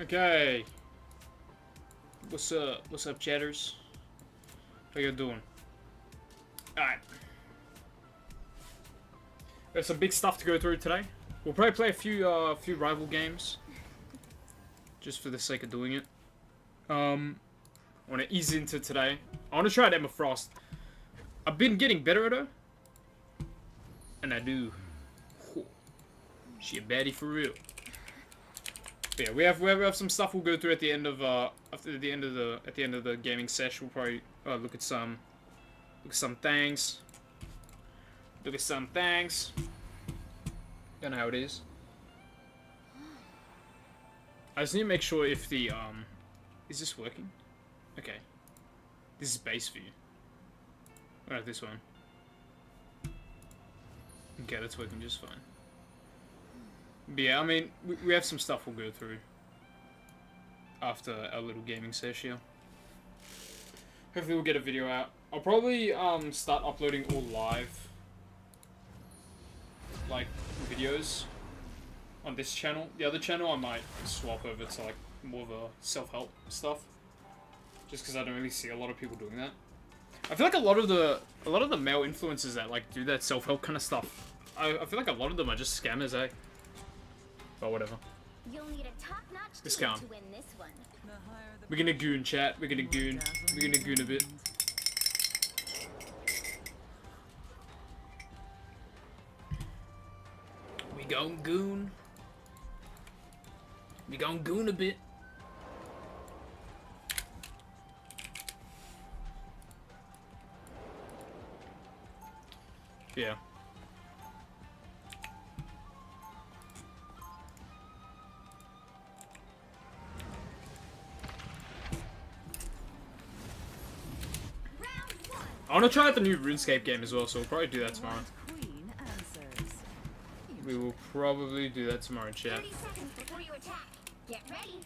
Okay. What's up? What's up, chatters? How you doing? Alright. There's some big stuff to go through today. We'll probably play a few rival games. Just for the sake of doing it. I want to ease into today. I want to try out Emma Frost. I've been getting better at her. And I do. She a baddie for real. But yeah, we have some stuff we'll go through at the end of at the end of the gaming session. We'll probably look at some things. Look at some things. Don't know how it is. I just need to make sure if the is this working? Okay. This is base view. Alright, this one. Okay, that's working just fine. But yeah, I mean, we have some stuff we'll go through after our little gaming session. Hopefully we'll get a video out. I'll probably start uploading all live, like, videos on this channel. The other channel I might swap over to like more of a self-help stuff, just because I don't really see a lot of people doing that. I feel like a lot of the male influencers that like do that self-help kind of stuff, I feel like a lot of them are just scammers, eh? But whatever. You'll need a top-notch Let's team go. to win this one. We're gonna goon, chat. We're gonna goon. We're gonna goon a bit. We gon' goon. We gon' goon a bit. Yeah. I want to try out the new RuneScape game as well, so we'll probably do that tomorrow. We will probably do that tomorrow, chat. 30 seconds before you attack. Get ready.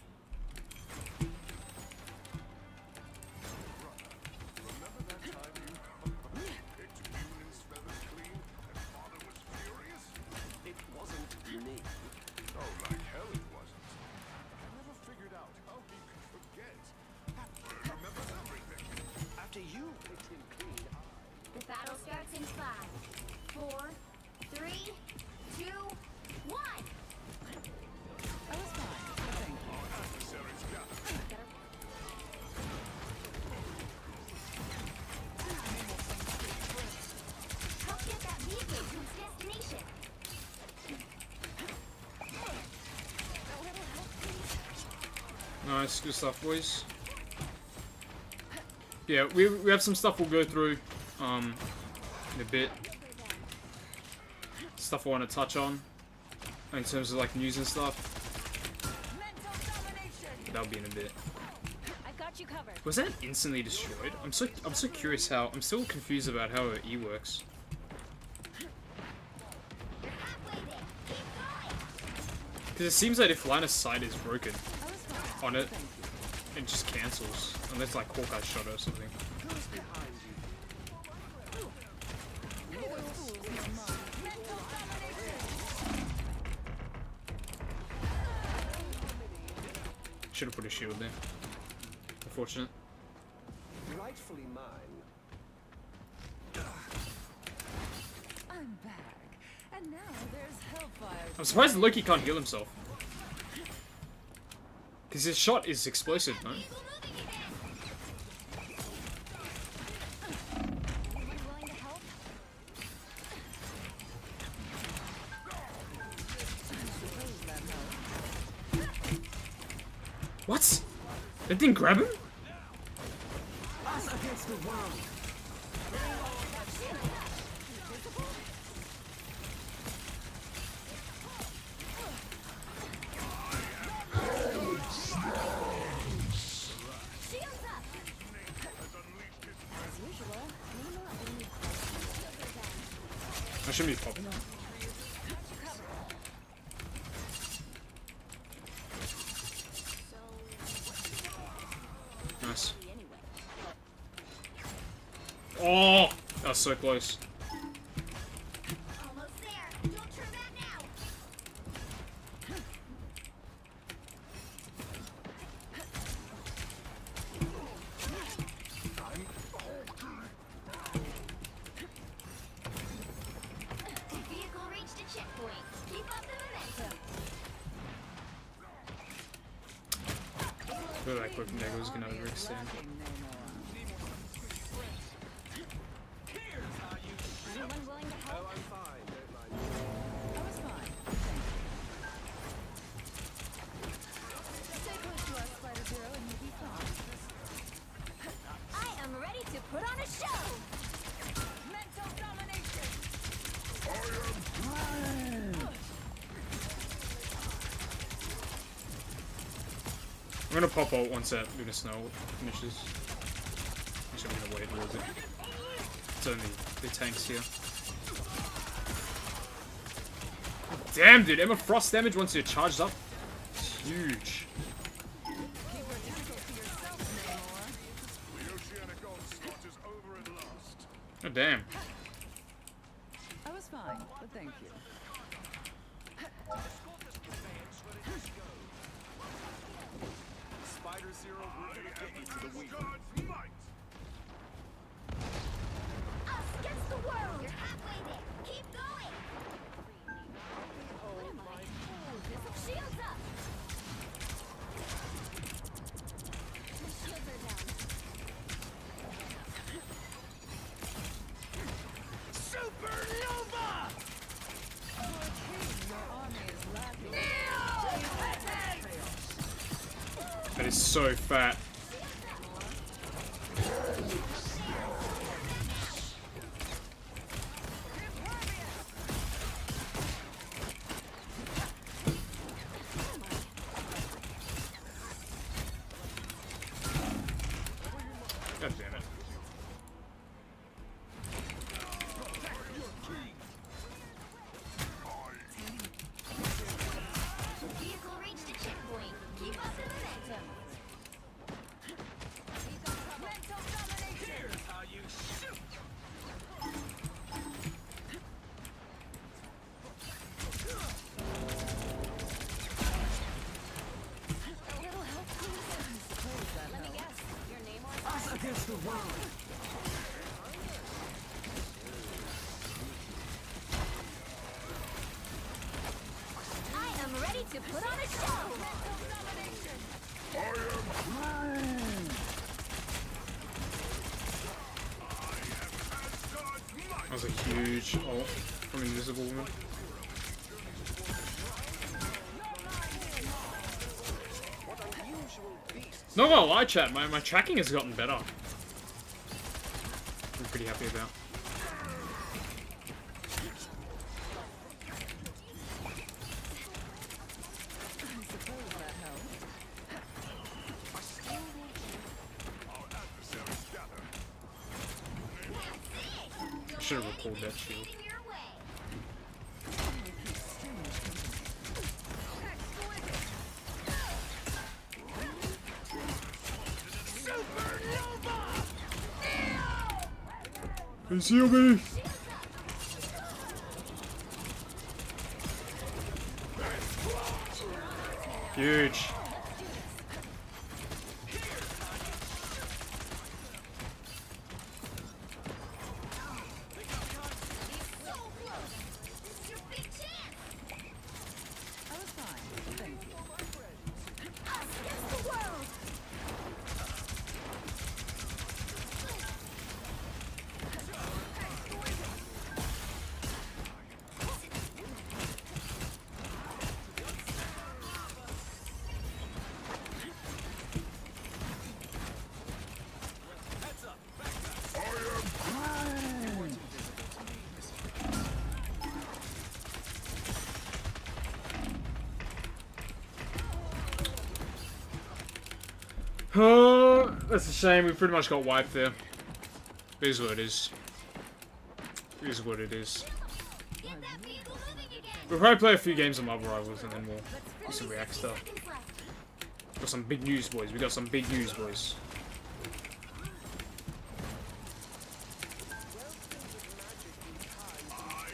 Remember that time you picked Union's feathers clean and father was furious? It wasn't me. Oh, like hell it wasn't. I never figured out how he could forget. That bird remembers everything. After you picked him clean, The battle starts in 5, 4, 3, 2, 1. I was fine. Thank you. adversaries gather. Help get that vehicle to its destination. Nice, good stuff, boys. Yeah, we have some stuff we'll go through in a bit. Stuff I want to touch on in terms of like news and stuff. That'll be in a bit. I got you covered. Was that instantly destroyed? I'm so curious how. I'm still confused about how her E works. You're halfway there. Keep going. Because it seems that if line of sight is broken I was fine. on it, Thank you. it just cancels. Unless like Hawkeye shot her or something. Who's behind you? Should have put a shield there. Unfortunate. Rightfully mine. I'm back. And now there's Hellfire. I'm surprised Loki can't heal himself. Because his shot is explosive, no? Eagle moving again. Anyone willing to help? What? That didn't grab him? Us against the world. Shields up. As usual, Neymar only I shouldn't be popping. Nice. anyway. Oh! That was so close. Almost there. Don't turn back now. feel like Quick Neg was gonna overextend. Anyone willing to help? I'm fine, don't mind. I was fine. Thank you. Stay close to us, Spider Zero, and you'll be fine. I am ready to put on a show. Mental domination. I'm gonna pop out once that Luna Snow finishes. Actually, I'm gonna wait towards it. It's only the tanks here. Damn, dude, Emma Frost damage once you're charged up. It's huge. The oceanic onslaught is over at last. Oh, damn. I was fine, but thank you. Spider Zero, we're gonna get you to the weak. God's might! Us against the world. You're halfway there. Keep going. What am I? Shields up. The shields are down. Supernova! Your army is lacking. That is so fat. God damn it. Vehicle reached a checkpoint. Keep up the momentum. Mental domination. How you shoot! A little help, please. Let me guess. Your name or Us against the world! I am ready to put on a show. Mental domination. That was a huge ult from Invisible Woman. Not gonna lie, chat, my tracking has gotten better. I'm pretty happy about. I suppose that helps. Our adversaries gather. I should have recalled that shield. In your way. Conceal me! Huge. So close. This is your big chance. I was fine, thank you. Us against the world. Oh, that's a shame. We pretty much got wiped there. It is what it is. It is what it is. Get that vehicle moving again. We'll probably play a few games of Marvel Rivals and then we'll do some React stuff. Seconds left. Got some big news, boys. We got some big news, boys. I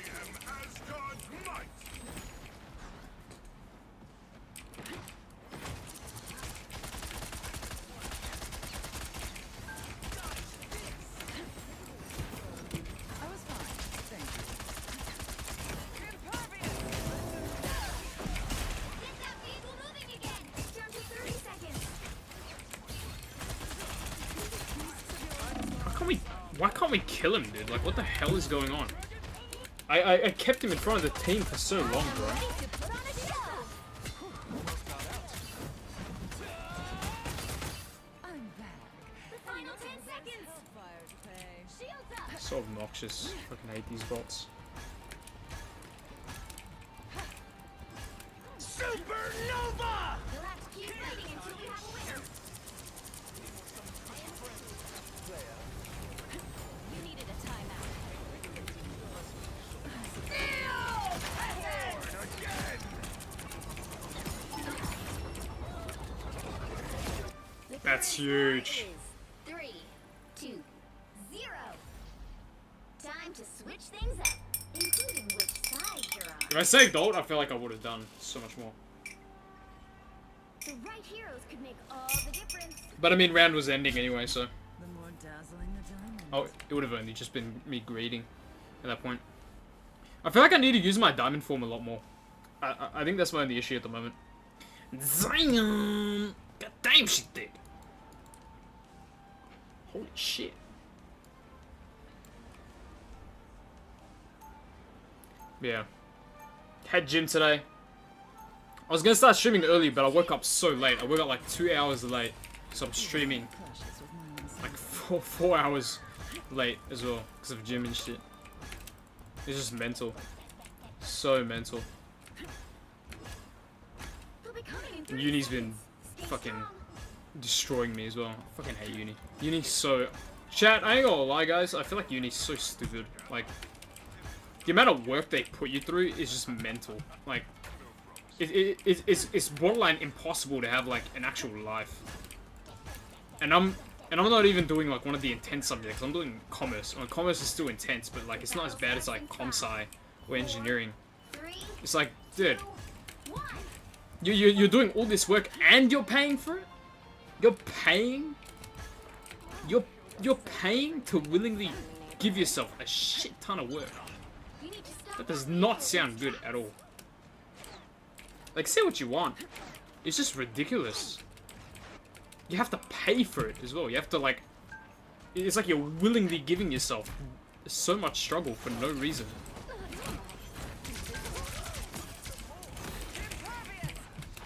am Asgard's might! I was fine, thank you. Get that vehicle moving again. Down to 30 seconds. Why can't we kill him, dude? Like, what the hell is going on? I kept him in front of the team for so long, bro. Ready to put on a show. I'm back. The final 10 seconds. Fire to pay. Shields up. So obnoxious. Fucking hate these bots. Supernova! You'll have to keep fighting until we have a winner. You needed a timeout. That's huge. 3, 2, 0. Time to switch things up, including which side you're on. If I saved ult, I feel like I would have done so much more. The right heroes could make all the difference. But I mean, round was ending anyway, so... The more dazzling the diamond. Oh, it would have only just been me greeting at that point. I feel like I need to use my diamond form a lot more. I think that's my only issue at the moment. Zion! God damn, she did. Holy shit. Yeah. Had gym today. I was gonna start streaming early, but I woke up so late. I woke up like 2 hours late. So I'm streaming Clashes with my instinct. like four hours late as well because of gym and shit. It's just mental. So mental. They'll be coming in And 30 uni's been seconds. Stay fucking strong. destroying me as well. I fucking hate uni. Uni's so... Chat, I ain't gonna lie, guys. I feel like uni's so stupid. Like, the amount of work they put you through is just mental. Like, it's borderline impossible to have, like, an actual life. And I'm not even doing, like, one of the intense subjects. I'm doing commerce. Well, commerce is still intense, but, like, it's not as bad as, like, comsci or engineering. 3, It's like, dude, 1. you're doing all this work and you're paying for it? You're paying? You're paying to willingly give yourself a shit ton of work. You need to stop. That does not sound good at all. Like, say what you want. It's just ridiculous. You have to pay for it as well. You have to, like... It's like you're willingly giving yourself so much struggle for no reason.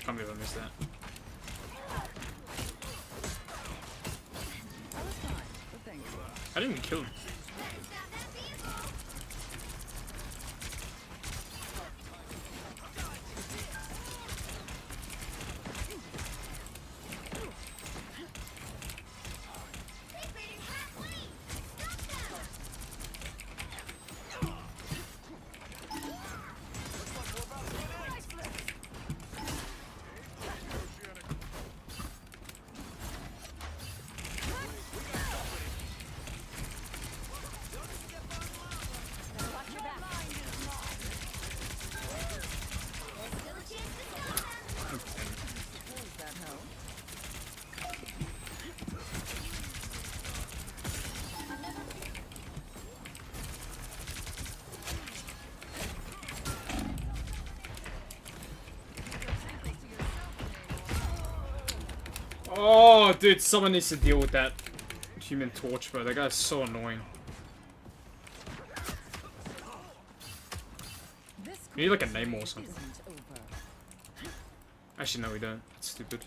Can't believe I missed that. I was fine, but thanks. I didn't even kill him. Watch your back. There's still a chance to stop them. Does that help? Oh, dude, someone needs to deal with that Human Torch, bro. That guy's so annoying. This We need, like, a name or something. isn't over. Actually, no, we don't. That's stupid.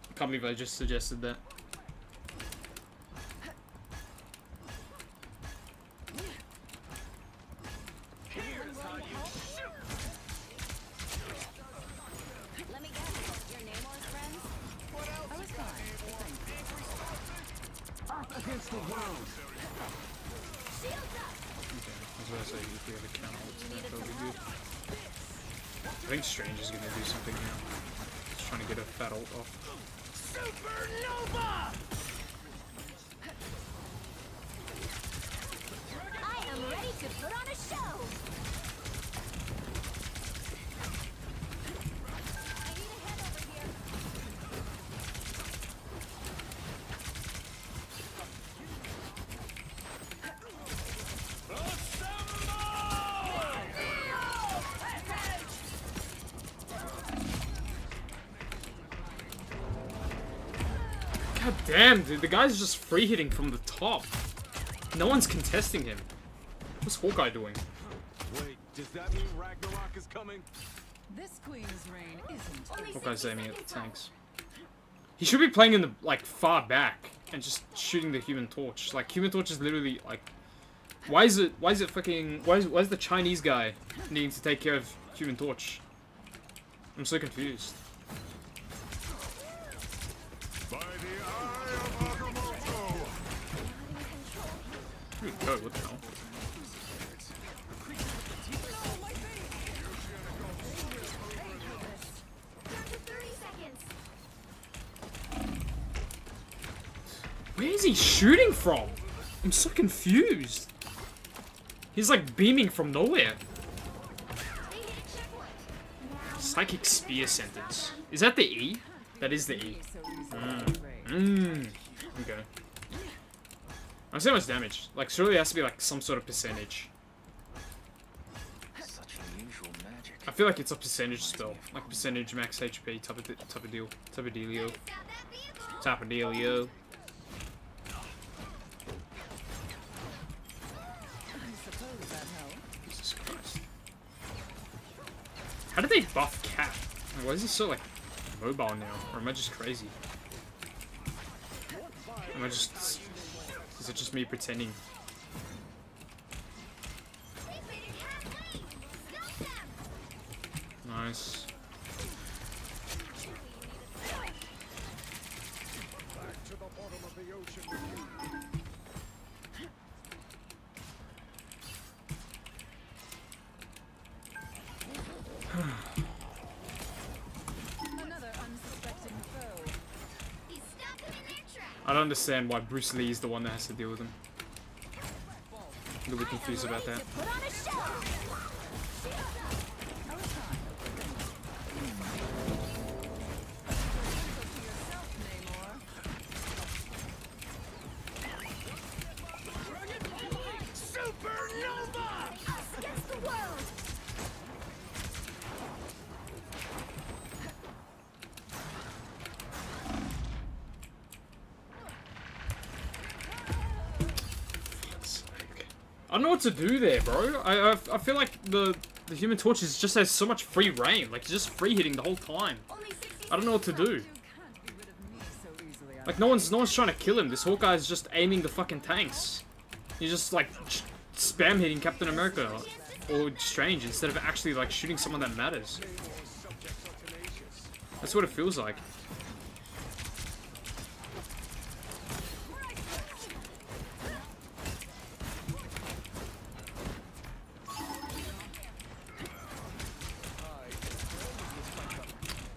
I can't believe I just suggested that. Let me guess. Your Namor's friends? I was fine, but thanks. Up against the world! Shields up. Okay, I was gonna say if we have a counter, that would be good. I think Strange is gonna do something here. He's trying to get a fat ult off. Supernova! I am ready to put on a show. I need a head over here. God damn, dude, the guy's just free hitting from the top. No one's contesting him. What's Hawkeye doing? Wait, does that mean Ragnarok is coming? This queen's reign isn't. Only Hawkeye's 60 aiming at the seconds tanks. He should be playing in the, like, far back and just shooting the Human Torch. Like, Human Torch is literally, like... why is it fucking... why is the Chinese guy needing to take care of Human Torch? I'm so confused. By the eye of Agamotto! Here we go, what the hell? Down to 30 seconds. Where is he shooting from? I'm so confused. He's like beaming from nowhere. They hit a checkpoint. Now, Psychic Spear sentence. Is that the E? That is the E. So easily afraid. Okay. I don't see how much damage. Like, surely it has to be like some sort of percentage. Such unusual magic. I feel like it's a percentage spell. Like percentage max HP type of deal. Type of dealio. stop that vehicle. Type of dealio. I suppose that helped. Jesus Christ. How did they buff Cat? Like, why is he so like mobile now? Or am I just crazy? Am I just... is it just me pretending? They made it halfway. Stop them. Nice. Back to the bottom of the ocean with you. Another unsuspecting foe. He stopped them in their tracks. I don't understand why Bruce Lee is the one that has to deal with him. I'm a little bit confused about that. Put on a show. I was fine. Yourself, Namor. Us against the world. I don't know what to do there, bro. I feel like the Human Torch just has so much free reign. Like, just free hitting the whole time. Only 60 I don't know what to do. You can't be rid of me so easily. Like, no one's trying to kill him. This Hawkeye's just aiming the fucking tanks. He's just, like, spam hitting Captain America or Strange instead of actually, like, shooting someone that matters. That's what it feels like.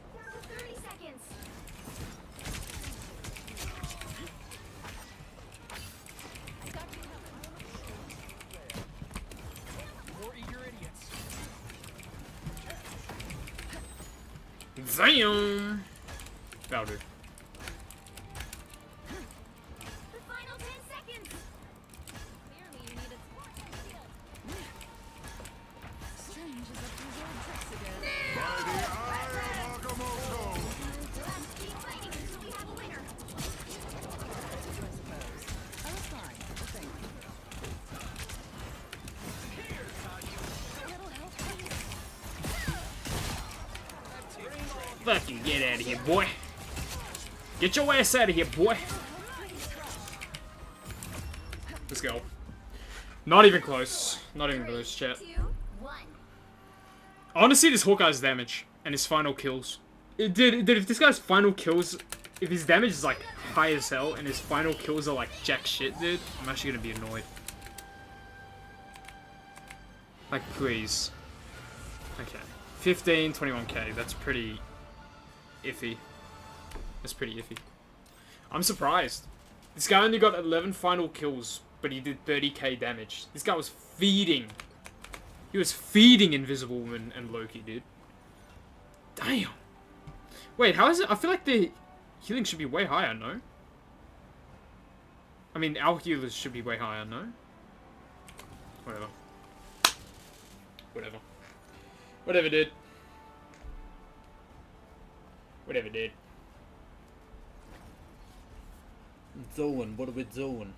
Down to 30 seconds. Damn! That'll do. The final 10 seconds. Clearly, you need a Strange is up to his old tricks again. By the eye of Agamotto! Let's keep fighting until we have a winner. I suppose. I was fine. Thank you. Fucking get out of here, boy. Get your ass out of here, boy. Let's go. Not even close. Not even close, chat. 2, 1. I want to see this Hawkeye's damage and his final kills. Dude, if this guy's final kills, if his damage is like high as hell and his final kills are like jack shit, dude, I'm actually gonna be annoyed. Like, please. Okay. 15, 21k. That's pretty iffy. That's pretty iffy. I'm surprised. This guy only got 11 final kills, but he did 30k damage. This guy was feeding. He was feeding Invisible Woman and Loki, dude. Damn. Wait, how is it? I feel like the healing should be way higher, no? I mean, our healers should be way higher, no? Whatever. Whatever. Whatever, dude. Whatever, dude. Doing? What are we doing?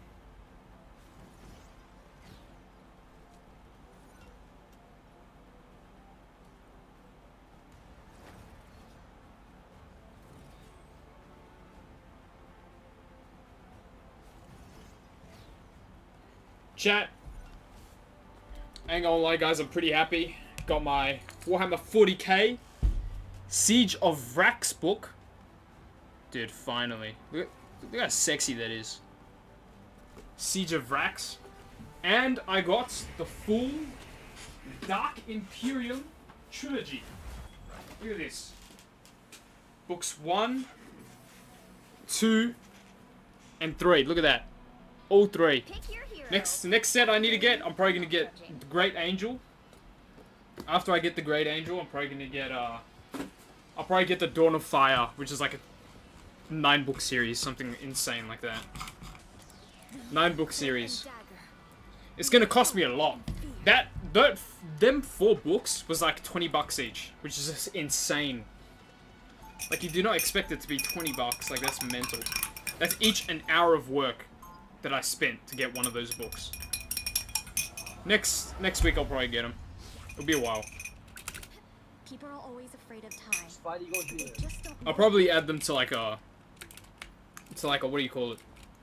Chat. I ain't gonna lie, guys, I'm pretty happy. Got my Warhammer 40k Siege of Vrax book. Dude, finally. Look how sexy that is. Siege of Vrax. And I got the full Dark Imperium trilogy. Look at this. Books 1, 2, and 3. Look at that. All 3. Pick your hero. Next set I need to get, I'm probably gonna get the Great Angel. After I get the Great Angel, I'm probably gonna get I'll probably get the Dawn of Fire, which is like a 9-book series, something insane like that. 9-book series. It's gonna cost me a lot. Them 4 books was like $20 each, which is just insane. Like, you do not expect it to be $20. Like, that's mental. That's each an hour of work that I spent to get one of those books. Next week I'll probably get them. It'll be a while. People are always afraid of time. Spidey, go do it. Just don't I'll probably add them to like a what do you call it?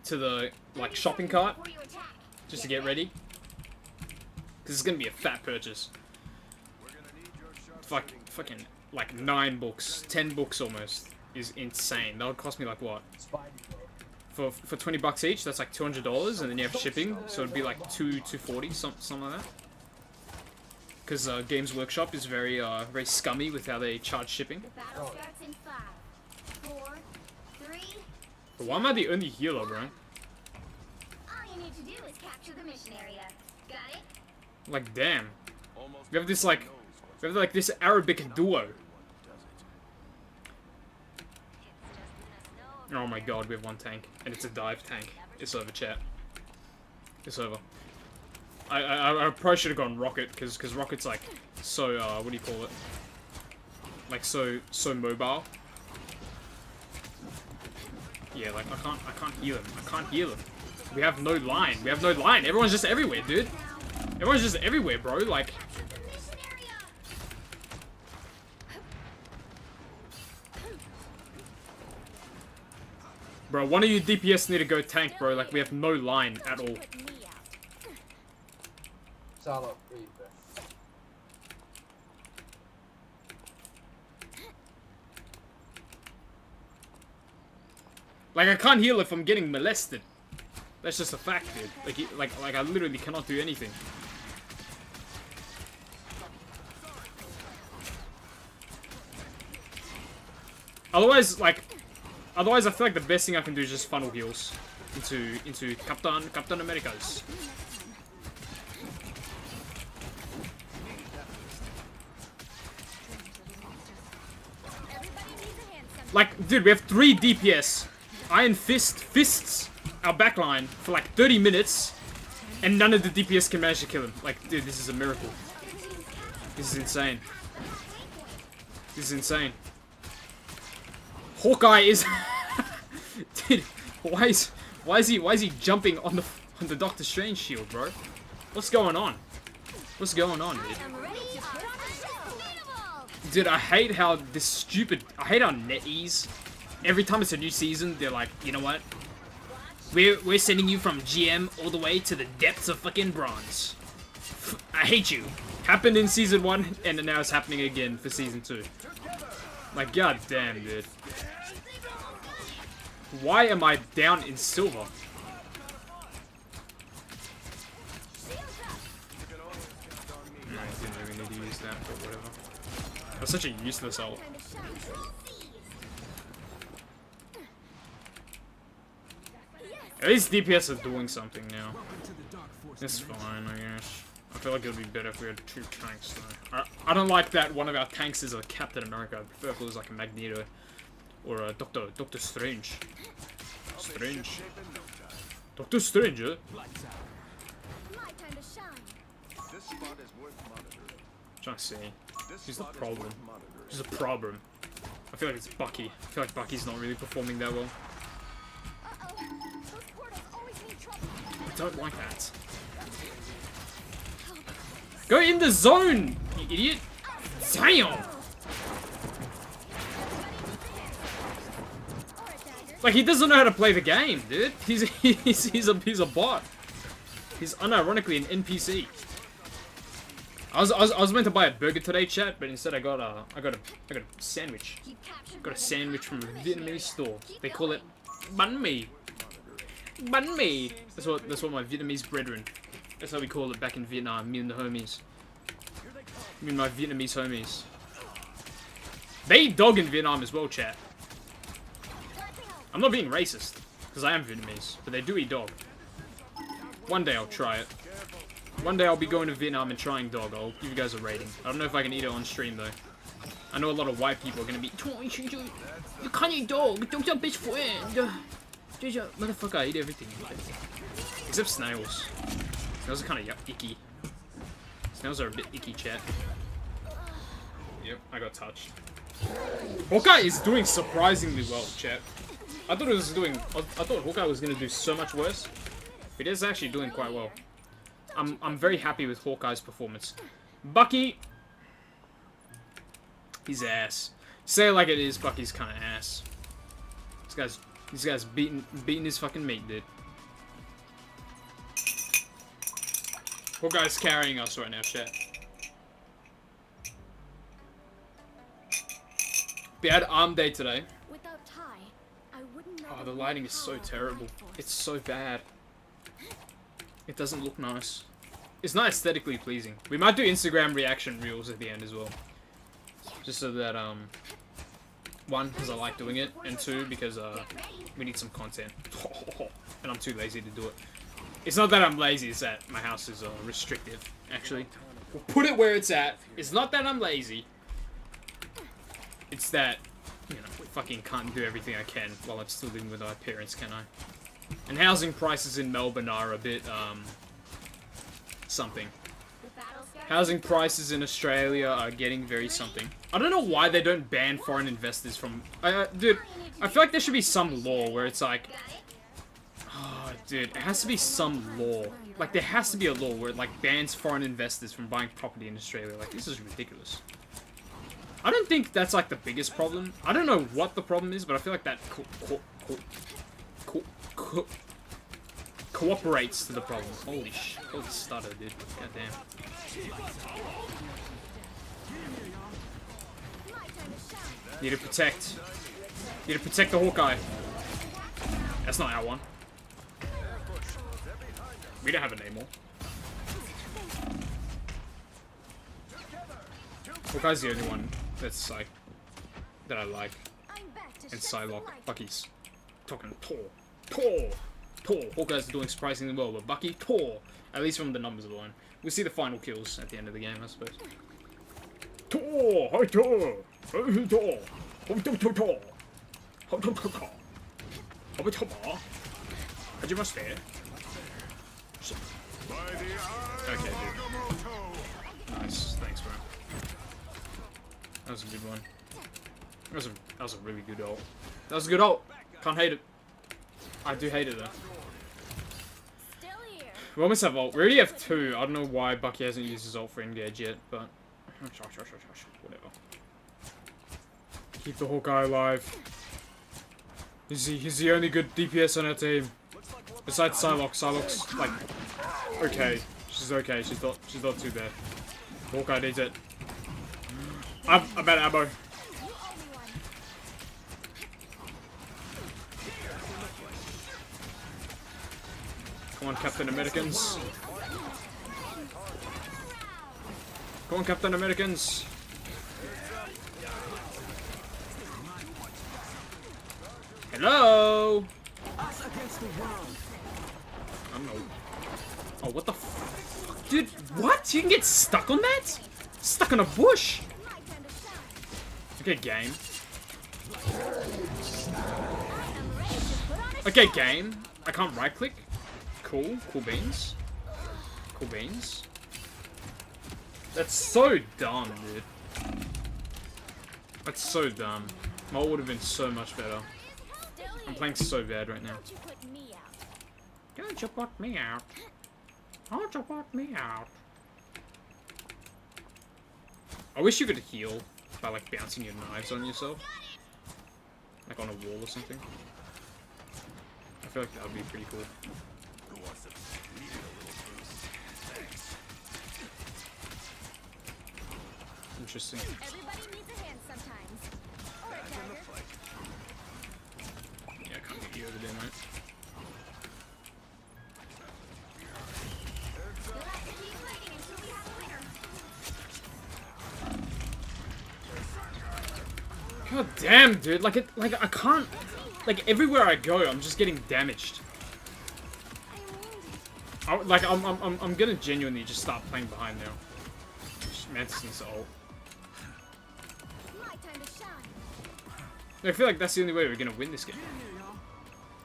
To the like shopping cart, before you attack. just to get ready. Cause it's gonna be a fat purchase. We're gonna need your sharp Fucking like 9 books, 10 books almost is insane. That would cost me like what? Spidey, bro. For $20 each, that's like $200, and then you have shipping, so it'd be like $240, something like that. Because Games Workshop is very scummy with how they charge shipping. The battle starts in 5, 4, 3. But why am I the only healer, bro? All you need to do is capture the mission area. Got it? Like, damn. Almost We have this everyone like, knows what's we have like this Arabic duo. does it. Oh my god, we have 1 tank, and it's a dive tank. It's over, chat. It's over. I probably should have gone Rocket, because Rocket's like so what do you call it? Like so mobile. Yeah, like I can't heal him. I can't heal him. We have no line. We have no line. Everyone's just everywhere, dude. Everyone's just everywhere, bro. Like, Capture the mission area. bro, one of you DPS need to go tank, bro. Like, we have no line at all. Put me out. Solo, please, bro. Like, I can't heal if I'm getting molested. That's just a fact, dude. Like I literally cannot do anything. Otherwise, I feel like the best thing I can do is just funnel heals into Captain America's. Everybody needs a hand sometimes. Like, dude, we have 3 DPS. Iron fists our backline for like 30 minutes, and none of the DPS can manage to kill him. Like, dude, this is a miracle. This is insane. This is insane. Hawkeye is, dude. Why is he jumping on the Doctor Strange shield, bro? What's going on? What's going on, dude? I'm ready to put on a show. Dude, I hate how I hate how NetEase, every time it's a new season, they're like, you know what? We're sending you from GM all the way to the depths of fucking bronze. I hate you. Happened in season 1, and now it's happening again for season 2. Like, god damn, dude. Why am I down in silver? I didn't really need to use that, but whatever. That's such a useless ult. Time to shine. At least DPS are doing something now. It's fine, I guess. I feel like it would be better if we had 2 tanks, though. I don't like that one of our tanks is a Captain America. I prefer if it was like a Magneto or a Doctor Strange. Strange. Doctor Strange, eh? My time to shine. This spot is worth monitoring. Trying to see. This Who's the spot is problem? worth monitoring. There's a problem. I feel like it's Bucky. I feel like Bucky's not really performing that well. Uh-oh. Those portals always need trouble. I don't like that. Go in the zone, you idiot! Damn! Or a dagger. Like, he doesn't know how to play the game, dude. He's a bot. He's unironically an NPC. I was meant to buy a burger today, chat, but instead I got a sandwich. Keep captured Got by a the sandwich from a power. Vietnamese store. Keep They call it banh mi. Banh mi. That's what my Vietnamese brethren. That's how we call it back in Vietnam. Me and the homies. Me and my Vietnamese homies. They eat dog in Vietnam as well, chat. I'm not being racist, because I am Vietnamese, but they do eat dog. One day I'll try it. One day I'll be going to Vietnam and trying dog. I'll give you guys a rating. I don't know if I can eat it on stream though. I know a lot of white people are gonna be. You can't eat dog. Dog's your best friend. Motherfucker, I eat everything. Except snails. Snails are kind of icky. Snails are a bit icky, chat. Yep, I got touched. Hawkeye is doing surprisingly well, chat. I thought Hawkeye was gonna do so much worse. But it is actually doing quite well. I'm very happy with Hawkeye's performance. Bucky, he's ass. Say it like it is. Bucky's kind of ass. This guy's beating his fucking meat, dude. Hawkeye's carrying us right now, chat. We had arm day today. Without Ty, I wouldn't know Oh, that the we lighting had is so power for terrible. Life Force. It's so bad. It doesn't look nice. It's not aesthetically pleasing. We might do Instagram reaction reels at the end as well. Just so that, one, because I like doing it, and two, because, we need some content. And I'm too lazy to do it. It's not that I'm lazy, it's that my house is, restrictive, actually. We'll put it where it's at. It's not that I'm lazy. It's that, you know, fucking can't do everything I can while I'm still living with my parents, can I? And housing prices in Melbourne are a bit, something. The battle scar- Housing prices in Australia are getting very something. I don't know why they don't ban foreign investors from... dude, I feel like there should be some law where it's like... Oh, dude, it has to be some law. Like, there has to be a law where it, like, bans foreign investors from buying property in Australia. Like, this is ridiculous. I don't think that's, like, the biggest problem. I don't know what the problem is, but I feel like that cooperates to the problem. Holy stutter, dude. Goddamn. My time to shine. Need to protect. Need to protect the Hawkeye. That's not our one. We don't have a Namor. Hawkeye's the only one that's like that I like. I'm back to And shed some Psylocke. light. Bucky's talking Thor. Hawkeye's doing surprisingly well, but Bucky, Thor. At least from the numbers alone. We'll see the final kills at the end of the game, I suppose. Thor! Hi Thor! Hi Thor! Hi Thor! Hi Thor! Hi Thor! Hajimashite. Okay, dude. Nice. Thanks, bro. That was a good one. That was a really good ult. That was a good ult. Can't hate it. I do hate it though. Still here. We almost have ult. We already have two. I don't know why Bucky hasn't used his ult for engage yet, but whatever. Keep the Hawkeye alive. He's the only good DPS on our team. Besides Psylocke. Psylocke's like okay. She's okay. She's not too bad. Hawkeye needs it. I'm out of ammo. You owe me one. Come on, Captain Americans. Come on, Captain Americans. Hello. I'm no. Oh, what the fuck? Dude, what? You can get stuck on that? Stuck on a bush? My time to shine. Okay, game. I'm ready to put on a Okay, game. I can't right click. Cool. Cool beans. Cool beans. That's so dumb, dude. That's so dumb. My ult would have been so much better. Still I'm here. playing so bad right now. Don't you put me out. Don't you put me out. Don't you put me out. I wish you could heal by like bouncing your knives on yourself. Like on a wall or something. I feel like that would be pretty cool. interesting. Everybody needs a hand sometimes. Or a dagger. Yeah, I can't get you over there, mate. We'll have to keep fighting until we have a winner. God damn, dude. Like I can't. Like everywhere I go, I'm just getting damaged. I am wounded. I'm gonna genuinely just start playing behind now. Mantis needs to ult. My time to shine. I feel like that's the only way we're gonna win this game.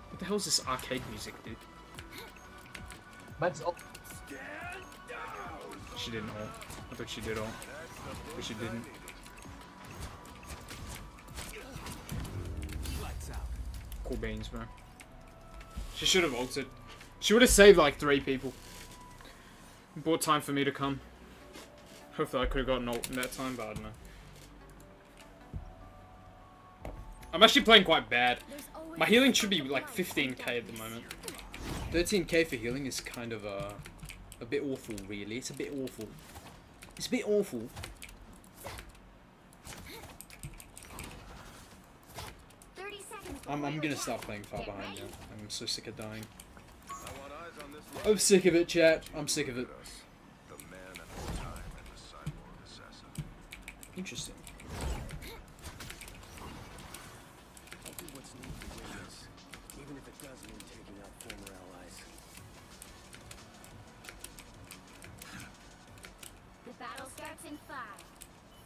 What the hell is this arcade music, dude? Mantis ult. She didn't ult. I thought she did ult. But she didn't. Cool beans, bro. She should have ulted. She would have saved like 3 people. Bought time for me to come. Hopefully I could have gotten ult in that time, but I don't know. I'm actually playing quite bad. There's always My healing should be like 15k at the moment. 13k for healing is kind of a bit awful, really. It's a bit awful. It's a bit awful. 30 seconds I'm before gonna your start attack. playing far Get behind ready. now. I'm so sick of dying. I want eyes on this I'm sick of it, chat. I'm sick of it. The man at the time and the cyborg assassin. Interesting. I'll do what's needed to win this, even if it does mean taking out former allies. The battle starts in 5,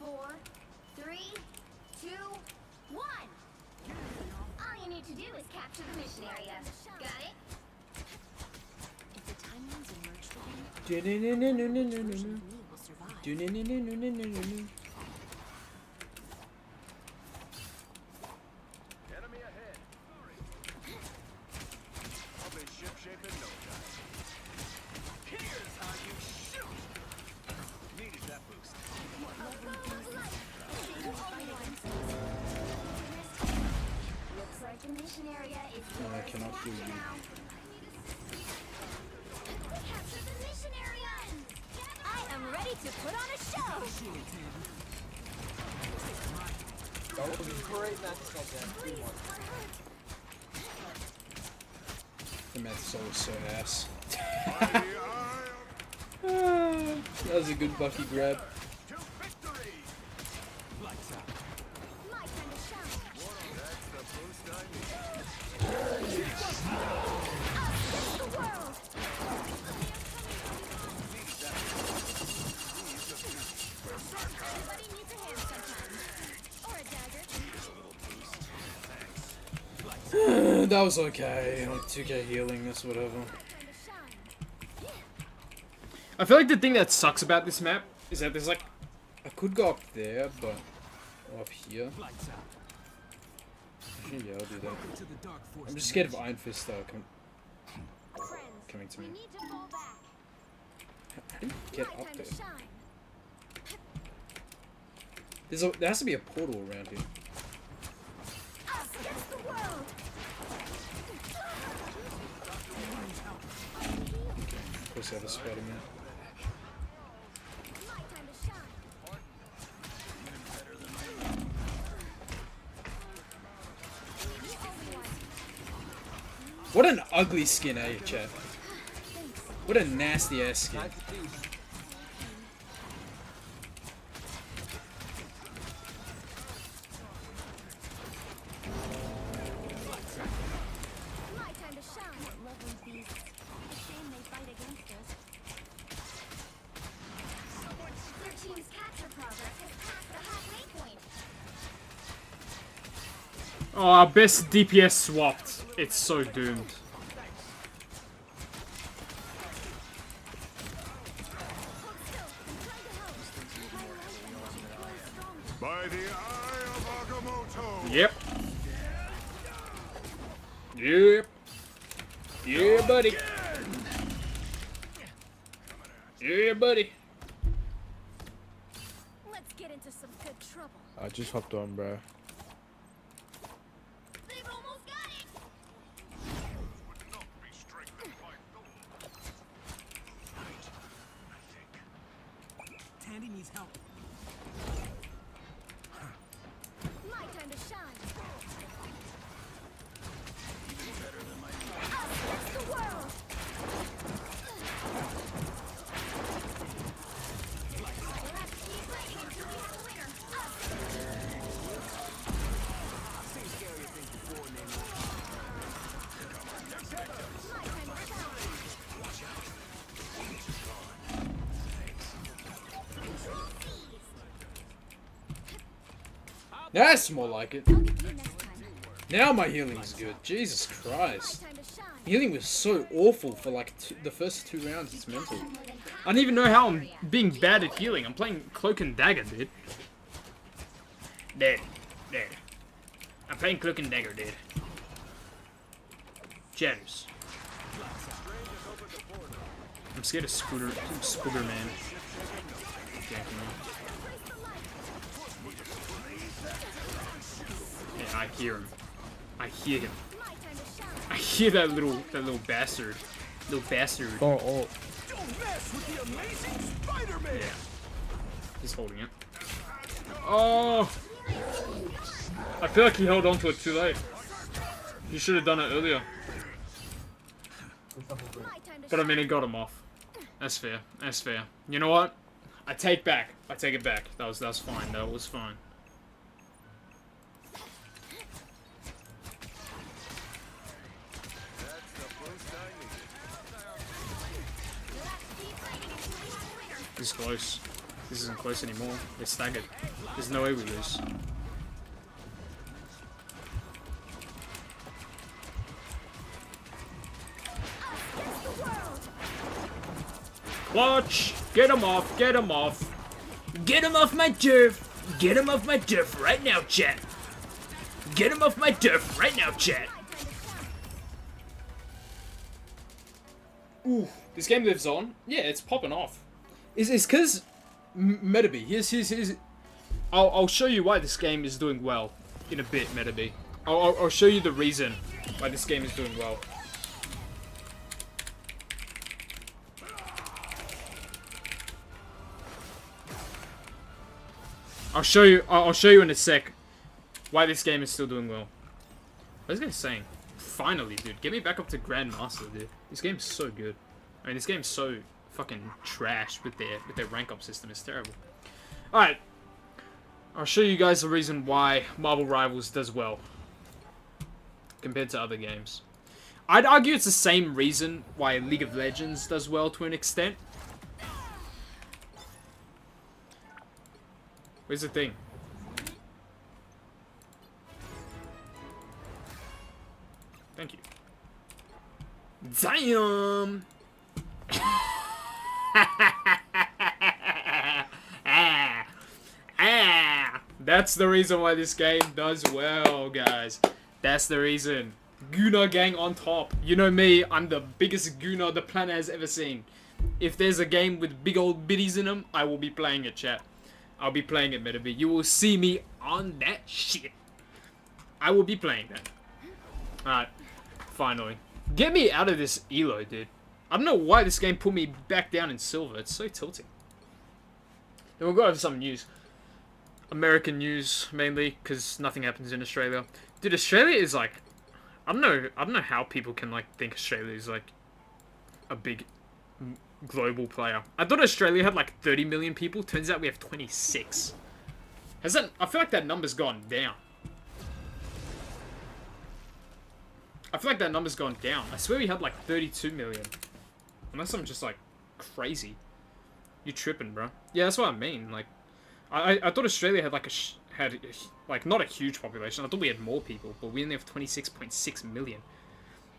4, 3, 2, 1. All you need to do is capture the mission area. Got it? If the timelines emerge for him, Do-do-do-do-do-do-do-do. version of me will survive. Do-do-do-do-do-do-do-do. Enemy ahead. I'll be ship-shape in no time. Here's how you shoot! Needed that boost. Looks like the mission area is No, I yours to cannot capture do you. now. Capture the mission area! I am ready to put on a show! That was a great Mantis ult there. 3-1. The Mantis ult was so ass. By the eye That was a good Bucky grab. to victory! My time to shine. That's the boost I need. Against the world! Everybody needs a hand sometimes. Or a dagger. That was okay. Like 2k healing, that's whatever. Time to shine. I feel like the thing that sucks about this map is that there's like... I could go up there, but... Up here. Actually, yeah, I'll do that. I'm just scared of Iron Fist Friends, coming to we me. need to fall back. How do you get My up time there? to shine. There has to be a portal around here. Us against the world! Of course, I have a Spider-Man. My time to shine. What an ugly skin, eh, chat? What a nasty ass skin. Mantis beast. My time to shine. Lovely beasts. A shame they fight against us. Their team's capture progress has passed the halfway point. Oh, our best DPS swapped. It's so doomed. Hold still. I'm trying to help. My life energy grows stronger. By the eye of Agamotto! Yep. Yep. Yeah, buddy. Yeah, buddy. Let's get into some good trouble. I just hopped on, bro. They've almost got it! Would not be strengthened by gold. Tonight, I think. Tandy needs help. shine. Us against the world. Let's keep fighting until we have a winner. I've seen scarier things before, Nemo. My time to shine. That's more like it. I'll get you next time. Now my healing's good. Jesus Christ. My time to shine. Healing was so awful for like the first 2 rounds. It's mental. I don't even know how I'm being bad at healing. I'm playing Cloak and Dagger, dude. Dead. I'm playing Cloak and Dagger, dude. Shadows. I'm scared of Spooder Man. Ganking me. Yeah, I hear him. I hear him. My time to shine. I hear that little bastard. Little bastard. Oh, oh. Don't mess with the amazing Spider-Man! Yeah. He's holding it. Oh! I feel like he held on to it too late. He should have done it earlier. My time to But I mean, it got him off. That's fair. That's fair. You know what? I take it back. That was fine. That was fine. That's the first I needed. Let's keep fighting until we have a winner. This is close. This isn't close anymore. They're staggered. There's no way we lose. Against the world. Clutch! Get him off! Get him off! Get him off my turf! Get him off my turf right now, chat! Get him off my turf right now, chat! My time to shine. Ooh, this game lives on. Yeah, it's popping off. It's because Metabee. Here's. I'll show you why this game is doing well in a bit, Metabee. I'll show you the reason why this game is doing well. I'll show you in a sec why this game is still doing well. What is this guy saying? Finally, dude, get me back up to Grandmaster, dude. This game's so good. I mean, this game's so fucking trash with their rank up system. It's terrible. All right, I'll show you guys the reason why Marvel Rivals does well compared to other games. I'd argue it's the same reason why League of Legends does well to an extent. Where's the thing? Thank you. Damn! That's the reason why this game does well, guys. That's the reason. Guna gang on top. You know me, I'm the biggest Guna the planet has ever seen. If there's a game with big old biddies in them, I will be playing it, chat. I'll be playing it, Metabee. You will see me on that shit. I will be playing that. Alright, finally. Get me out of this elo, dude. I don't know why this game put me back down in silver. It's so tilting. Then we'll go over some news. American news, mainly, because nothing happens in Australia. Dude, Australia is like... I don't know how people can, like, think Australia is, like, a big global player. I thought Australia had, like, 30 million people. Turns out we have 26. I feel like that number's gone down. I feel like that number's gone down. I swear we had, like, 32 million. Unless I'm just, like, crazy. You tripping, bro. Yeah, that's what I mean. Like, I thought Australia had, like, like, not a huge population. I thought we had more people, but we only have 26.6 million.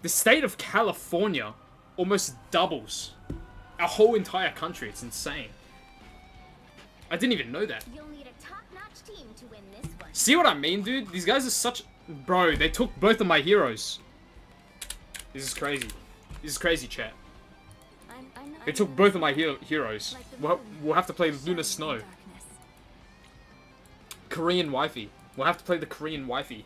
The state of California almost doubles our whole entire country. It's insane. I didn't even know that. You'll need a top-notch team to win this one. See what I mean, dude? These guys are such... Bro, they took both of my heroes. This is crazy. This is crazy, chat. They took both of my heroes. We'll have to play Luna Snow. Korean wifey. We'll have to play the Korean wifey.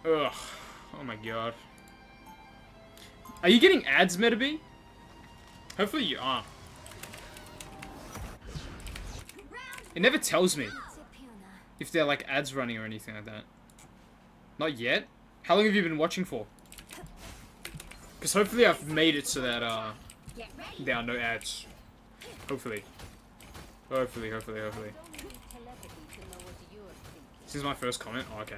Ugh. Oh my god. Are you getting ads, Metabee? Hopefully you are. It never tells me if there are like ads running or anything like that. Not yet? How long have you been watching for? Because hopefully I've made it so that there are no ads. Hopefully. Hopefully. This is my first comment? Oh, okay.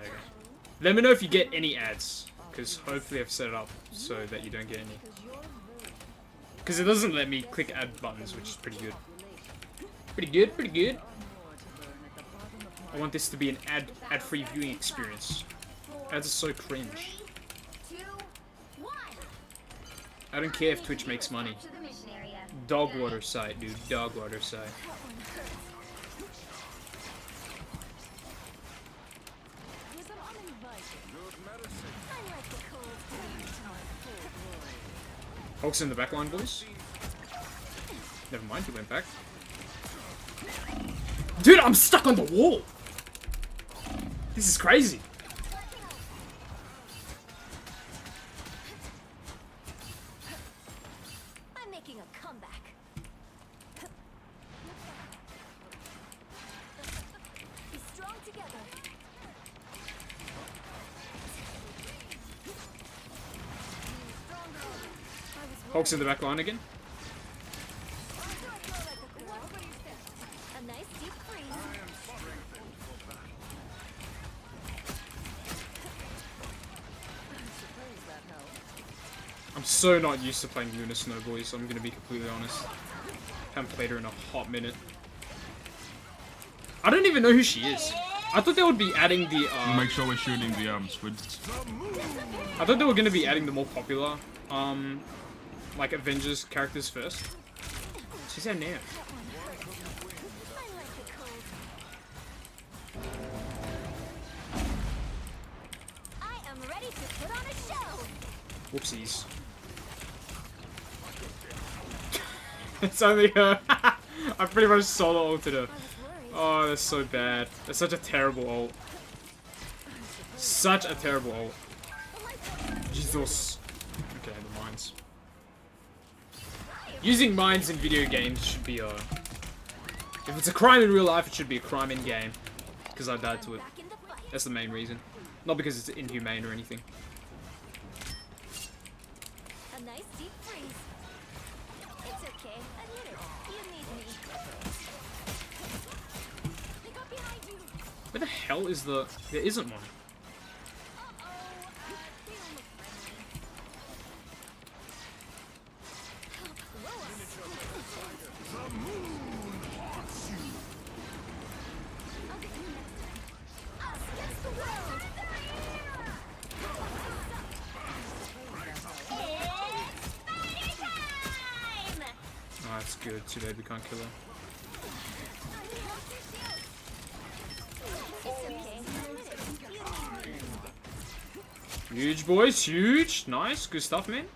Let me know if you get any ads. Because hopefully I've set it up so that you don't get any. Because it doesn't let me click ad buttons, which is pretty good. Pretty good. I want this to be an ad-free viewing experience. Ads are so cringe. 3, 2, 1. I don't care if Twitch makes money. Capture the mission area. Dog water site, dude. Dog water site. Yes, I'm uninvited. Good medicine. I like the cold breeze to my full glory. Hulk's in the back line, boys. Never mind, he went back. Dude, I'm stuck on the wall! This is crazy. I'm making a comeback. Be strong together. Hulk's in the back line again. A nice deep freeze. Suppose that helps. I'm so not used to playing Luna Snow, boys. I'm gonna be completely honest. Haven't played her in a hot minute. I don't even know who she is. I thought they would be adding the. Make sure we're shooting the squids. I thought they were gonna be adding the more popular, like Avengers characters first. She's out now. I like the cold. I am ready to put on a show. Whoopsies. It's only her. I pretty much solo ulted her. Oh, that's so bad. That's such a terrible ult. Such a terrible ult. Jesus. Okay, the mines. Using mines in video games should be if it's a crime in real life, it should be a crime in game. Because I died to it. Back in the fight. That's the main reason. Not because it's inhumane or anything. A nice deep freeze. It's okay. Admit it. You need me. They got behind you. Where the hell is the... There isn't one. Uh-oh. They don't look friendly. I'll get you next time. Us against the world. It's spider time! Oh, that's good. Too bad we can't kill her. It's okay. Admit it. You need me. Huge, boys. Huge. Nice. Good stuff, man.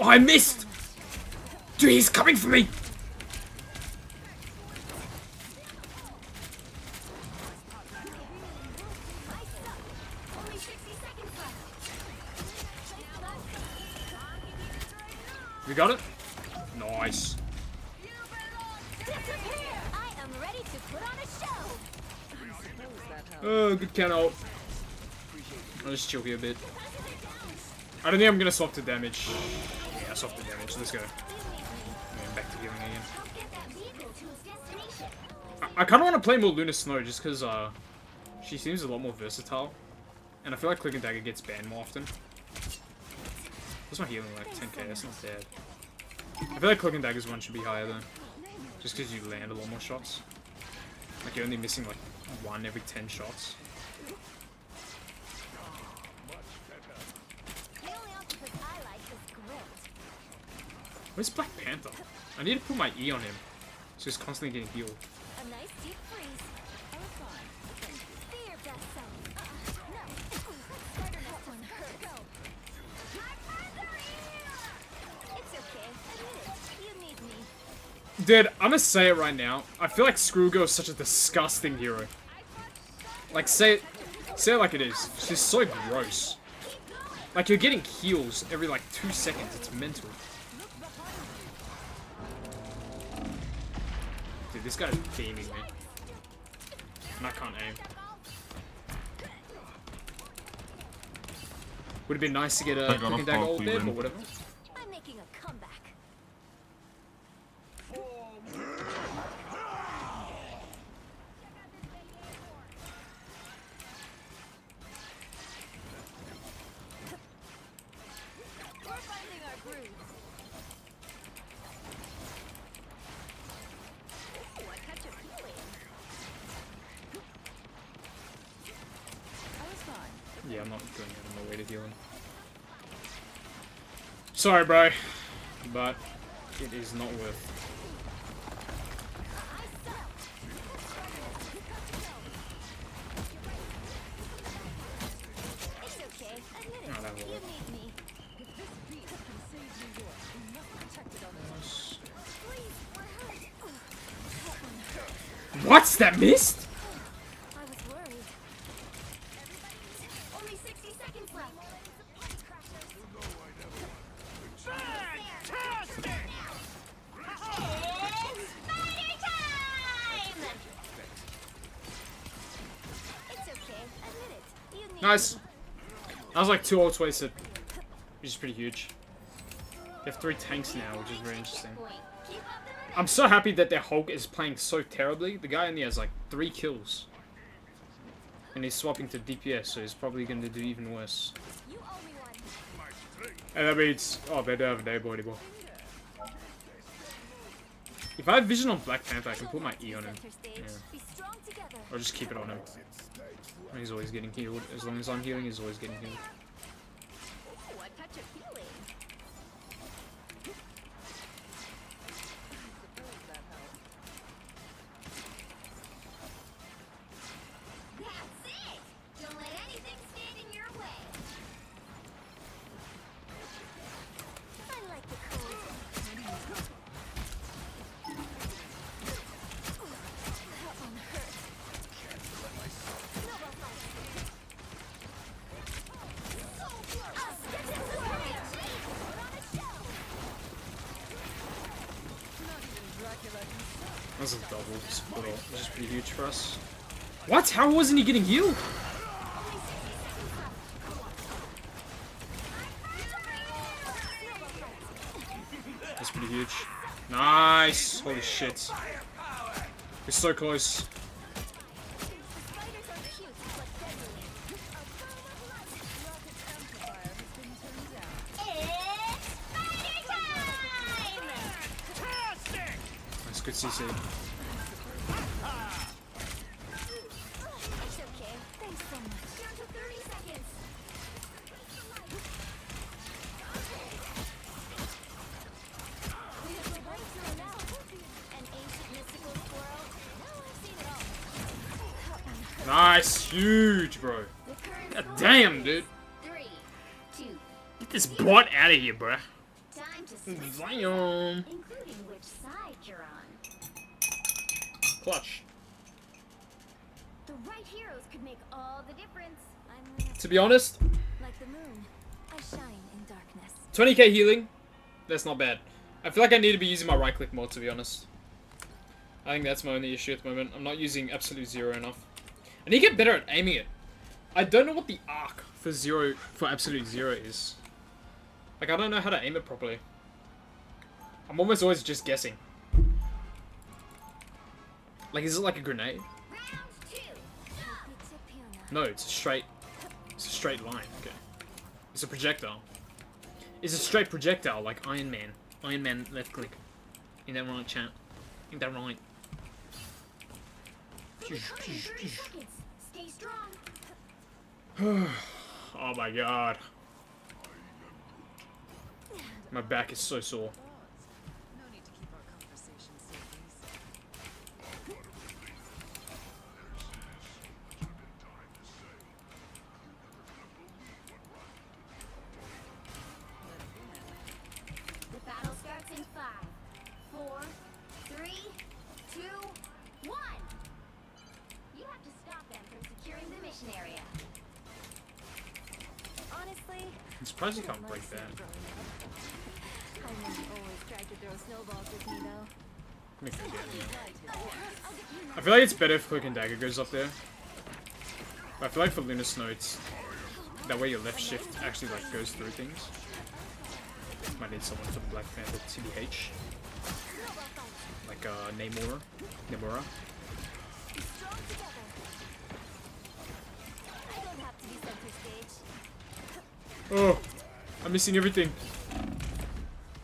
Oh, I missed! Dude, he's coming for me! Only 60 seconds left. We got it? Nice. I am ready to put on a show. Suppose that helps. Oh, good count ult. I'll just chill here a bit. I don't think I'm gonna swap to damage. Yeah, I swapped to damage. Let's go. Yeah, back to healing again. Help get that vehicle to its destination. I kind of want to play more Luna Snow just because she seems a lot more versatile. And I feel like Click and Dagger gets banned more often. What's my healing like? 10k, that's not bad. I feel like Cloak and Dagger's one should be higher though. Just because you land a lot more shots. Like you're only missing like 1 every 10 shots. The only octopus I like is grilled. Where's Black Panther? I need to put my E on him. So he's constantly getting healed. A nice deep freeze. I was fine. Thank you. Fear that some. No. Spider next one. Go. It's okay. Admit it. You need me. Dude, I'm gonna say it right now. I feel like Screwgirl is such a disgusting hero. Like, say it like it is. She's so gross. Like, you're getting heals every, like, 2 seconds. It's mental. Dude, this guy's beaming me. And I can't aim. Would have been nice to get a I got quick off and dagger ball, ult there, Cleveland. but whatever. I'm making a comeback. We're finding our groove. Ooh, I catch a feeling. I was fine. Yeah, I'm not going out of my way to heal him. Sorry, bro. But it is not worth. It's okay. Admit it. Oh, that will You work. need me. If this beat can save New York, we must protect it on its own. Please, we're hurt. That one hurt. What's that missed? I was worried. Only 60 seconds left. Fantastic! Spider time! It's okay. Admit it. You need Nice. me. I was like 2 ults wasted, which is pretty huge. They have 3 tanks now, which is very interesting. Point. Keep up the momentum. I'm so happy that their Hulk is playing so terribly. The guy only has like 3 kills. And he's swapping to DPS, so he's probably going to do even worse. You owe me one. And that means, oh, they don't have a Daebo anymore. If I have vision on Black Panther, I can put my E on him. Center stage. Yeah. Be strong together. Or just keep it on him. He's always getting healed. As long as I'm healing, he's always getting healed. Ooh, I catch a feeling. Suppose that helped. That's it! Don't let anything stand in your way. I like the cold. That one hurt. Snowball fight. I'll step into the ring. Put on a show. Not even Dracula himself. That's a double split ult, which is pretty huge for us. What? How wasn't he getting healed? Only 60 seconds left. Snowball fight. That's pretty huge. Nice! Holy shit. We're so close. Spiders are cute, but deadly. A burn of light. Rocket's amplifier has been turned down. It's spider time! That's good CC. It's okay. Thanks so much. Down to 30 seconds. We have the breakthrough now. An ancient mystical squirrel. Now I've seen it all. Nice! Huge, bro. The current God score damn, is dude. 3, 2, Get this bot out of here, bro. time to switch, Zion. including which side you're on. Clutch. The right heroes could make all the difference. I'm To be honest, like the moon. I shine in darkness. 20k healing, that's not bad. I feel like I need to be using my right click more, to be honest. I think that's my only issue at the moment. I'm not using Absolute Zero enough. I need to get better at aiming it. I don't know what the arc for Absolute Zero is. Like, I don't know how to aim it properly. I'm almost always just guessing. Like, is it like a grenade? Round 2. Go. Big tip here now. No, it's a straight line. Okay. It's a projectile. It's a straight projectile, like Iron Man. Iron Man left click. Ain't that right, chat? Ain't that right? Only 30 seconds. Stay strong. Oh my god. My back is so sore. No need to keep our conversations so easy. The battle starts in 5, 4, 3, 2, 1. You have to stop them from securing the mission area. Honestly, I'm surprised you can't break that. I know you always tried to throw snowballs with me, though. Make no damage. I feel like it's better if Cloak and Dagger goes up there. But I feel like for Lunar Snow, it's that way your left shift actually like goes through things. Might need someone for the Black Panther TBH. Like Namora. Strong together. I don't have to be center stage. Oh, I'm missing everything.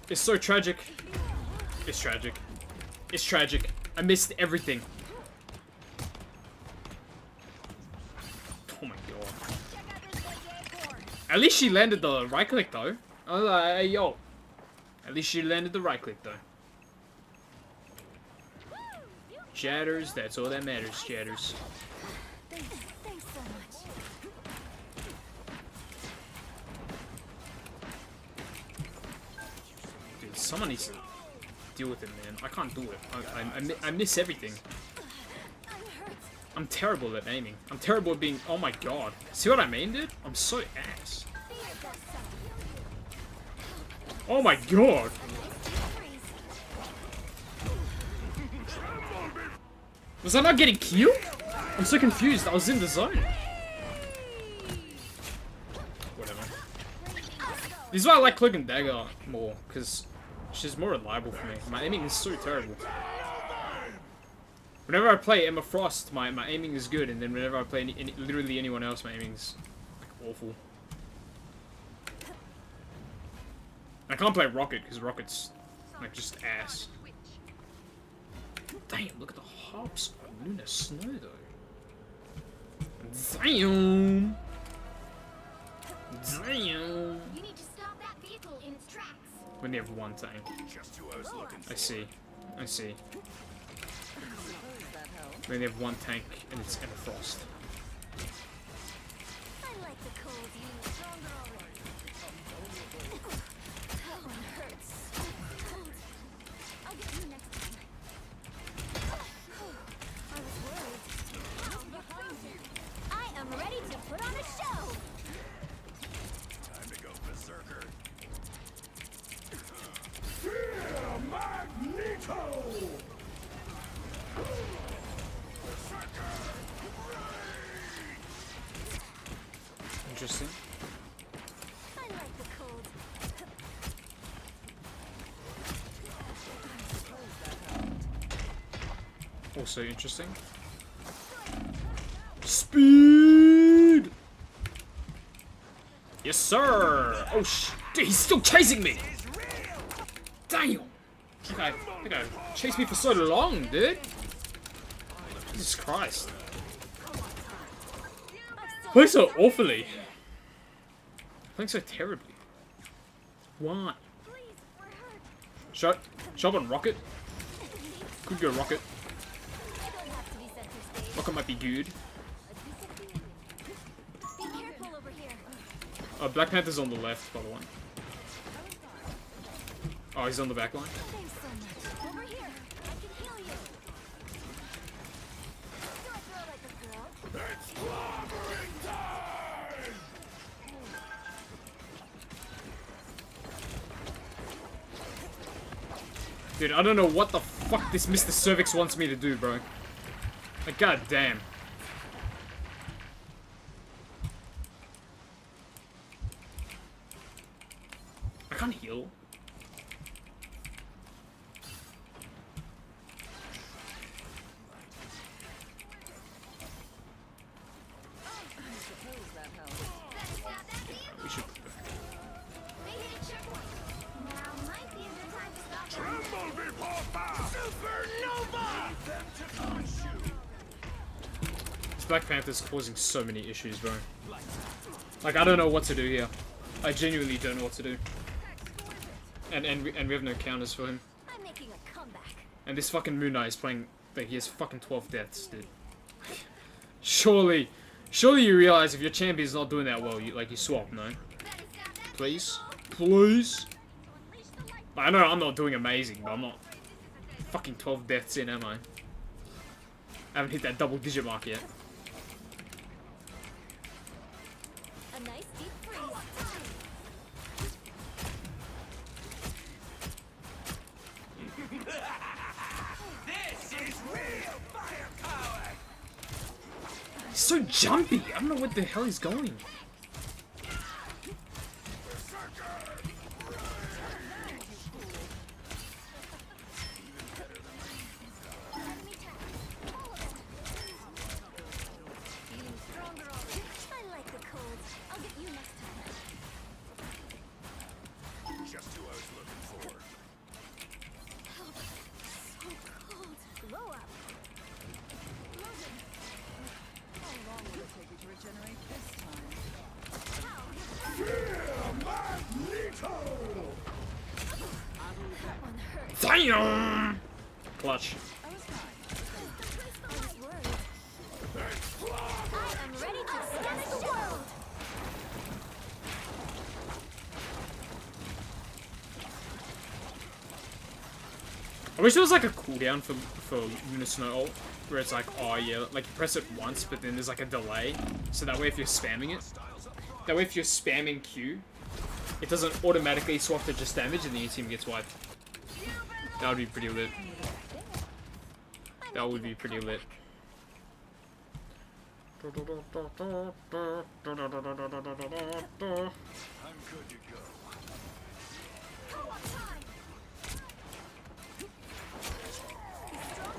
It's so tragic. It's tragic. It's tragic. I missed everything. Oh my god. Check out this AK-4. At least she landed the right click though. I was like, hey, yo. At least she landed the right click though. Chatters, that's all that matters, chatters. Thanks so much. Dude, someone needs to deal with it, man. I can't do it. I miss everything. I'm hurt. I'm terrible at aiming. I'm terrible at being. Oh my god. See what I mean, dude? I'm so ass. Be your best self. Oh my god. Freeze. Was I not getting killed? I'm so confused. I was in the zone. Whatever. This is why I like Cloak and Dagger more, because she's more reliable for me. My aiming is so terrible. Whenever I play Emma Frost, my aiming is good, and then whenever I play literally anyone else, my aiming is like awful. I can't play Rocket because Rocket's like just ass. Damn, look at the hops on Lunar Snow though. Damn. Damn. You need to stop that vehicle in its tracks. When they have one tank. Just who I was looking for. I see. I see. Suppose that helps. When they have one tank and it's Emma Frost. I like the cold you. Stronger already. That one hurts. Cold. I'll get you next time. I was worried. What's behind you? I am ready to put on a show. Time to go berserker. Interesting. I like the cold. Also interesting. Speed! Yes, sir! Oh, dude, he's still chasing me! Damn! That guy chased me for so long, dude! Jesus Christ. Playing so awfully. Playing so terribly. Why? Please, we're hurt. Shot on Rocket. Could go Rocket. I don't have to be center stage. Rocket might be good. Be careful over here. Black Panther's on the left, by the way. Oh, he's on the back line. Thanks so much. Over here. I can heal you. Do I throw like a girl? Dude, I don't know what the fuck this Mr. Cervix wants me to do, bro. Like, god damn. I can't heal. Suppose that helps. Better stop that vehicle. We should. They hit a checkpoint. Now might be a good time to stop them. This Black Panther's causing so many issues, bro. Like, I don't know what to do here. I genuinely don't know what to do. And we have no counters for him. I'm making a comeback. And this fucking Moon Knight is playing, like, he has fucking 12 deaths, dude. Surely you realize if your champion's not doing that well, you swap, no? Better stop that Please? vehicle. Please? Unleash the light. I know I'm not doing amazing, but I'm not fucking 12 deaths in, am I? I haven't hit that double digit mark yet. A nice deep freeze. so jumpy. I don't know what the hell he's going. Feeling stronger already. I like the cold. I'll get you next time. Just who I was looking for. So cold. Glow up. Logan. How long will it take you to regenerate this time? That one hurt. Damn! Clutch. I was fine. I was worried. I am ready to smash the world. I wish there was like a cooldown for Luna Snow ult, where it's like, oh yeah, like you press it once, but then there's like a delay, so that way if you're spamming it, that way if you're spamming Q, it doesn't automatically swap to just damage and then your team gets wiped. That would be pretty lit. That would be pretty lit. I'm good to go. Come on, time. Be strong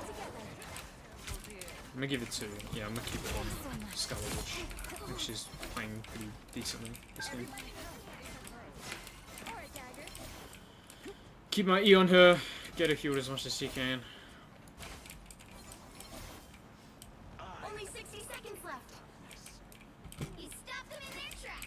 together. I'm gonna give it to, yeah, I'm gonna keep it on Scarlet Witch, which is playing pretty decently this game. Alright, Dagger. Keep my E on her, get her healed as much as she can. Only 60 seconds left. You stopped them in their tracks.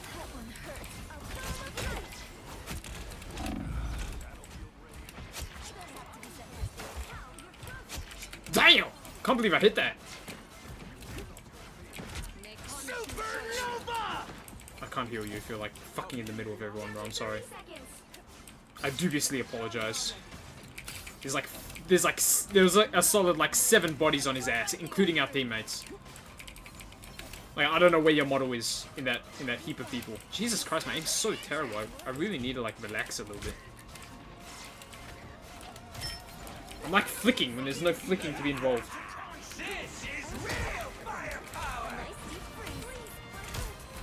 That one hurt. I'll come up right. Damn! Can't believe I hit that. I can't heal you if you're like fucking in the middle of everyone, bro. I'm sorry. 30 seconds. I dubiously apologize. There's like a solid like 7 bodies on his ass, including our teammates. Like I don't know where your model is in that heap of people. Jesus Christ, my aim's so terrible. I really need to like relax a little bit. I'm like flicking when there's no flicking to be involved. Nice deep freeze.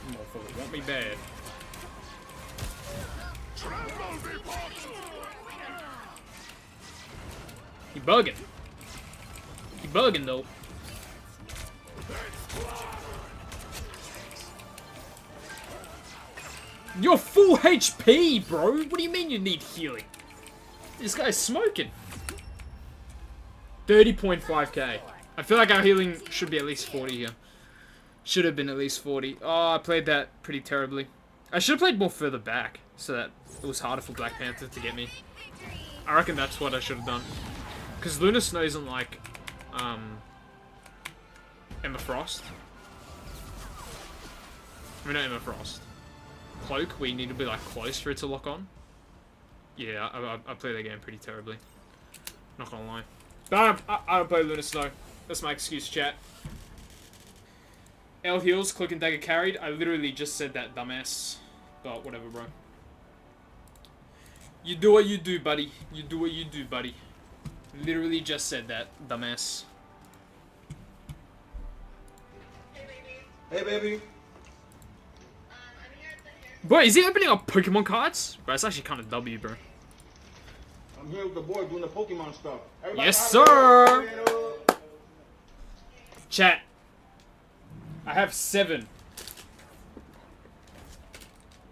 Motherfucker, want me bad. He bugging. He bugging though. You're full HP, bro. What do you mean you need healing? This guy's smoking. 30.5k. I feel like our healing should be at least 40 here. Should have been at least 40. Oh, I played that pretty terribly. I should have played more further back so that it was harder for Black Panther to get me. I reckon that's what I should have done. Because Luna Snow isn't like, Emma Frost. I mean, not Emma Frost. Cloak, where you need to be like close for it to lock on. Yeah, I play that game pretty terribly. Not gonna lie. But I don't play Luna Snow. That's my excuse, chat. L heals, Cloak and Dagger carried. I literally just said that, dumbass. But whatever, bro. You do what you do, buddy. You do what you do, buddy. Literally just said that, dumbass. Hey, baby. Bro, is he opening up Pokemon cards? Bro, it's actually kind of W, bro. I'm here with the boy doing the Pokemon stuff. Everybody Yes, hop in. sir. Potato. Chat. I have 7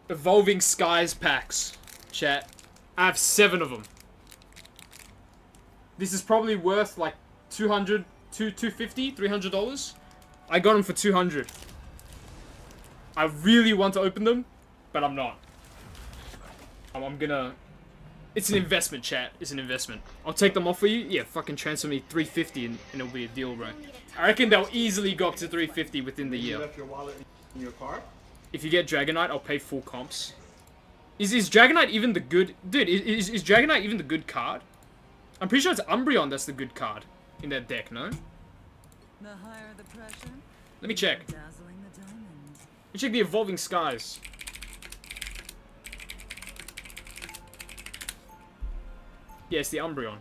Evolving Skies packs. Chat. I have 7 of them. This is probably worth like $200, $250, $300. I got them for 200. I really want to open them, but I'm not. I'm gonna... It's an investment, chat. It's an investment. I'll take them off for you. Yeah, fucking transfer me 350 and it'll be a deal, bro. I reckon they'll easily go up to 350 within the You year. left your wallet in your car? If you get Dragonite, I'll pay full comps. Is Dragonite even the good... Dude, is Dragonite even the good card? I'm pretty sure it's Umbreon that's the good card in that deck, no? The higher the pressure, Let me check. dazzling the diamonds. Let me check the Evolving Skies. Yeah, it's the Umbreon.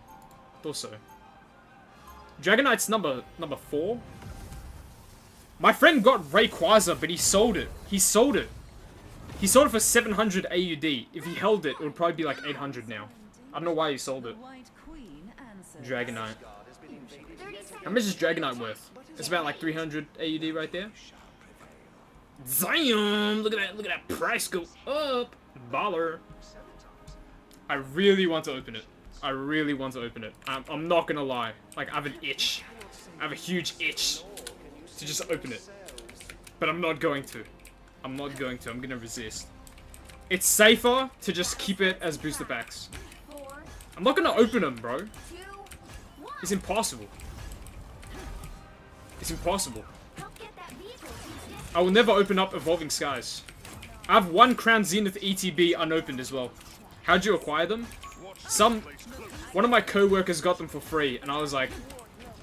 Thought so. Dragonite's number 4. My friend got Rayquaza, but he sold it. He sold it. He sold it for 700 AUD. If he held it, it would probably be like 800 now. I don't know why he sold it. The White Queen answers. Dragonite. How much is Dragonite worth? It's about like 300 AUD right there. Damn! Look at that price go up! Baller. I really want to open it. I really want to open it. I'm not gonna lie. Like, I have an itch. I have a huge itch to just open it. But I'm not going to. I'm not going to. I'm gonna resist. It's safer to just keep it as booster packs. I'm not gonna open them, bro. It's impossible. It's impossible. I will never open up Evolving Skies. I have one Crown Zenith ETB unopened as well. How'd you acquire them? One of my co-workers got them for free, and I was like,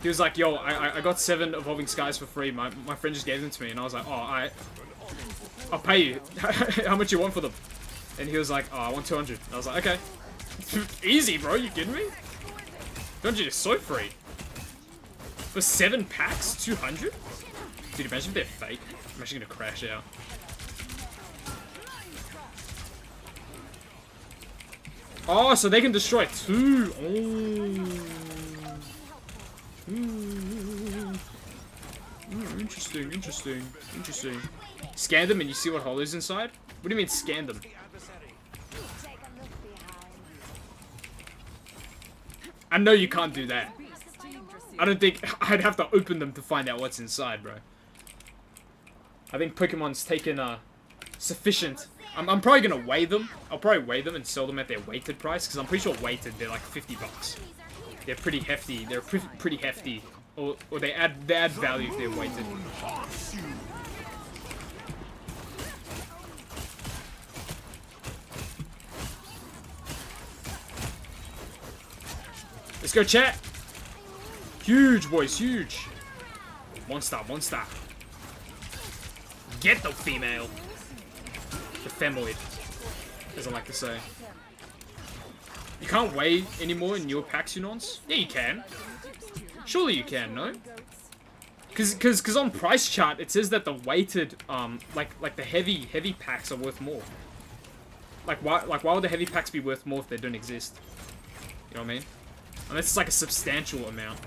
he was like, yo, I got 7 Evolving Skies for free. My friend just gave them to me, and I was like, oh, I'll pay you. How much you want for them? And he was like, oh, I want 200. And I was like, okay. Easy, bro. You kidding me? 200 is so free. For 7 packs, 200? Dude, imagine if they're fake. I'm actually gonna crash out. Oh, so they can destroy 2. Interesting. Scan them and you see what hole is inside? What do you mean scan them? I know you can't do that. I don't think I'd have to open them to find out what's inside, bro. I think Pokemon's taken sufficient. I'm probably gonna weigh them. I'll probably weigh them and sell them at their weighted price, because I'm pretty sure weighted they're like 50 bucks. They're pretty hefty. They're pretty hefty, or they add value if they're weighted. Let's go, chat. Huge, boys, huge. Monster. Get the female. The femoid, as I like to say. You can't weigh anymore in newer packs, you nons? Yeah, you can. Surely you can, no? Cause on price chart it says that the weighted, like the heavy packs are worth more. Like why would the heavy packs be worth more if they don't exist? You know what I mean? Unless it's like a substantial amount.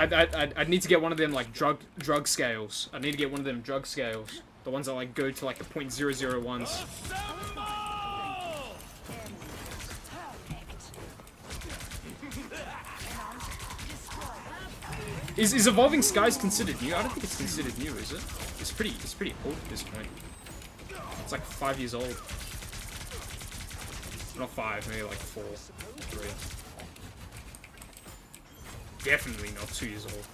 I'd need to get one of them like drug scales. I need to get one of them drug scales. The ones that like go to like the .001s. Is Evolving Skies considered new? I don't think it's considered new, is it? It's pretty old at this point. It's like 5 years old. Not 5, maybe like 4, 3. Definitely not 2 years old.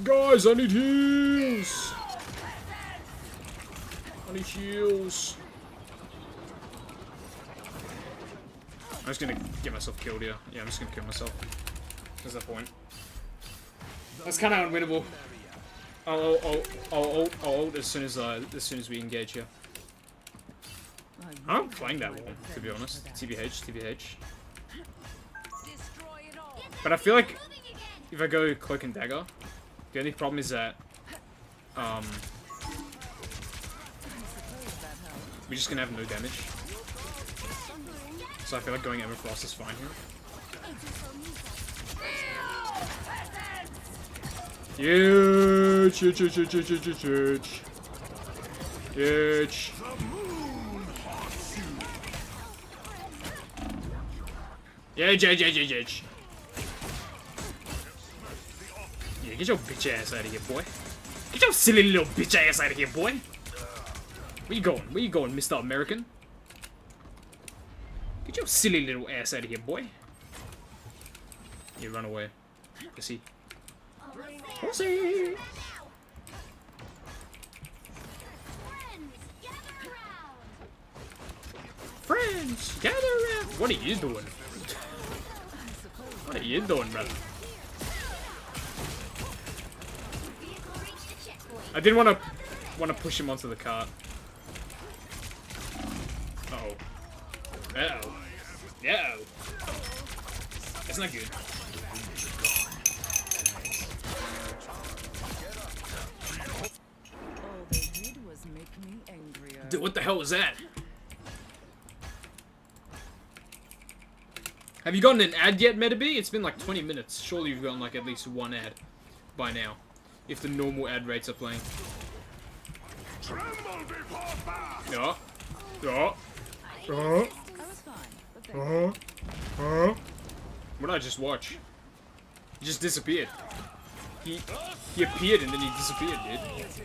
Guys, I need heals! I need heals. I'm just gonna get myself killed here. Yeah, I'm just gonna kill myself. What's the point? That's kind of unwinnable. I'll ult as soon as we engage here. I'm not playing that long, to be honest. TBH. But I feel like if I go Cloak and Dagger, the only problem is that we're just gonna have no damage. So I feel like going Everfrost is fine here. Huge. Yeah, get your bitch ass out of here, boy. Get your silly little bitch ass out of here, boy. Where you going, Mr. American? Get your silly little ass out of here, boy. You run away. Pussy. Pussy! Friends, gather around. What are you doing? What are you doing, brother? Vehicle reached the checkpoint. I didn't want to push him onto the cart. Uh-oh. Uh-oh. Uh-oh. That's not good. All they did was make me angrier. Dude, what the hell was that? Have you gotten an ad yet, Metabee? It's been like 20 minutes. Surely you've gotten like at least one ad by now. If the normal ad rates are playing. Tremble before fire! Yeah. Yeah. I was fine, but thank you. What did I just watch? He just disappeared. He appeared and then he disappeared, dude. Is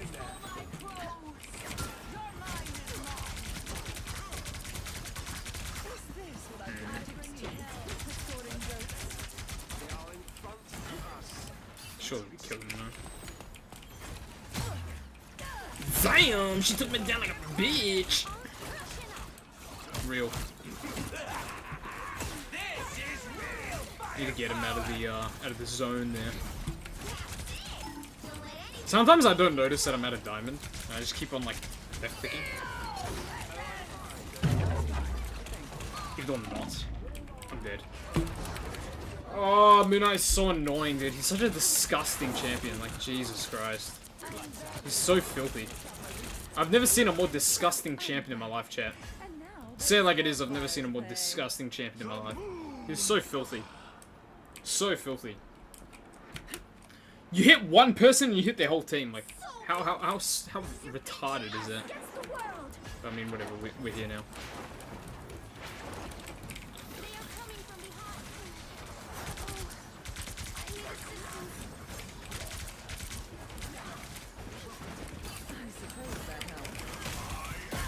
this what I've come to bring you? Distorting jokes. They are in front of us. Surely we killed him though. Damn! She took me down like a bitch! Real. Need to get him out of the zone there. Sometimes I don't notice that I'm out of diamond. I just keep on like left clicking. Even though I'm not. I'm dead. Oh, Moon Knight is so annoying, dude. He's such a disgusting champion. Like, Jesus Christ. He's so filthy. I've never seen a more disgusting champion in my life, chat. And now, Say it like it is, I've never seen a more disgusting champion in my life. He's so filthy. So filthy. You hit one person, you hit their whole team. Like, how retarded is that? Against the world. I mean, whatever. We're here now. They are coming from behind. Oh, I need assistance. I suppose that helped.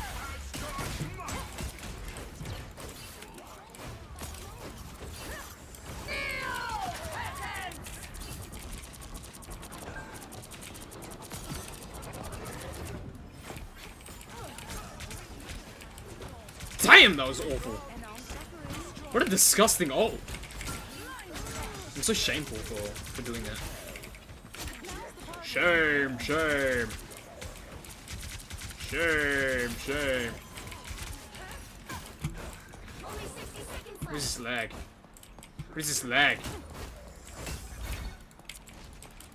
Damn, that was awful. What a disgusting ult. I'm so shameful for doing that. Shame, shame. Shame, shame. Only 60 seconds What is left. this lag? What is this lag?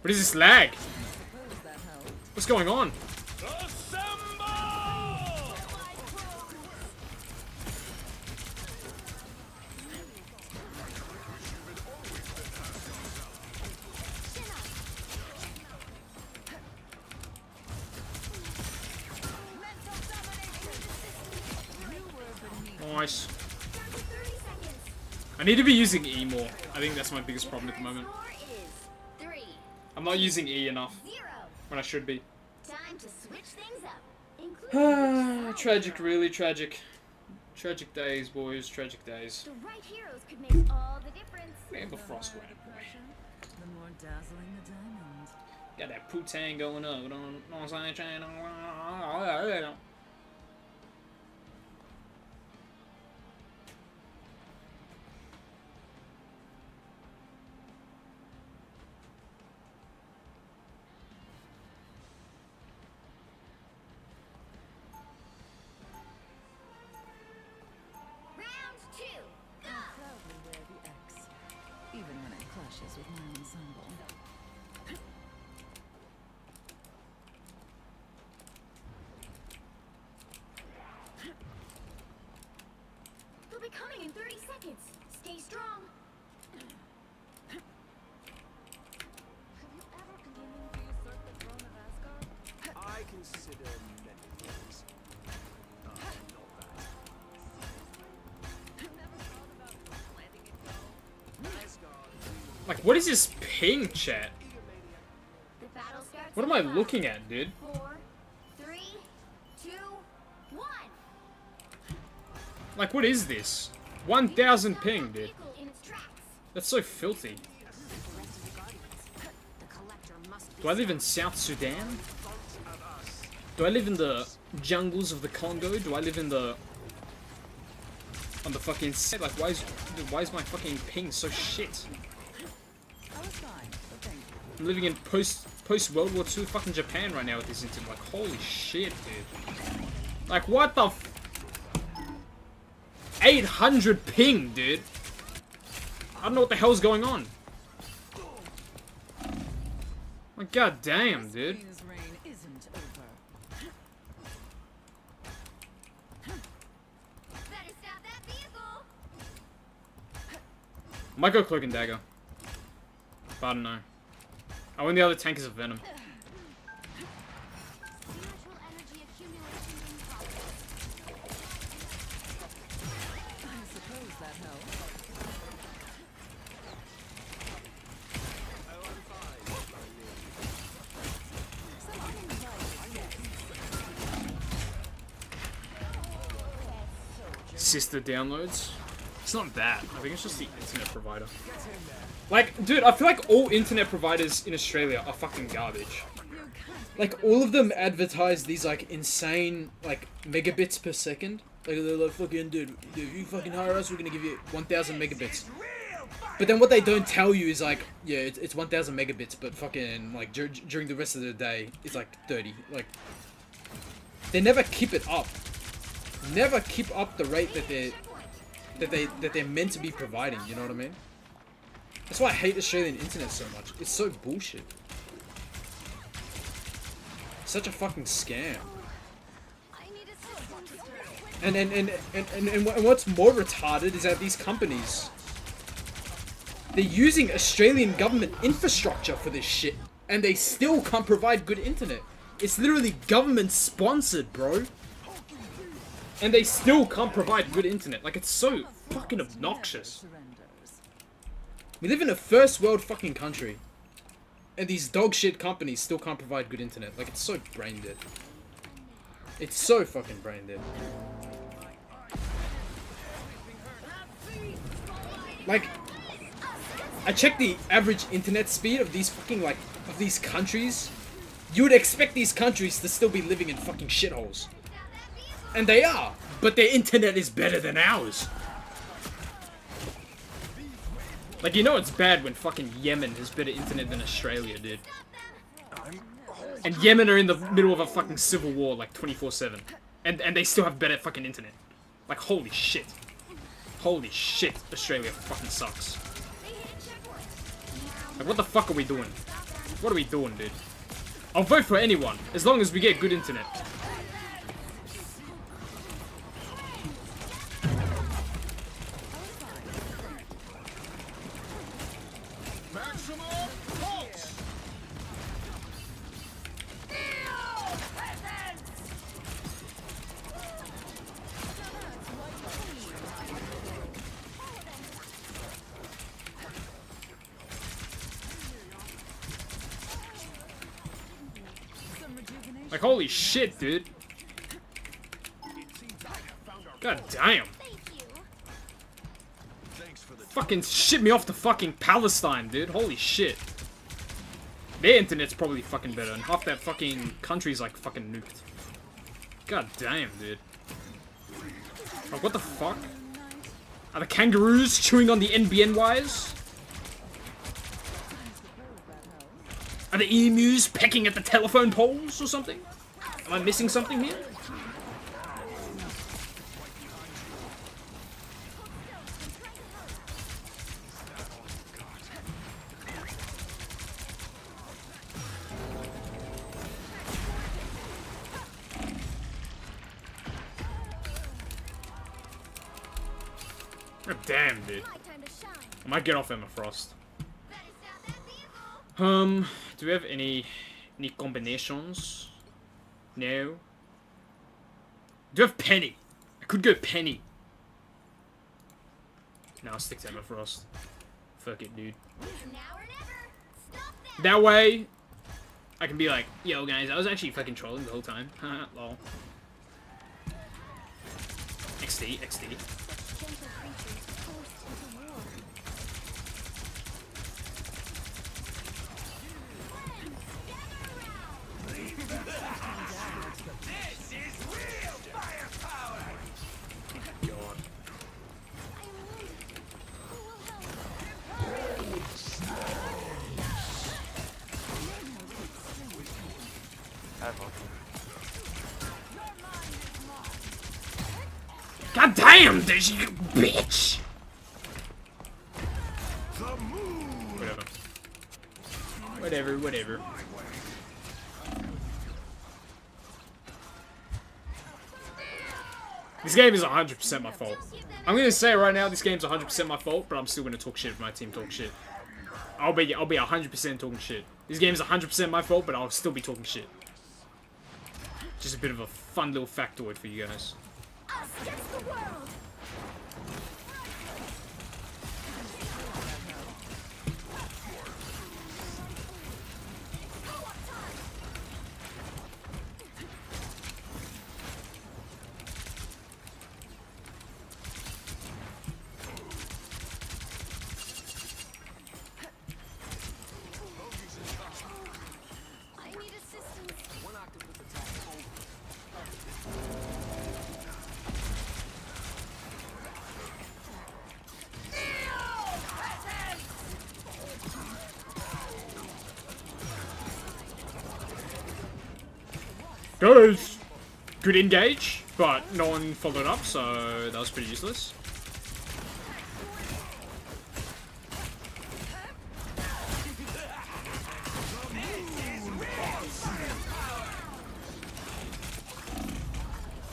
What is this lag? Suppose that helped. What's going on? Nice. Down to 30 seconds. I need to be using E more. I think that's my biggest problem at the moment. Score is 3, I'm not using E enough 0. when I should be. Time to switch things up. Including Tragic, really tragic. Tragic days, boys. Tragic days. the right heroes could make all the difference. Amber Frost ran, boy. The more dazzling the diamond. Got that poutine going up. You know what I'm saying? Round 2. Go. I proudly wear the X, even when it clashes with my ensemble. They'll be coming in 30 seconds. Stay strong. Have you ever considered to usurp the throne of Asgard? I consider many things. Not that. Never thought about letting it go. Asgard, Like, what is this ping chat? The battle starts. What am I looking at, dude? 4, 3, 2, 1. Like, what is this? 1,000 ping, dude. Vehicle in its tracks. That's so filthy. Do I live in South Sudan? Do I live in the jungles of the Congo? Do I live in the on the fucking set. Like, why is my fucking ping so shit? I was fine, but thank you. I'm living in post World War II fucking Japan right now with this internet. Like, holy shit, dude. Like, what the 800 ping, dude. I don't know what the hell's going on. Like, god damn, dude. Queen's reign isn't over. Better stop that vehicle. Might go Cloak and Dagger. But I don't know. Oh, and the other tank is a Venom. Natural energy accumulation in progress. I suppose that helps. Sister downloads. It's not that. I think it's just the internet provider. Like, dude, I feel like all internet providers in Australia are fucking garbage. Like, all of them advertise these, like, insane, like, megabits per second. Like, they're like, fucking, dude, if you fucking hire us, we're gonna give you 1,000 megabits. But then what they don't tell you is, like, yeah, it's 1,000 megabits, but fucking, like, during the rest of the day, it's, like, 30. Like, they never keep it up. Never keep up the rate that they're meant to be providing, you know what I mean? That's why I hate Australian internet so much. It's so bullshit. Such a fucking scam. I need assistance. And what's more retarded is that these companies, they're using Australian government infrastructure for this shit, and they still can't provide good internet. It's literally government sponsored, bro. And they still can't provide good internet. Like, it's so fucking obnoxious. Surrenders. We live in a first world fucking country. And these dog shit companies still can't provide good internet. Like, it's so brain dead. It's so fucking brain dead. Like, I checked the average internet speed of these fucking, like, of these countries. You would expect these countries to still be living in fucking shitholes. And they are, but their internet is better than ours. Like, you know it's bad when fucking Yemen has better internet than Australia, dude. And Yemen are in the middle of a fucking civil war, like, 24/7. And they still have better fucking internet. Like, holy shit. Holy shit, Australia fucking sucks. Like, what the fuck are we doing? What are we doing, dude? I'll vote for anyone, as long as we get good internet. Like, holy shit, dude. God damn. Fucking ship me off to fucking Palestine, dude. Holy shit. Their internet's probably fucking better, and half that fucking country's like fucking nuked. God damn, dude. Like, what the fuck? Are the kangaroos chewing on the NBN wires? Are the emus pecking at the telephone poles or something? Am I missing something here? Oh, damn, dude. I might get off Emma Frost. Do we have any combinations? No. Do you have Penny? I could go Penny. No, I'll stick to Emma Frost. Fuck it, dude. That way, I can be like, yo guys, I was actually fucking trolling the whole time. Haha, lol. XD, XD. God damn, Daisy, you bitch! Whatever. This game is 100% my fault. I'm gonna say right now, this game's 100% my fault, but I'm still gonna talk shit if my team talks shit. I'll be 100% talking shit. This game is 100% my fault, but I'll still be talking shit. Just a bit of a fun little factoid for you guys. Us against the world. I need assistance. One octopus attack over. Guys! Good engage, but no one followed up, so that was pretty useless.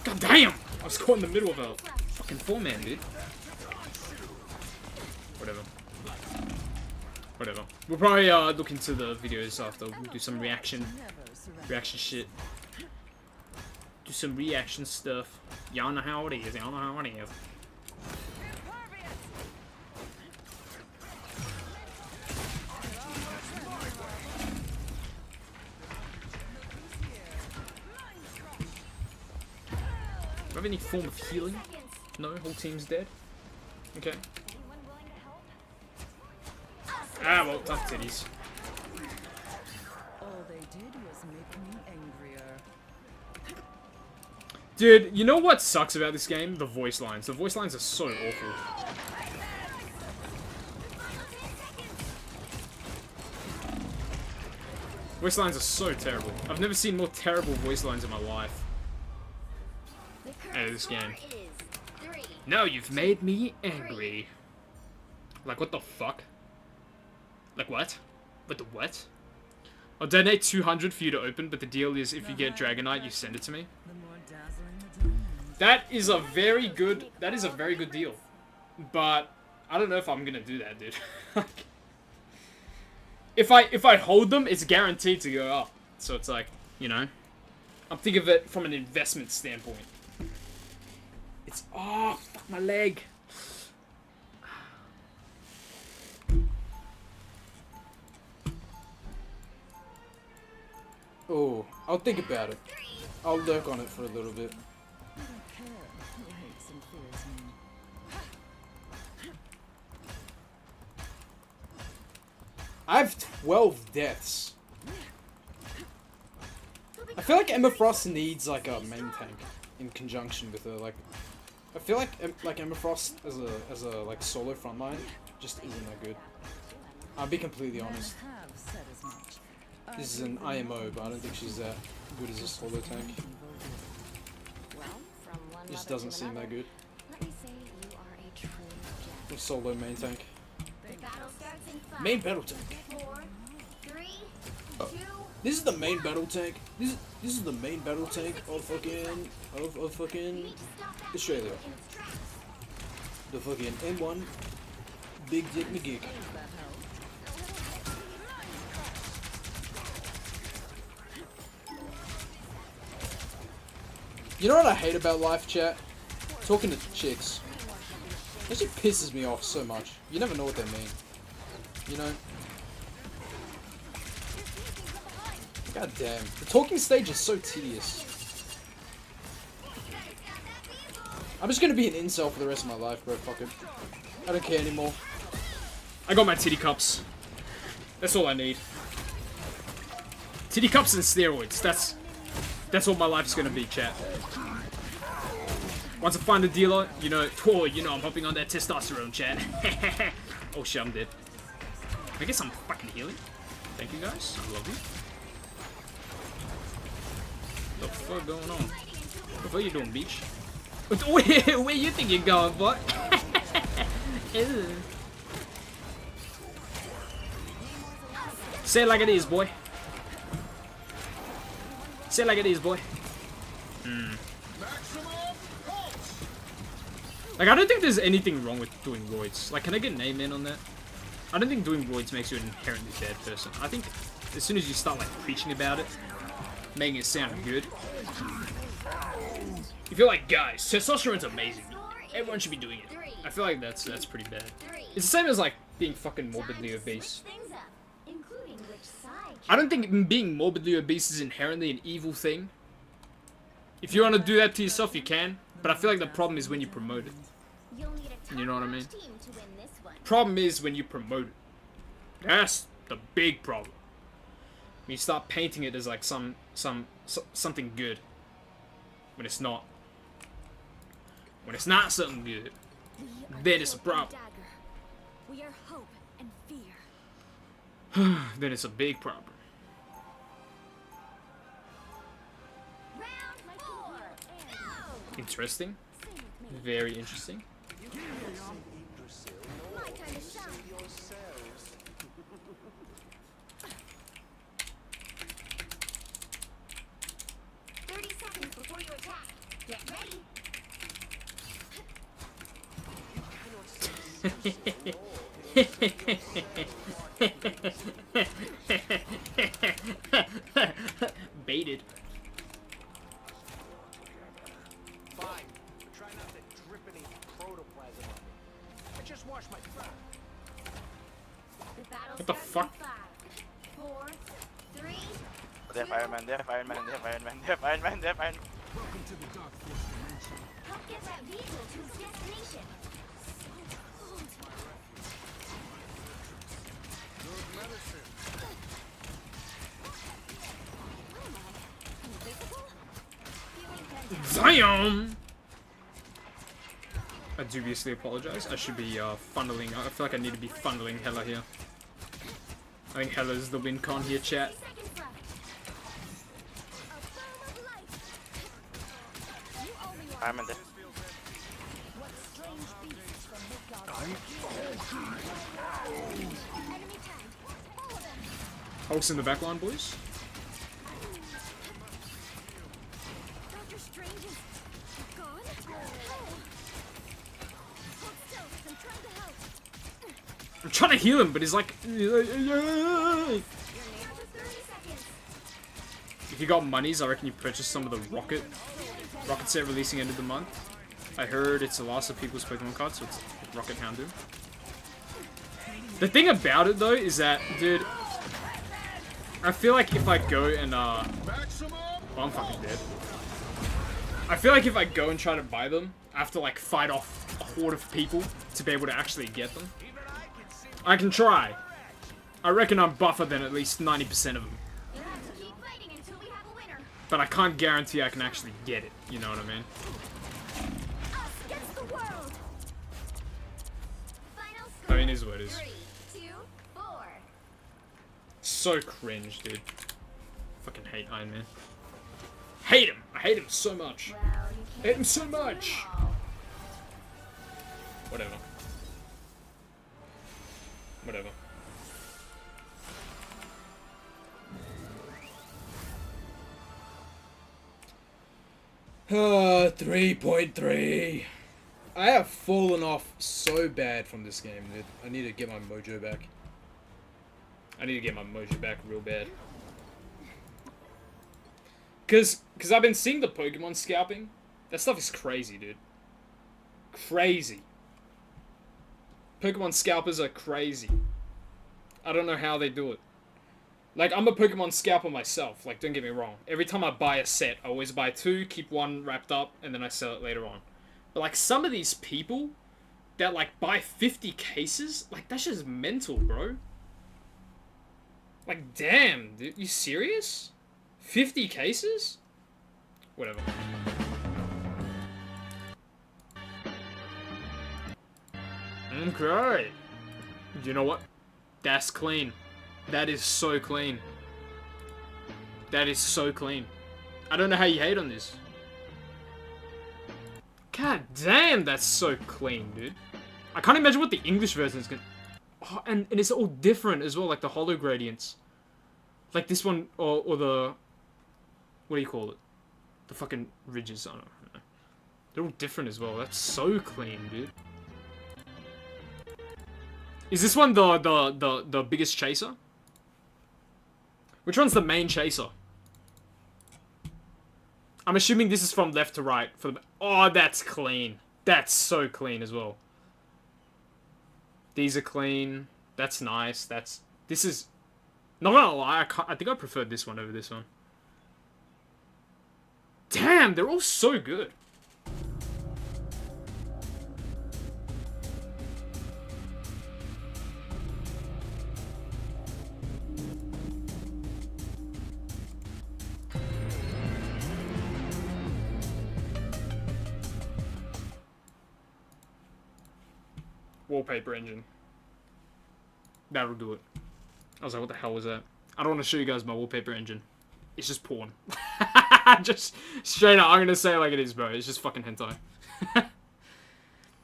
God damn! I was caught in the middle of a fucking 4-man, dude. Whatever. We'll probably look into the videos after. We'll do some reaction shit. Do some reaction stuff. Y'all know how it is. Y'all know how it is. Do I have any form of healing? No, whole team's dead. Okay. Anyone willing to help? Ah, well, tough titties. All they did was make me angrier. Dude, you know what sucks about this game? The voice lines. The voice lines are so awful. Voice lines are so terrible. I've never seen more terrible voice lines in my life. The Out current of this game. score is 3. No, you've made me angry. Like, what the fuck? Like, what? What the what? I'll donate 200 for you to open, but the deal is if you get Dragonite, you send it to me. The more dazzling the diamond. That is a very good deal. But I don't know if I'm gonna do that, dude. if I hold them, it's guaranteed to go up. So it's like, you know, I'm thinking of it from an investment standpoint. It's fuck my leg. Oh, I'll think about it. I'll lurk on it for a little bit. I don't care who hates and fears me. I have 12 deaths. I feel like Emma Frost needs like a main tank in conjunction with her. Like, I feel like Emma Frost as a like solo frontline just isn't that good. I'll be completely honest. Men have said as much. This is an IMO, but I don't think she's that good as a solo tank. Well, from one Just mother doesn't to seem another, that good. let me say you are a true gem. A solo main tank. The battle starts in 5, Main battle tank. 4, 3, Oh. 2, This is the main battle tank. This is the main battle tank of fucking you fucking need to stop that Australia. vehicle in its tracks. the fucking M1 Big Dick McGeek. That helps. You know what I hate about life chat? Talking to chicks. That shit pisses me off so much. You never know what they mean. You know? God damn. The talking stage is so tedious. I'm just gonna be an incel for the rest of my life, bro. Fuck it. I don't care anymore. I got my titty cups. That's all I need. Titty cups and steroids. That's what my life's gonna be, chat. Once I find a dealer, you know, I'm hopping on that testosterone, chat. Oh shit, I'm dead. I guess I'm fucking healing. Thank you guys. I love you. What the fuck going on? What the fuck you doing, beach? Where you think you're going, boy? Ew. Say it like it is, boy. Say it like it is, boy. Like, I don't think there's anything wrong with doing roids. Like, can I get an amen on that? I don't think doing roids makes you an inherently bad person. I think as soon as you start, like, preaching about it, making it sound good, if you're like, guys, testosterone's amazing. Everyone should be doing it. I feel like that's pretty bad. It's the same as, like, being fucking morbidly obese. I don't think being morbidly obese is inherently an evil thing. If you want to do that to yourself, you can. But I feel like the problem is when you promote it. You know what I mean? Problem is when you promote it. That's the big problem. When you start painting it as like something good. When it's not. When it's not something good, then it's a problem. We are hope and fear. Then it's a big problem. Round 4. Go. Interesting. Very interesting. My time to shine. 30 seconds before you attack. Get ready. Baited. Fine, but try not to drip any protoplasm on me. I just washed my front. The battle What the starts fuck? in 5, 4, 3, They have Iron Man, they have Iron Man, they have Iron Man, they have Iron Man, they have Iron Man. help get that vehicle to its destination. Damn! I dubiously apologize. I should be funneling. I feel like I need to be funneling Hella here. I think Hella's the win con here, chat. 30 seconds left. A foam of light. You owe me one. Iron Man there. What strange beasts from Midgard? Enemy tank. Follow them. Hulk's in the back line, boys. Doctor Strange is gone? Hold still, I'm trying to help. I'm trying to heal him, but he's like... You're near to 30 seconds. If you got monies, I reckon you purchase some of the Rocket set releasing end of the month. I heard it's the last of people's Pokemon cards, so it's Rocket Houndoom. The thing about it, though, is that, dude... I feel like if I go and, Oh, I'm fucking dead. I feel like if I go and try to buy them, I have to, like, fight off a horde of people to be able to actually get them. I can try. I reckon I'm buffer than at least 90% of them. You'll have to keep fighting until we have a winner. But I can't guarantee I can actually get it, you know what I mean? Us against the world. Final I score. mean, it is what it is. 3, 2, 4. So cringe, dude. Fucking hate Iron Man. Hate him! I hate him so much. Well, you can't Hate him so much! Whatever. Whatever. Ah, 3.3. I have fallen off so bad from this game, dude. I need to get my mojo back. I need to get my mojo back real bad. Cause I've been seeing the Pokemon scalping. That stuff is crazy, dude. Crazy. Pokemon scalpers are crazy. I don't know how they do it. Like, I'm a Pokemon scalper myself, like, don't get me wrong. Every time I buy a set, I always buy 2, keep 1 wrapped up, and then I sell it later on. But, like, some of these people that, like, buy 50 cases, like, that's just mental, bro. Like, damn, dude, you serious? 50 cases? Whatever. Okay. You know what? That's clean. That is so clean. That is so clean. I don't know how you hate on this. God damn, that's so clean, dude. I can't imagine what the English version is gonna... Oh, and it's all different as well, like the holo gradients. Like this one, or the... What do you call it? The fucking ridges, I don't know. They're all different as well. That's so clean, dude. Is this one the biggest chaser? Which one's the main chaser? I'm assuming this is from left to right. For the... Oh, that's clean. That's so clean as well. These are clean. That's nice. This is... Not gonna lie, I think I preferred this one over this one. Damn, they're all so good. Wallpaper engine. That'll do it. I was like, what the hell was that? I don't want to show you guys my wallpaper engine. It's just porn. Just straight up, I'm gonna say it like it is, bro. It's just fucking hentai.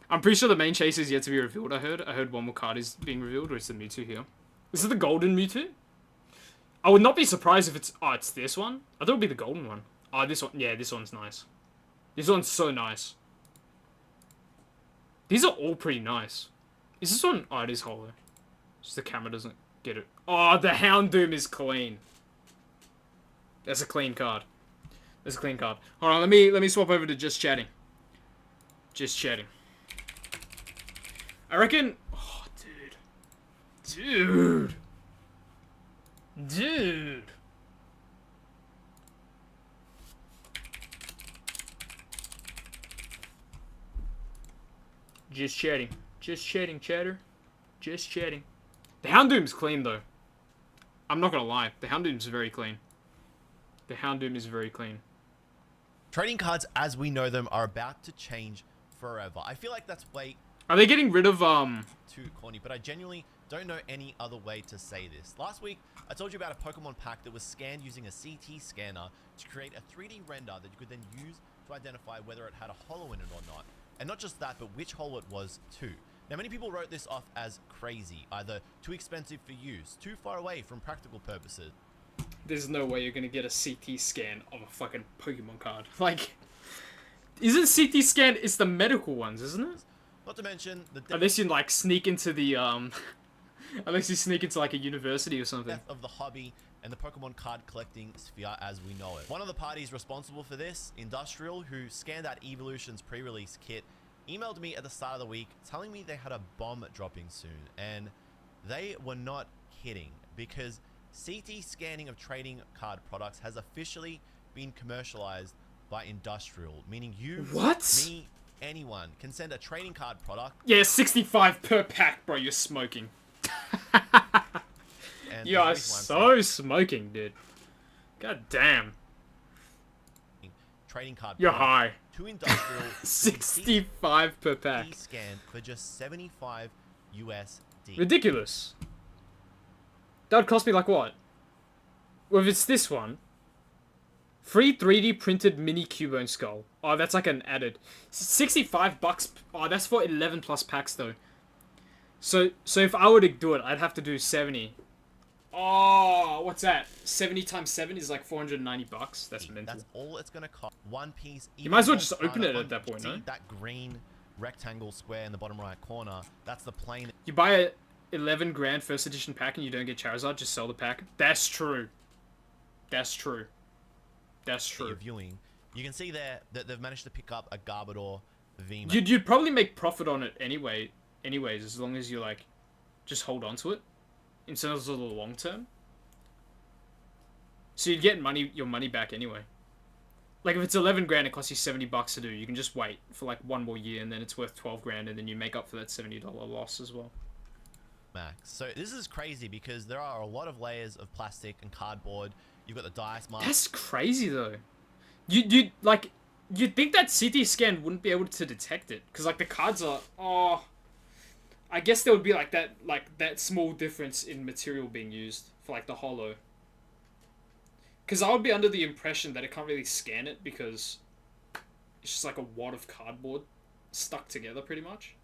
I'm pretty sure the main chase is yet to be revealed, I heard one more card is being revealed, or it's the Mewtwo here. Is it the golden Mewtwo? I would not be surprised if it's... Oh, it's this one? I thought it would be the golden one. Oh, this one. Yeah, this one's nice. This one's so nice. These are all pretty nice. Is this one... Oh, it is hollow. Just the camera doesn't get it. Oh, the Houndoom is clean. That's a clean card. That's a clean card. Hold on, let me swap over to just chatting. Just chatting. I reckon... Oh, dude. Dude. Just chatting. Just chatting, chatter. Just chatting. The Houndoom's clean, though. I'm not gonna lie. The Houndoom's very clean. The Houndoom is very clean. Trading cards as we know them are about to change forever. I feel like that's way Are they getting rid of, too corny, but I genuinely don't know any other way to say this. Last week, I told you about a Pokemon pack that was scanned using a CT scanner to create a 3D render that you could then use to identify whether it had a holo in it or not. And not just that, but which holo it was too. Now, many people wrote this off as crazy, either too expensive for use, too far away from practical purposes. There's no way you're gonna get a CT scan of a fucking Pokemon card. Like, isn't CT scan? It's the medical ones, isn't it? Not to mention the Unless you like sneak into the unless you sneak into like a university or something. death of the hobby and the Pokemon card collecting sphere as we know it. One of the parties responsible for this, Industrial, who scanned out Evolution's pre-release kit, emailed me at the start of the week telling me they had a bomb dropping soon, and they were not kidding, because CT scanning of trading card products has officially been commercialized by Industrial, meaning you, What? me, anyone can send a trading card product. Yeah, 65 per pack, bro. You're smoking. And You the are reason why I'm so smoking, dude. God damn. saying trading card You're product high. to Industrial 65 per pack. CT scan for just 75 USD. Ridiculous. That would cost me like what? Well, if it's this one. Free 3D printed mini Cubone skull. Oh, that's like an added. 65 bucks. Oh, that's for 11 plus packs though. So if I were to do it, I'd have to do 70. Oh, what's that? 70 times 7 is like 490 bucks. That's mental. That's all it's gonna cost. One piece. You might as well even just more open it harder at that point, See no? that green rectangle square in the bottom right corner? That's the plain You buy a 11 grand first edition pack and you don't get Charizard, just sell the pack. That's true. That's true. That's you're true. viewing. You can see there that they've managed to pick up a Garbodor VMAX. You'd probably make profit on it anyways, as long as you like just hold on to it in terms of the long term. So you'd get your money back anyway. Like if it's 11 grand, it costs you 70 bucks to do. You can just wait for like one more year and then it's worth 12 grand and then you make up for that $70 loss as well. So this is crazy because there are a lot of layers of plastic and cardboard. You've got the dice mask. That's crazy though. You'd think that CT scan wouldn't be able to detect it because like the cards are I guess there would be like that small difference in material being used for like the holo. Because I would be under the impression that it can't really scan it because It's just like a wad of cardboard stuck together, pretty much.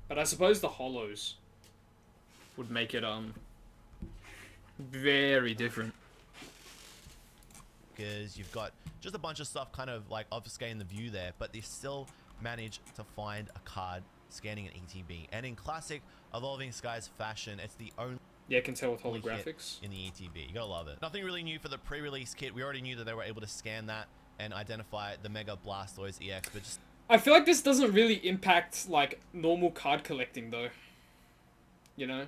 But I suppose the hollows would make it very different. Because you've got just a bunch of stuff kind of like obfuscating the view there, but they still manage to find a card scanning an ETB. And in classic Evolving Skies fashion, it's the only Yeah, I can tell with hit holographics. in the ETB. You gotta love it. Nothing really new for the pre-release kit. We already knew that they were able to scan that and identify the Mega Blastoise EX, but just I feel like this doesn't really impact like normal card collecting though. You know?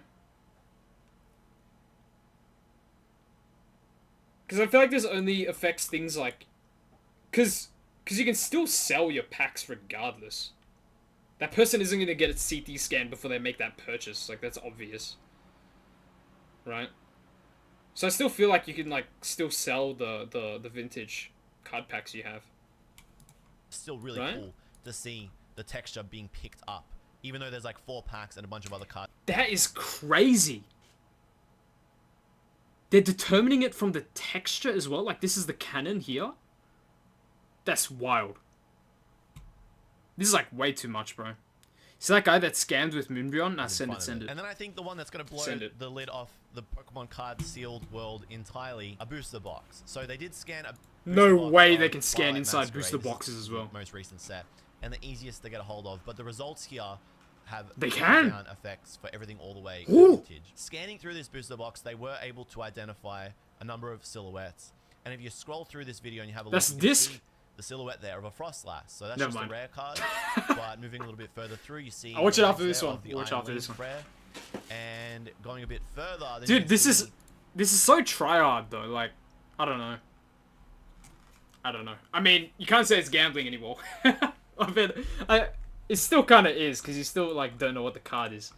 Because I feel like this only affects things like... Because you can still sell your packs regardless. That person isn't going to get its CT scan before they make that purchase. Like, that's obvious. Right? So I still feel like you can, like, still sell the vintage card packs you have. still really Right? cool to see the texture being picked up, even though there's like 4 packs and a bunch of other cards. That is crazy. They're determining it from the texture as well. Like, this is the canon here. That's wild. This is, like, way too much, bro. See that guy that scammed with Moonbyon? Nah, send it, send it. And then I think the one that's going to blow Send it. the lid off the Pokemon card sealed world entirely, a booster box. So they did scan a No booster box way of they can scan Twilight inside Masquerade. booster This is boxes as the well. Most recent set, and the easiest to get a hold of. But the results here have They can. down effects for everything all the way Ooh. to vintage. Scanning through this booster box, they were able to identify a number of silhouettes. And if you scroll through this video and you have a look, That's you can this? see the silhouette there of a Frostlass. So that's Never just mind. a rare card. But moving a little bit further through, you see I'll watch it the after legs this there one. of the I'll watch Iron after this Wings one. Prayer. And going a bit further, then you Dude, can this see is so tryhard though. Like, I don't know. I mean, you can't say it's gambling anymore. It still kind of is because you still like don't know what the card is.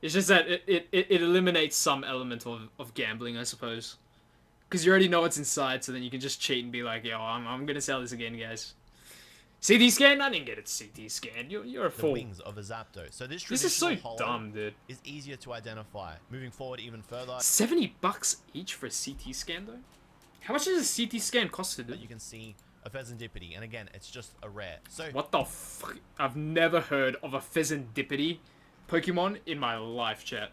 It's just that it eliminates some element of gambling, I suppose. Because you already know what's inside, so then you can just cheat and be like, yo, I'm gonna sell this again, guys. CT scan? I didn't get it CT scan. You're a the fool. wings of a Zapdos. So this This is so traditional holo dumb, dude. is easier to identify. Moving forward even further, $70 each for a CT scan, though? How much does a CT scan cost to do? you can see a Pheasantipity, and again, it's just a rare. So What the fuck? I've never heard of a Pheasantipity Pokemon in my life, chat.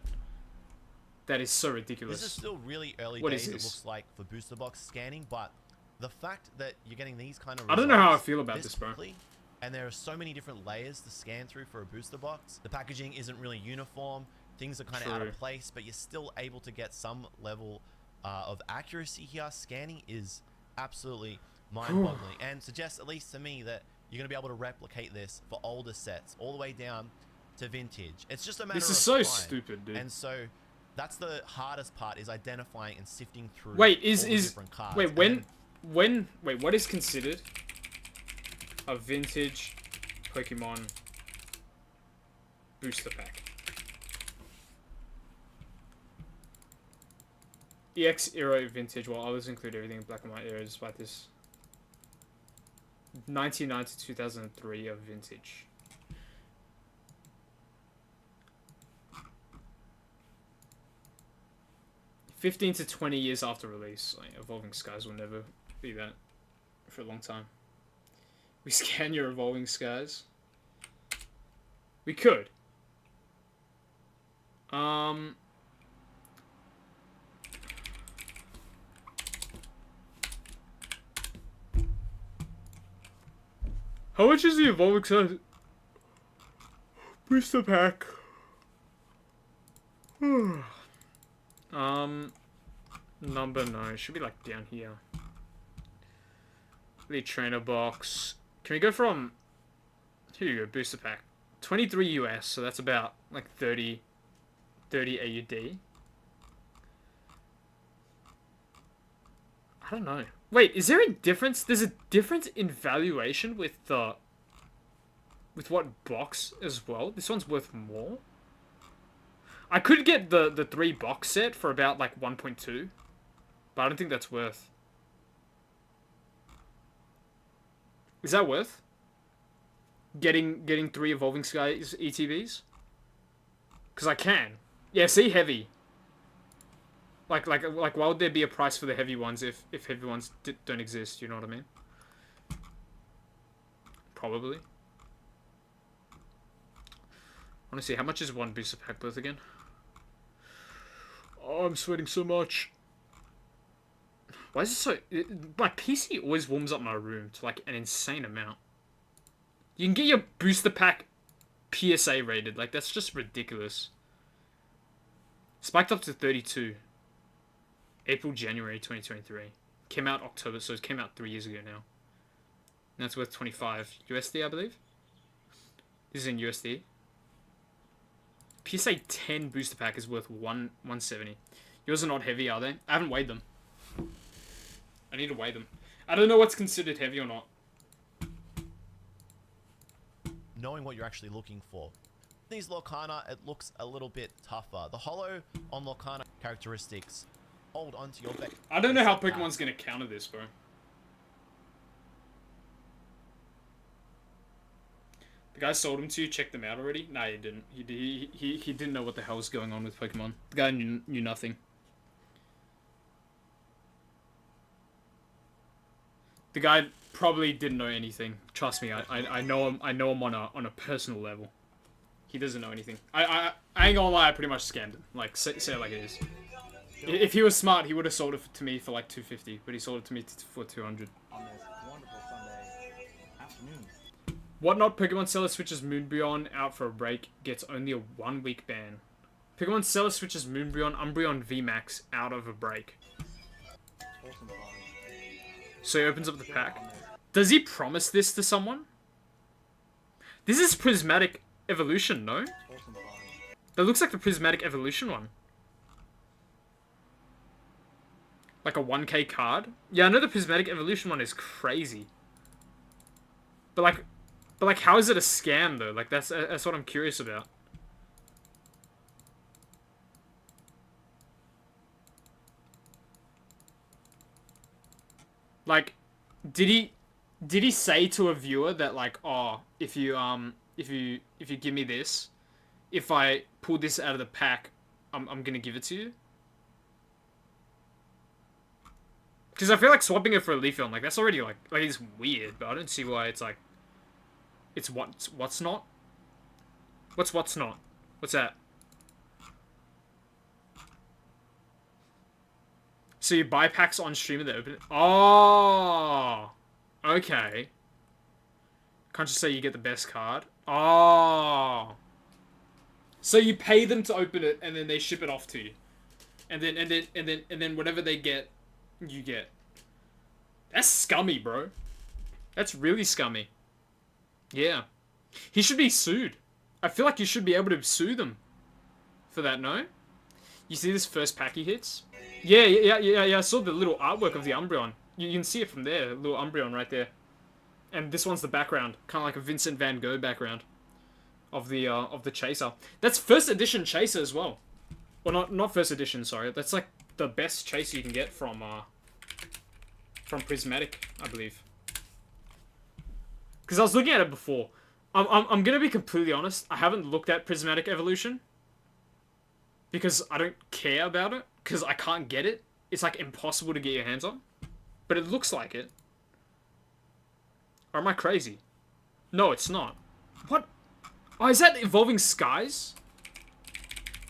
That is so ridiculous. this is still really early What days, is it this? looks like, for booster box scanning, but the fact that you're getting these kind of I don't know how I results feel about this, bro. quickly, and there are so many different layers to scan through for a booster box. The packaging isn't really uniform. Things are kind of out True. of place, but you're still able to get some level of accuracy here. Scanning is absolutely mind-boggling, and suggests, at least to me, that you're going to be able to replicate this for older sets, all the way down to vintage. It's just a matter This of is so time. stupid, dude. And so that's the hardest part, is identifying and sifting through Wait, all the is different cards. wait And then wait, what is considered a vintage Pokemon booster pack? EX era vintage, while others include everything in black and white era, despite this. 1990 to 2003 of vintage. "15 to 20 years after release." Like, Evolving Skies will never be that for a long time. We scan your Evolving Skies. We could. How much is the Evolving Skies booster pack? Number 9 should be like down here. The trainer box. Can we go from? Here you go, booster pack. 23 US, so that's about like 30 AUD. I don't know. Wait, is there a difference? There's a difference in valuation with the with what box as well. This one's worth more. I could get the 3 box set for about like 1.2, but I don't think that's worth. Is that worth? Getting 3 Evolving Skies ETBs? Cause I can. Yeah, see, heavy. Like why would there be a price for the heavy ones if heavy ones don't exist? You know what I mean? Probably. Honestly, how much is one booster pack worth again? Oh, I'm sweating so much. Why is it so... my PC always warms up my room to like an insane amount. You can get your booster pack PSA rated. Like, that's just ridiculous. Spiked up to 32. April, January 2023. Came out October, so it came out 3 years ago now. And that's worth 25 USD, I believe. This is in USD. PSA 10 booster pack is worth 170. Yours are not heavy, are they? I haven't weighed them. I need to weigh them. I don't know what's considered heavy or not. Knowing what you're actually looking for. These Lorcana, it looks a little bit tougher. The holo on Lorcana characteristics hold onto your back. I don't know how Pokemon's gonna counter this, bro. The guy sold them to you. Check them out already? Nah, he didn't. He didn't know what the hell was going on with Pokemon. The guy knew nothing. The guy probably didn't know anything. Trust me, I know him. I know him on a personal level. He doesn't know anything. I ain't gonna lie. I pretty much scammed him. Like, say it like it is. If he was smart, he would have sold it to me for like 250, but he sold it to me for 200. On this wonderful Sunday afternoon. Whatnot Pokemon seller switches Moonbryon out for a break, gets only a 1-week ban. Pokemon seller switches Moonbryon, Umbreon VMAX out of a break. So he opens up the pack. Does he promise this to someone? This is Prismatic Evolution, no? That looks like the Prismatic Evolution one. Like a 1k card? Yeah, I know the Prismatic Evolution one is crazy. But like, how is it a scam though? Like, that's what I'm curious about. Like, did he say to a viewer that like, oh, if you give me this, if I pull this out of the pack, I'm gonna give it to you? Because I feel like swapping it for a Leafeon, like, that's already like it's weird, but I don't see why it's like. It's what's not? What's not? What's that? So you buy packs on stream and they open it? Oh! Okay. Can't just say you get the best card? Oh! So you pay them to open it and then they ship it off to you. And then whatever they get, you get. That's scummy, bro. That's really scummy. Yeah. He should be sued. I feel like you should be able to sue them for that, no? You see this first pack he hits? Yeah, I saw the little artwork of the Umbreon. You can see it from there, little Umbreon right there. And this one's the background, kind of like a Vincent Van Gogh background of the Chaser. That's first edition Chaser as well. Well, not first edition, sorry. That's like the best Chaser you can get from Prismatic, I believe. Because I was looking at it before. I'm gonna be completely honest. I haven't looked at Prismatic Evolution. Because I don't care about it. Because I can't get it. It's like impossible to get your hands on. But it looks like it. Or am I crazy? No, it's not. What? Oh, is that Evolving Skies?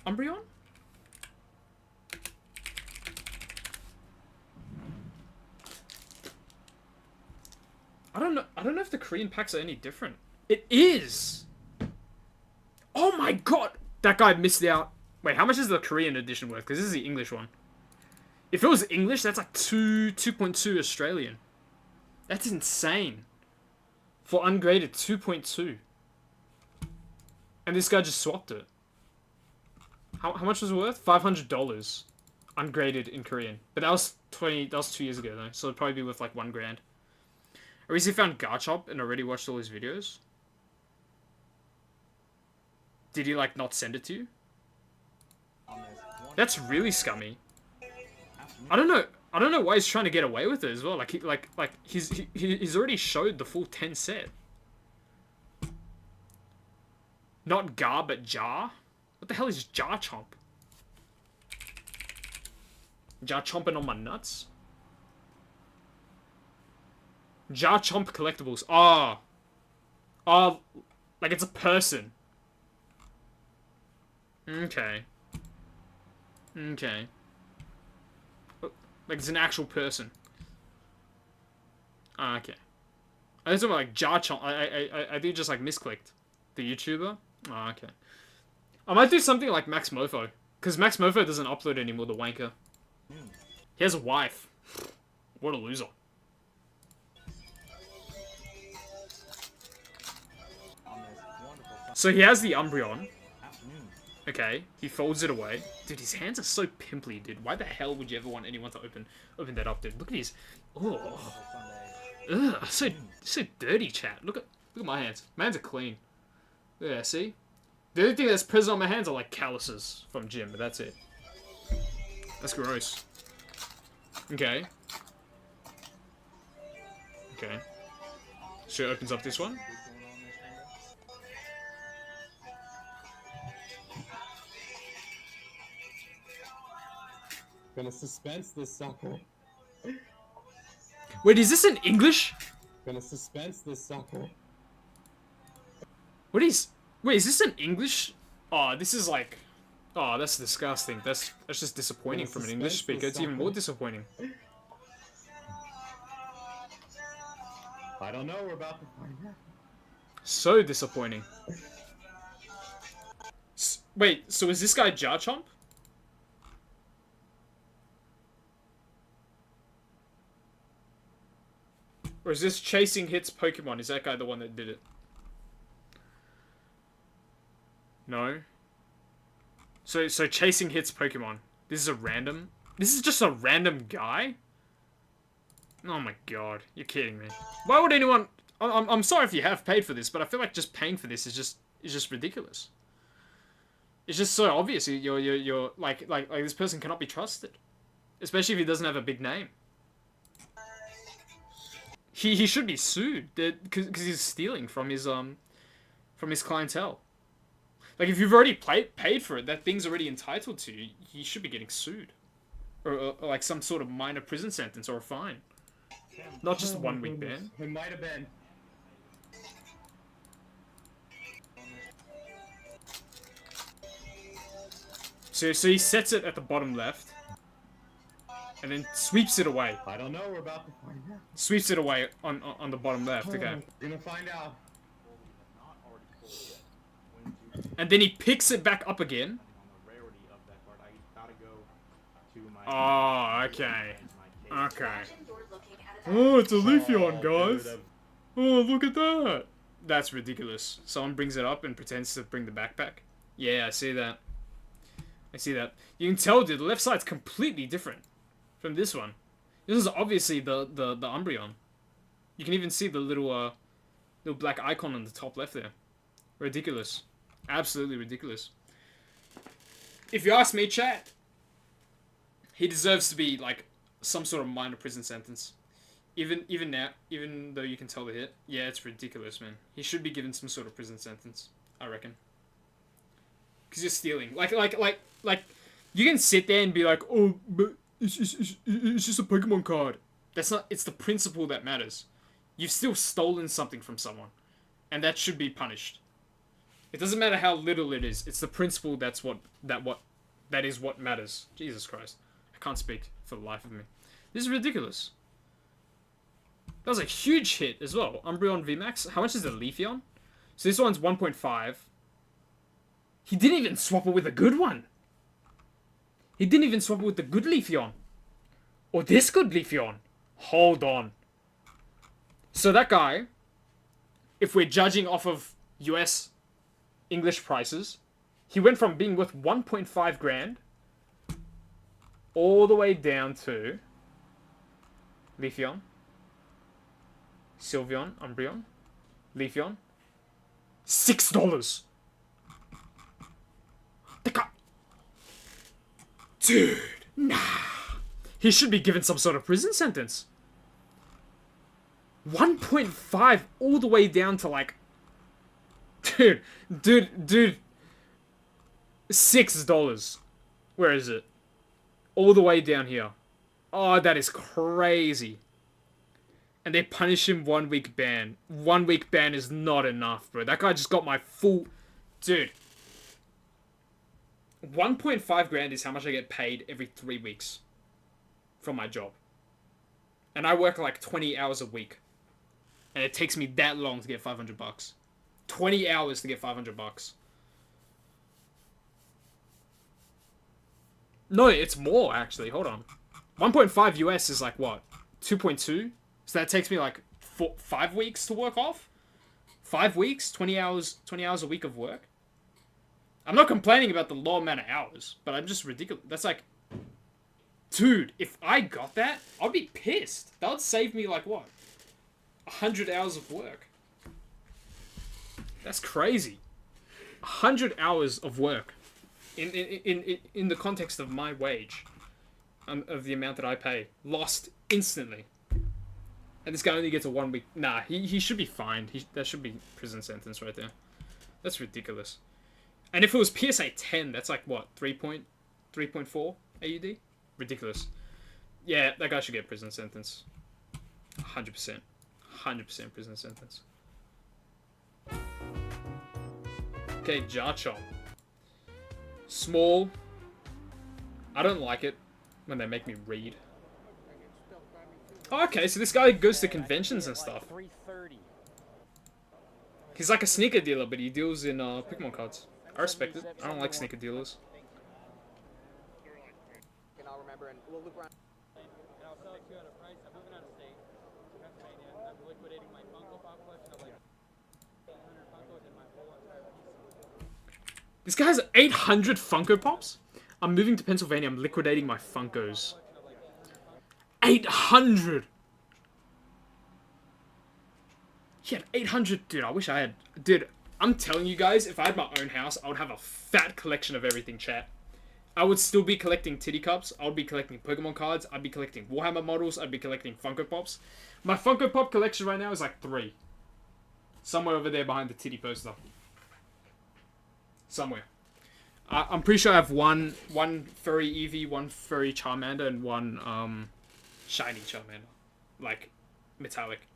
Umbreon? I don't know if the Korean packs are any different. It is! Oh my god! That guy missed out. Wait, how much is the Korean edition worth? Because this is the English one. If it was English, that's like 2.2 Australian. That's insane. For ungraded, 2.2. And this guy just swapped it. How much was it worth? $500. Ungraded in Korean. But that was 2 years ago though, so it'd probably be worth like $1,000. Or has he found Garchomp and already watched all his videos? Did he like not send it to you? That's really scummy. I don't know why he's trying to get away with it as well. Like he's already showed the full 10 set. Not Gar, but Jar. What the hell is Garchomp? Jar chomping on my nuts. Garchomp collectibles. Ah, Oh, like it's a person. Okay. Okay. Like it's an actual person. Ah, okay. I was talking about like Jarchon. I think just like misclicked the YouTuber. Oh, okay. I might do something like Max Mofo, because Max Mofo doesn't upload anymore. The wanker. He has a wife. What a loser. So he has the Umbreon. Okay, he folds it away. Dude, his hands are so pimply, dude. Why the hell would you ever want anyone to open that up, dude? Look at his. Oh. Ugh, so dirty, chat. Look at my hands. My hands are clean. Yeah, see? The only thing that's present on my hands are like calluses from gym, but that's it. That's gross. Okay. Okay. So it opens up this one. Gonna suspense this sucker. Wait, is this in English? Gonna suspense this sucker. What is... Wait, is this in English? Oh, this is like... Oh, that's disgusting. That's just disappointing from an English speaker. It's even more disappointing. I don't know, we're about to find out. So disappointing. Wait, so is this guy Jarchomp? Or is this Chasing Hits Pokemon? Is that guy the one that did it? No. So Chasing Hits Pokemon. This is a random... This is just a random guy? Oh my god. You're kidding me. Why would anyone... I'm sorry if you have paid for this, but I feel like just paying for this is just ridiculous. It's just so obvious. You're like this person cannot be trusted. Especially if he doesn't have a big name. He should be sued because he's stealing from his clientele. Like if you've already paid for it, that thing's already entitled to you. He should be getting sued, or like some sort of minor prison sentence or a fine, not just a 1 week ban. It might have been. So he sets it at the bottom left, and then sweeps it away. I don't know, we're about to find out. Sweeps it away on the bottom left. Okay. We're gonna find out. And then he picks it back up again. Oh, okay. Okay. Oh, it's a Leafeon, guys. Oh, look at that. That's ridiculous. Someone brings it up and pretends to bring the backpack. Yeah, I see that. I see that. You can tell, dude, the left side's completely different from this one. This is obviously the Umbreon. You can even see the little black icon on the top left there. Ridiculous. Absolutely ridiculous. If you ask me, chat, he deserves to be like some sort of minor prison sentence. Even now, even though you can tell the hit, yeah, it's ridiculous, man. He should be given some sort of prison sentence, I reckon. Cause you're stealing. Like you can sit there and be like, oh, but it's just a Pokemon card. That's not. It's the principle that matters. You've still stolen something from someone, and that should be punished. It doesn't matter how little it is. It's the principle that is what matters. Jesus Christ. I can't speak for the life of me. This is ridiculous. That was a huge hit as well. Umbreon VMAX. How much is the Leafeon? So this one's 1.5. He didn't even swap it with a good one. He didn't even swap it with the good Leafeon. Or this good Leafeon. Hold on. So that guy, if we're judging off of US English prices, he went from being worth 1.5 grand all the way down to Leafeon, Sylveon, Umbreon, Leafeon, $6. The guy, dude, nah. He should be given some sort of prison sentence. 1.5 all the way down to like, dude, $6. Where is it? All the way down here. Oh, that is crazy. and they punish him 1 week ban. 1 week ban is not enough, bro. That guy just got my full... Dude. 1.5 grand is how much I get paid every 3 weeks from my job. And I work like 20 hours a week. And it takes me that long to get 500 bucks. 20 hours to get 500 bucks. No, it's more, actually. Hold on. 1.5 US is like, what? 2.2? So that takes me like 5 weeks to work off? 5 weeks? 20 hours a week of work? I'm not complaining about the low amount of hours, but I'm just ridiculous. That's like... Dude, if I got that, I'd be pissed. That would save me like, what? 100 hours of work. That's crazy. 100 hours of work. In the context of my wage, of the amount that I pay, lost instantly. And this guy only gets a 1 week. Nah, he should be fined. That should be prison sentence right there. That's ridiculous. And if it was PSA 10, that's like what, 3.4 AUD? Ridiculous. Yeah, that guy should get prison sentence. 100%. 100% prison sentence. Okay, Jar Chomp. Small. I don't like it when they make me read. Oh, okay, so this guy goes to conventions and stuff. He's like a sneaker dealer, but he deals in Pokemon cards. I respect it. I don't like sneaker dealers. This guy has 800 Funko Pops? I'm moving to Pennsylvania. I'm liquidating my Funkos. 800! He had 800. Dude, I wish I had... Dude, I'm telling you guys, if I had my own house, I would have a fat collection of everything, chat. I would still be collecting titty cups. I would be collecting Pokemon cards. I'd be collecting Warhammer models. I'd be collecting Funko Pops. My Funko Pop collection right now is like 3. Somewhere over there behind the titty poster. Somewhere. I'm pretty sure I have one furry Eevee, one furry Charmander, and one shiny Charmander. Like, metallic.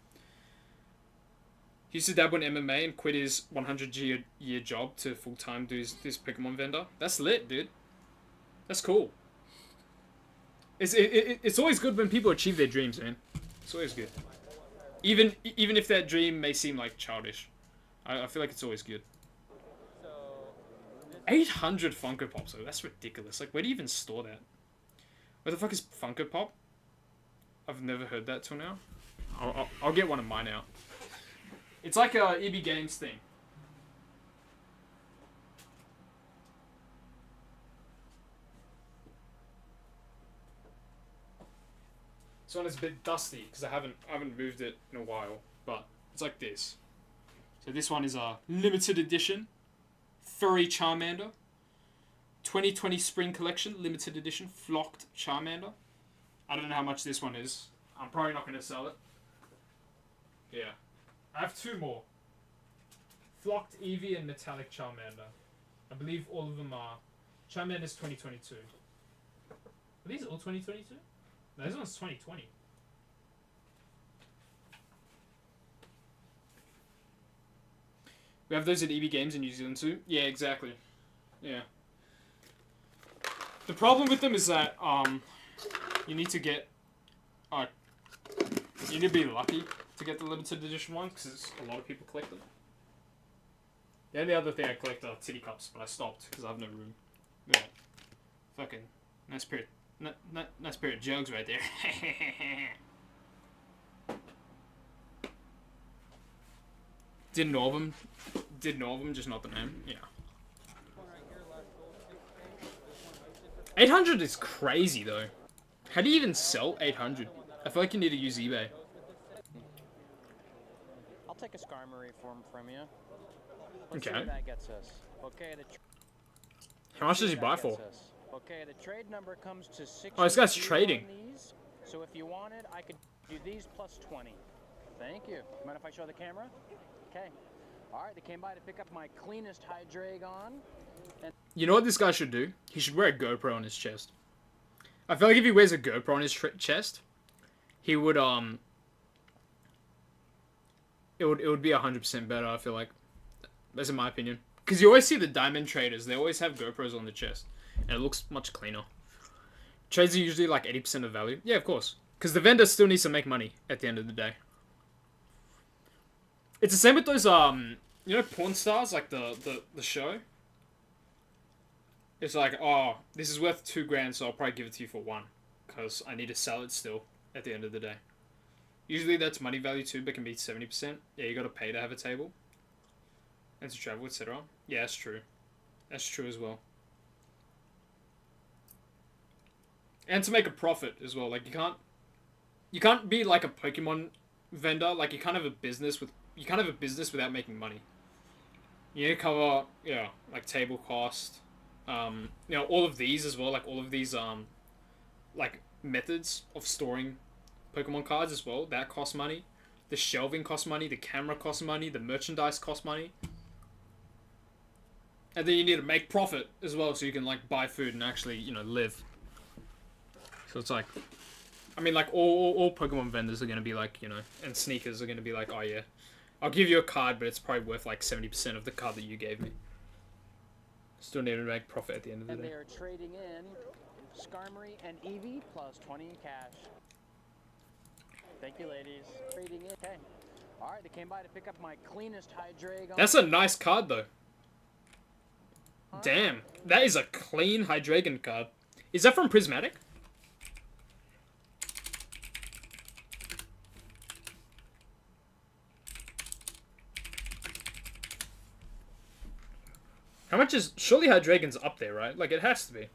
He used to dabble in MMA and quit his 100-year job to full-time do this Pokemon vendor. That's lit, dude. That's cool. It's always good when people achieve their dreams, man. It's always good. Even if that dream may seem like childish. I feel like it's always good. 800 Funko Pops, though. That's ridiculous. Like, where do you even store that? Where the fuck is Funko Pop? I've never heard that till now. I'll get one of mine out. It's like a EB Games thing. This one is a bit dusty because I haven't moved it in a while, but it's like this. So this one is a limited edition furry Charmander. 2020 Spring Collection limited edition flocked Charmander. I don't know how much this one is. I'm probably not going to sell it. Yeah. I have 2 more. Flocked Eevee and Metallic Charmander. I believe all of them are... Charmander's 2022. Are these all 2022? No, this one's 2020. We have those at EB Games in New Zealand too? Yeah, exactly. Yeah. The problem with them is that, you need to get... you need to be lucky to get the limited edition ones, because a lot of people collect them. The only other thing I collect are titty cups, but I stopped, because I have no room. Yeah. Fucking nice pair of jugs right there. Didn't know of them. Did know of them, just not the name. Yeah. 800 is crazy, though. How do you even sell 800? I feel like you need to use eBay. I'll take a Skarmory form from you. Okay. See what that gets us. Okay, How much does he buy for? Okay, the trade number comes to 6. Oh, this guy's trading. So if you wanted, I could do these plus 20. Thank you. Mind if I show the camera? Okay. All right, they came by to pick up my cleanest Hydreigon. And You know what this guy should do? He should wear a GoPro on his chest. I feel like if he wears a GoPro on his chest, he would it would be 100% better. I feel like, that's in my opinion. Because you always see the diamond traders. They always have GoPros on the chest, and it looks much cleaner. Trades are usually like 80% of value. Yeah, of course. Because the vendor still needs to make money at the end of the day. It's the same with those you know, porn stars, like the show. It's like, oh, this is worth $2,000, so I'll probably give it to you for $1, because I need to sell it still at the end of the day. Usually that's money value too, but can be 70%. Yeah, you gotta pay to have a table and to travel, etc. Yeah, that's true. That's true as well. And to make a profit as well. Like you can't be like a Pokemon vendor. Like you can't have a business without making money. You need to cover, yeah, like table cost. You know, all of these as well. Like all of these like methods of storing Pokemon cards as well. That costs money. The shelving costs money. The camera costs money. The merchandise costs money. And then you need to make profit as well, so you can like buy food and actually, you know, live. So it's like, I mean, like all Pokemon vendors are gonna be like, you know, and sneakers are gonna be like, oh yeah, I'll give you a card, but it's probably worth like 70% of the card that you gave me. Still need to make profit at the end of the And day. they are trading in Skarmory and Eevee plus 20 in cash. Thank you, ladies. Trading in. Okay. All right, they came by to pick up my cleanest Hydreigon. That's a nice card though. Damn, that is a clean Hydreigon card. Is that from Prismatic? How much is... Surely Hydreigon's up there, right? Like, it has to be.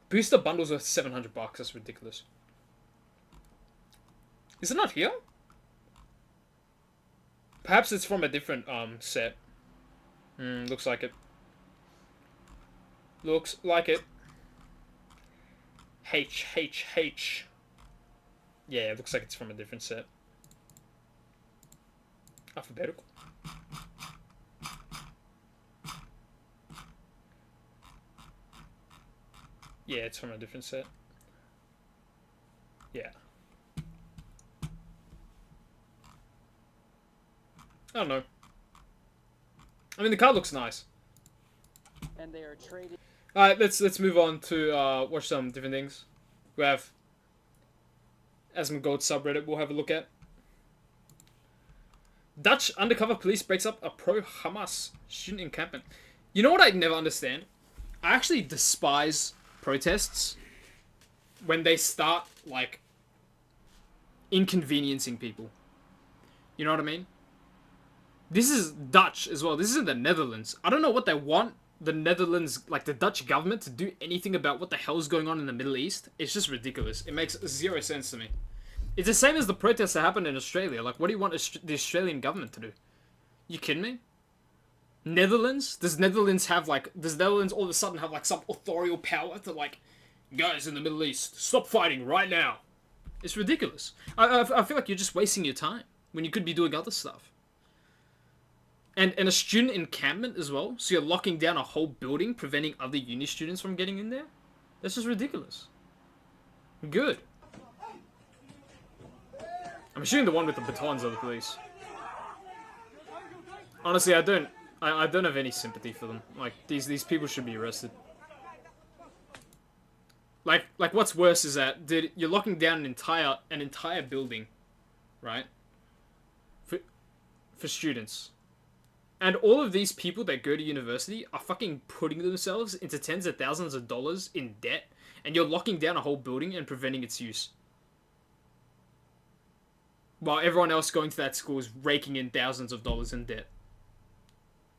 Booster bundles are $700. That's ridiculous. Is it not here? Perhaps it's from a different set. Looks like it. Looks like it. H. Yeah, it looks like it's from a different set. Alphabetical. Yeah, it's from a different set. Yeah. I don't know. I mean, the card looks nice. And they are trading. Alright, let's move on to watch some different things. We have Asmongold subreddit we'll have a look at. Dutch undercover police breaks up a pro-Hamas student encampment. You know what I never understand? I actually despise protests when they start, like, inconveniencing people. You know what I mean? This is Dutch as well. This isn't the Netherlands. I don't know what they want the Netherlands, like the Dutch government, to do anything about what the hell is going on in the Middle East. It's just ridiculous. It makes zero sense to me. It's the same as the protests that happened in Australia. Like, what do you want the Australian government to do? You kidding me? Netherlands? Does Netherlands all of a sudden have, like, some authorial power to, like, guys in the Middle East, stop fighting right now? It's ridiculous. I feel like you're just wasting your time when you could be doing other stuff. And a student encampment as well, so you're locking down a whole building, preventing other uni students from getting in there? That's just ridiculous. Good. I'm assuming the one with the batons are the police. Honestly, I don't have any sympathy for them. Like, these people should be arrested. Like what's worse is that, dude, you're locking down an entire building, right? For students. And all of these people that go to university are fucking putting themselves into tens of thousands of dollars in debt, and you're locking down a whole building and preventing its use. While everyone else going to that school is raking in thousands of dollars in debt.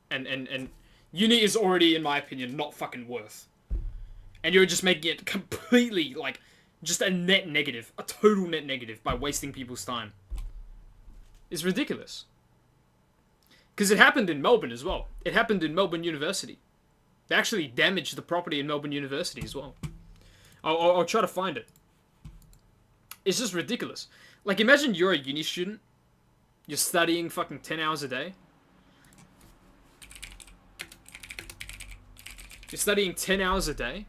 And uni is already, in my opinion, not fucking worth. And you're just making it completely, like, just a net negative. A total net negative by wasting people's time. It's ridiculous. Because it happened in Melbourne as well. It happened in Melbourne University. They actually damaged the property in Melbourne University as well. I'll try to find it. It's just ridiculous. Like, imagine you're a uni student. You're studying fucking 10 hours a day. You're studying 10 hours a day.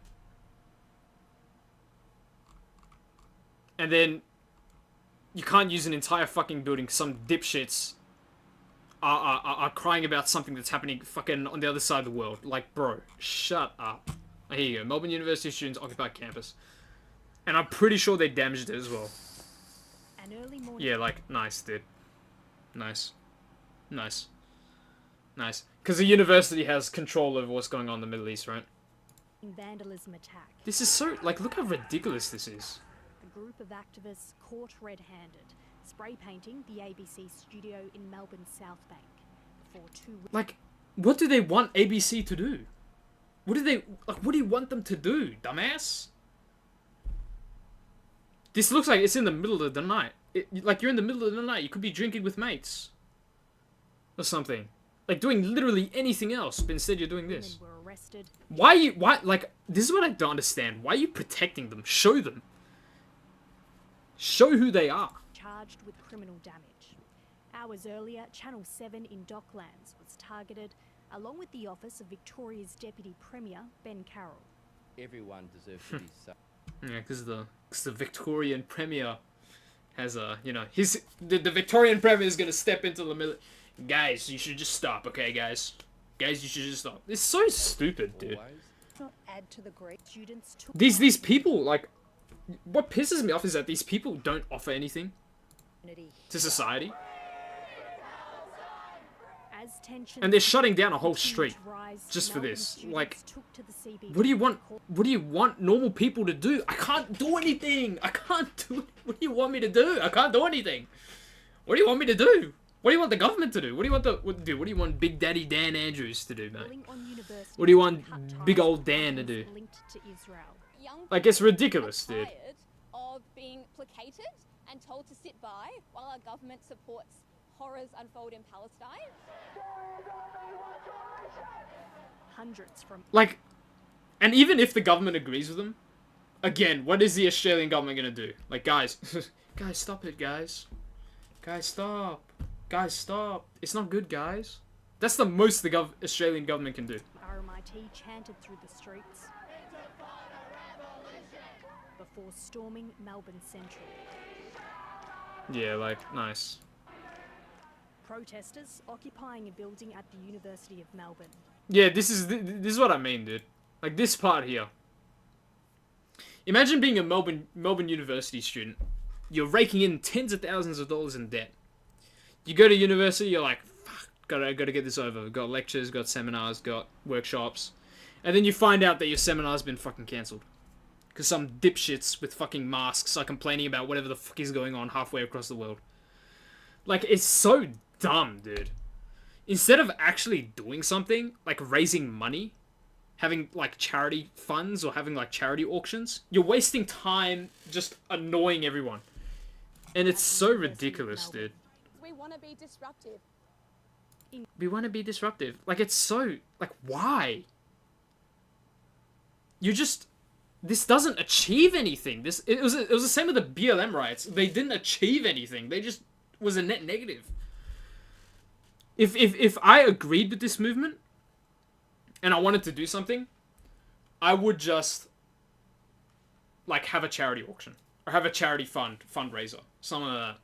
And then you can't use an entire fucking building. Some dipshits are crying about something that's happening fucking on the other side of the world. Like, bro, shut up. Here you go. Melbourne University students occupy campus. And I'm pretty sure they damaged it as well. An early morning. Yeah, like, nice, dude. Nice. Nice. Nice. Because the university has control over what's going on in the Middle East, right? Vandalism attack. This is so, like, look how ridiculous this is. A group of activists caught red-handed, spray painting the ABC studio in Melbourne's South Bank before 2 weeks. Like, what do they want ABC to do? What do they, like, what do you want them to do, dumbass? This looks like it's in the middle of the night. Like, you're in the middle of the night. You could be drinking with mates. Or something. Like, doing literally anything else, but instead you're doing this. Women were arrested. Why, like, this is what I don't understand. Why are you protecting them? Show them. Show who they are. Charged with criminal damage. Hours earlier, Channel 7 in Docklands was targeted, along with the office of Victoria's Deputy Premier, Ben Carroll. Everyone deserves to be safe. Yeah, because the Victorian Premier has you know, the Victorian Premier is gonna step into the middle. Guys, you should just stop, okay, guys? Guys, you should just stop. It's so stupid, dude. Not add to the great students took These people, like, what pisses me off is that these people don't offer anything to society. As tensions And they're shutting down a whole continued street to rise, just for Melbourne this. students Like, took to the CBD what do you want? court- What do you want normal people to do? I can't do anything. I can't do. What do you want me to do? I can't do anything. What do you want me to do? What do you want the government to do? What do you want what do you want Big Daddy Dan Andrews to do, mate? calling on universities What do you to want cut big ties old with Dan to companies do? linked to Israel. Like, it's ridiculous, dude. Tired of being placated and told to sit by while our government supports horrors unfold in Palestine. Hundreds from Like, and even if the government agrees with them, again, what is the Australian government gonna do? Like, guys, guys, stop it, guys. Guys, stop. Guys, stop. It's not good, guys. That's the most the Australian government can do. RMIT chanted through the streets before storming Melbourne Central. Yeah, like, nice. Protesters occupying a building at the University of Melbourne. Yeah, this is what I mean, dude. Like, this part here. Imagine being a Melbourne University student. You're raking in tens of thousands of dollars in debt. You go to university, you're like, fuck, gotta get this over. Got lectures, got seminars, got workshops. And then you find out that your seminar's been fucking cancelled. Because some dipshits with fucking masks are complaining about whatever the fuck is going on halfway across the world. Like, it's so dumb, dude. Instead of actually doing something, like raising money, having, like, charity funds or having, like, charity auctions, you're wasting time just annoying everyone. And it's so ridiculous, dude. We want to be disruptive. We want to be disruptive. Like, it's so... Like, why? You just... This doesn't achieve anything. It was the same with the BLM riots. They didn't achieve anything. They just... was a net negative. If I agreed with this movement, and I wanted to do something, I would just, like, have a charity auction. Or have a charity fundraiser. Something like that.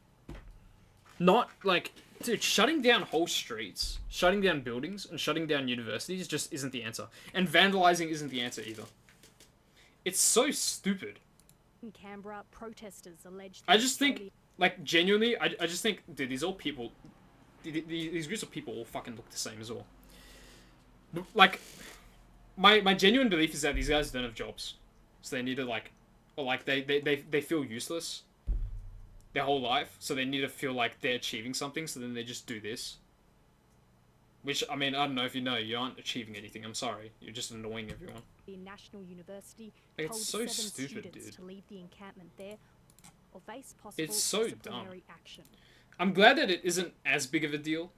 Not, like, dude, shutting down whole streets, shutting down buildings, and shutting down universities just isn't the answer. And vandalizing isn't the answer either. It's so stupid. In Canberra, protesters alleged I just think, like, genuinely, I just think, dude, these all people, these groups of people all fucking look the same as well. Like, my genuine belief is that these guys don't have jobs. So they need to, like, or, like, they feel useless their whole life. So they need to feel like they're achieving something, so then they just do this. Which, I mean, I don't know if you know, you aren't achieving anything, I'm sorry. You're just annoying everyone. The National University Like, told it's so 7 stupid, students dude. to leave the encampment there or face possible It's so dumb. disciplinary action. I'm glad that it isn't as big of a deal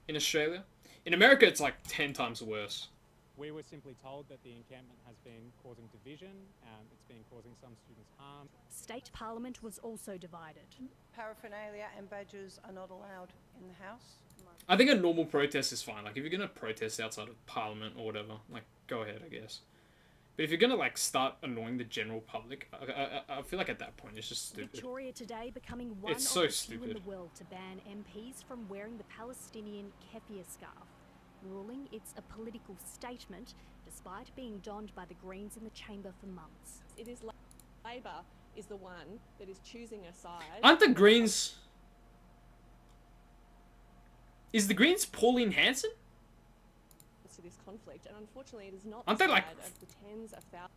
in Australia. In America, it's like 10 times worse. We were simply told that the encampment has been causing division, it's been causing some students harm. State Parliament was also divided. Paraphernalia and badges are not allowed in the House. I think a normal protest is fine. Like, if you're gonna protest outside of Parliament or whatever, like, go ahead, I guess. But if you're gonna like start annoying the general public, I feel like at that point it's just stupid. Victoria today becoming one It's of so the few stupid. in the world to ban MPs from wearing the Palestinian keffiyeh scarf, ruling it's a political statement despite being donned by the Greens in the chamber for months. It is Labor is the one that is choosing a side. Aren't the Greens? Is the Greens Pauline Hanson? To this conflict, and unfortunately, it is not. Aren't the they, like- side of the tens of thousands.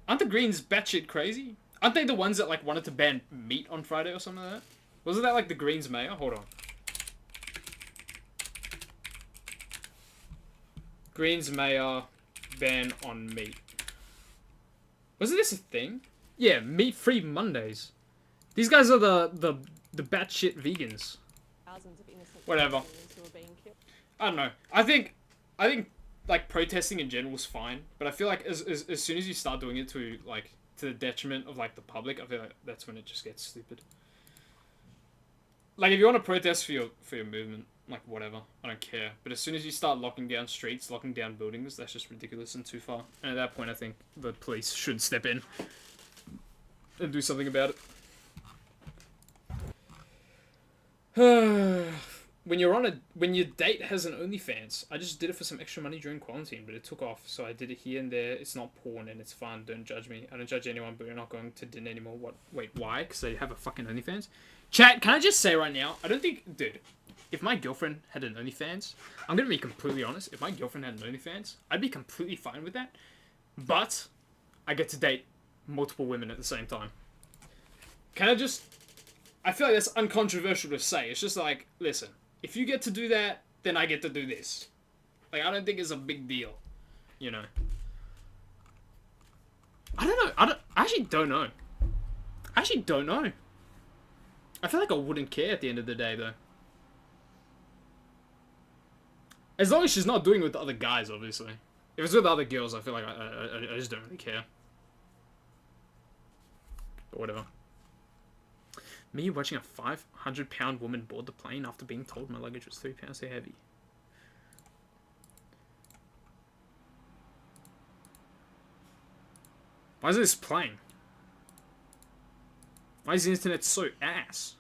Aren't the Greens batshit crazy? Aren't they the ones that like wanted to ban meat on Friday or something like that? Wasn't that like the Greens mayor? Hold on. Greens mayor ban on meat. Wasn't this a thing? Yeah, meat-free Mondays. These guys are the batshit vegans. Thousands of innocent Whatever. Palestinians who are being killed. I don't know. I think like protesting in general is fine, but I feel like as soon as you start doing it to the detriment of like the public, I feel like that's when it just gets stupid. Like if you want to protest for your movement, like whatever, I don't care. But as soon as you start locking down streets, locking down buildings, that's just ridiculous and too far. And at that point, I think the police should step in and do something about it. When your date has an OnlyFans, I just did it for some extra money during quarantine, but it took off, so I did it here and there. It's not porn and it's fun. Don't judge me. I don't judge anyone, but you're not going to dinner anymore. What? Wait, why? Because they have a fucking OnlyFans? Chat, can I just say right now, I don't think, dude, if my girlfriend had an OnlyFans, I'm gonna be completely honest, if my girlfriend had an OnlyFans, I'd be completely fine with that, but I get to date multiple women at the same time. Can I just, I feel like that's uncontroversial to say. It's just like, listen, if you get to do that, then I get to do this. Like, I don't think it's a big deal, you know. I don't know. I actually don't know. I feel like I wouldn't care at the end of the day, though. As long as she's not doing it with other guys, obviously. If it's with other girls, I feel like I just don't really care. But whatever. Me watching a 500-pound woman board the plane after being told my luggage was 3 pounds too heavy. Why is this playing? Why is the internet so ass?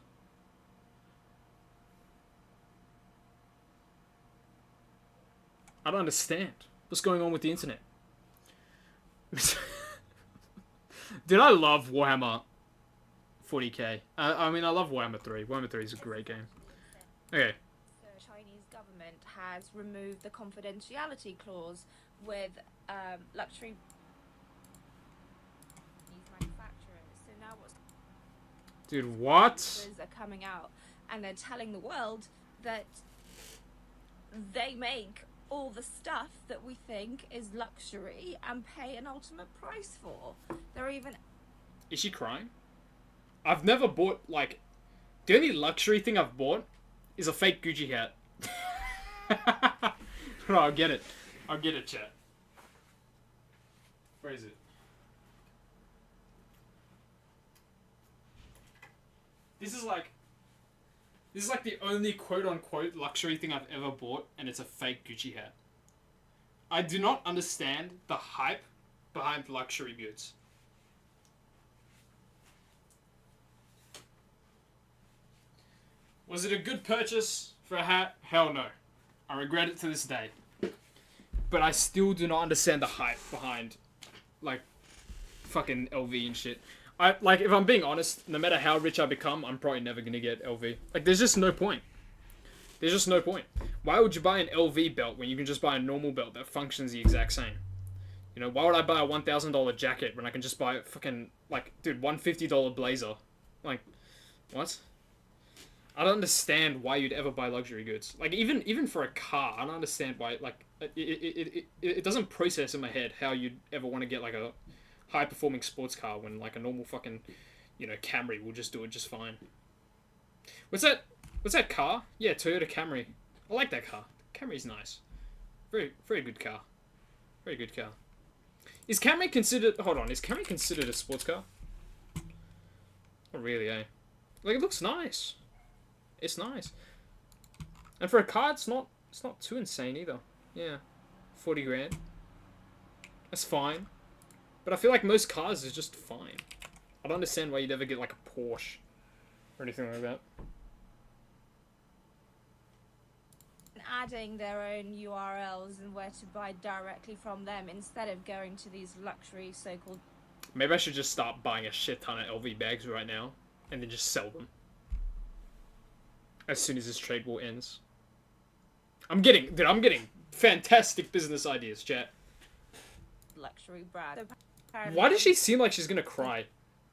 I don't understand. What's going on with the internet? Dude, I love Warhammer 40k. I mean, I love Warhammer 3. Warhammer 3 is a great game. Okay. The Chinese government has removed the confidentiality clause with luxury manufacturers. So now what's Dude, what? manufacturers are coming out and they're telling the world that they make all the stuff that we think is luxury and pay an ultimate price for. They're even... Is she crying? I've never bought, like... The only luxury thing I've bought is a fake Gucci hat. No, I'll get it. I'll get it, chat. Where is it? This is like the only quote-unquote luxury thing I've ever bought, and it's a fake Gucci hat. I do not understand the hype behind luxury goods. Was it a good purchase for a hat? Hell no. I regret it to this day. But I still do not understand the hype behind, like, fucking LV and shit. Like, if I'm being honest, no matter how rich I become, I'm probably never gonna get LV. Like, there's just no point. There's just no point. Why would you buy an LV belt when you can just buy a normal belt that functions the exact same? You know, why would I buy a $1,000 jacket when I can just buy a fucking, like, dude, $150 blazer? Like, what? I don't understand why you'd ever buy luxury goods. Like, even for a car, I don't understand why, like, it doesn't process in my head how you'd ever want to get, like, a high-performing sports car when, like, a normal fucking, you know, Camry will just do it just fine. What's that car? Yeah, Toyota Camry. I like that car. Camry's nice. Very, very good car. Very good car. Is Camry considered... Hold on, is Camry considered a sports car? Not really, eh? Like, it looks nice. It's nice. And for a car, it's not too insane either. Yeah. 40 grand. That's fine. But I feel like most cars is just fine. I don't understand why you'd ever get like a Porsche or anything like that. Adding their own URLs and where to buy directly from them instead of going to these luxury so-called. Maybe I should just start buying a shit ton of LV bags right now and then just sell them as soon as this trade war ends. I'm getting fantastic business ideas, chat. Luxury brand. Why does she seem like she's gonna cry?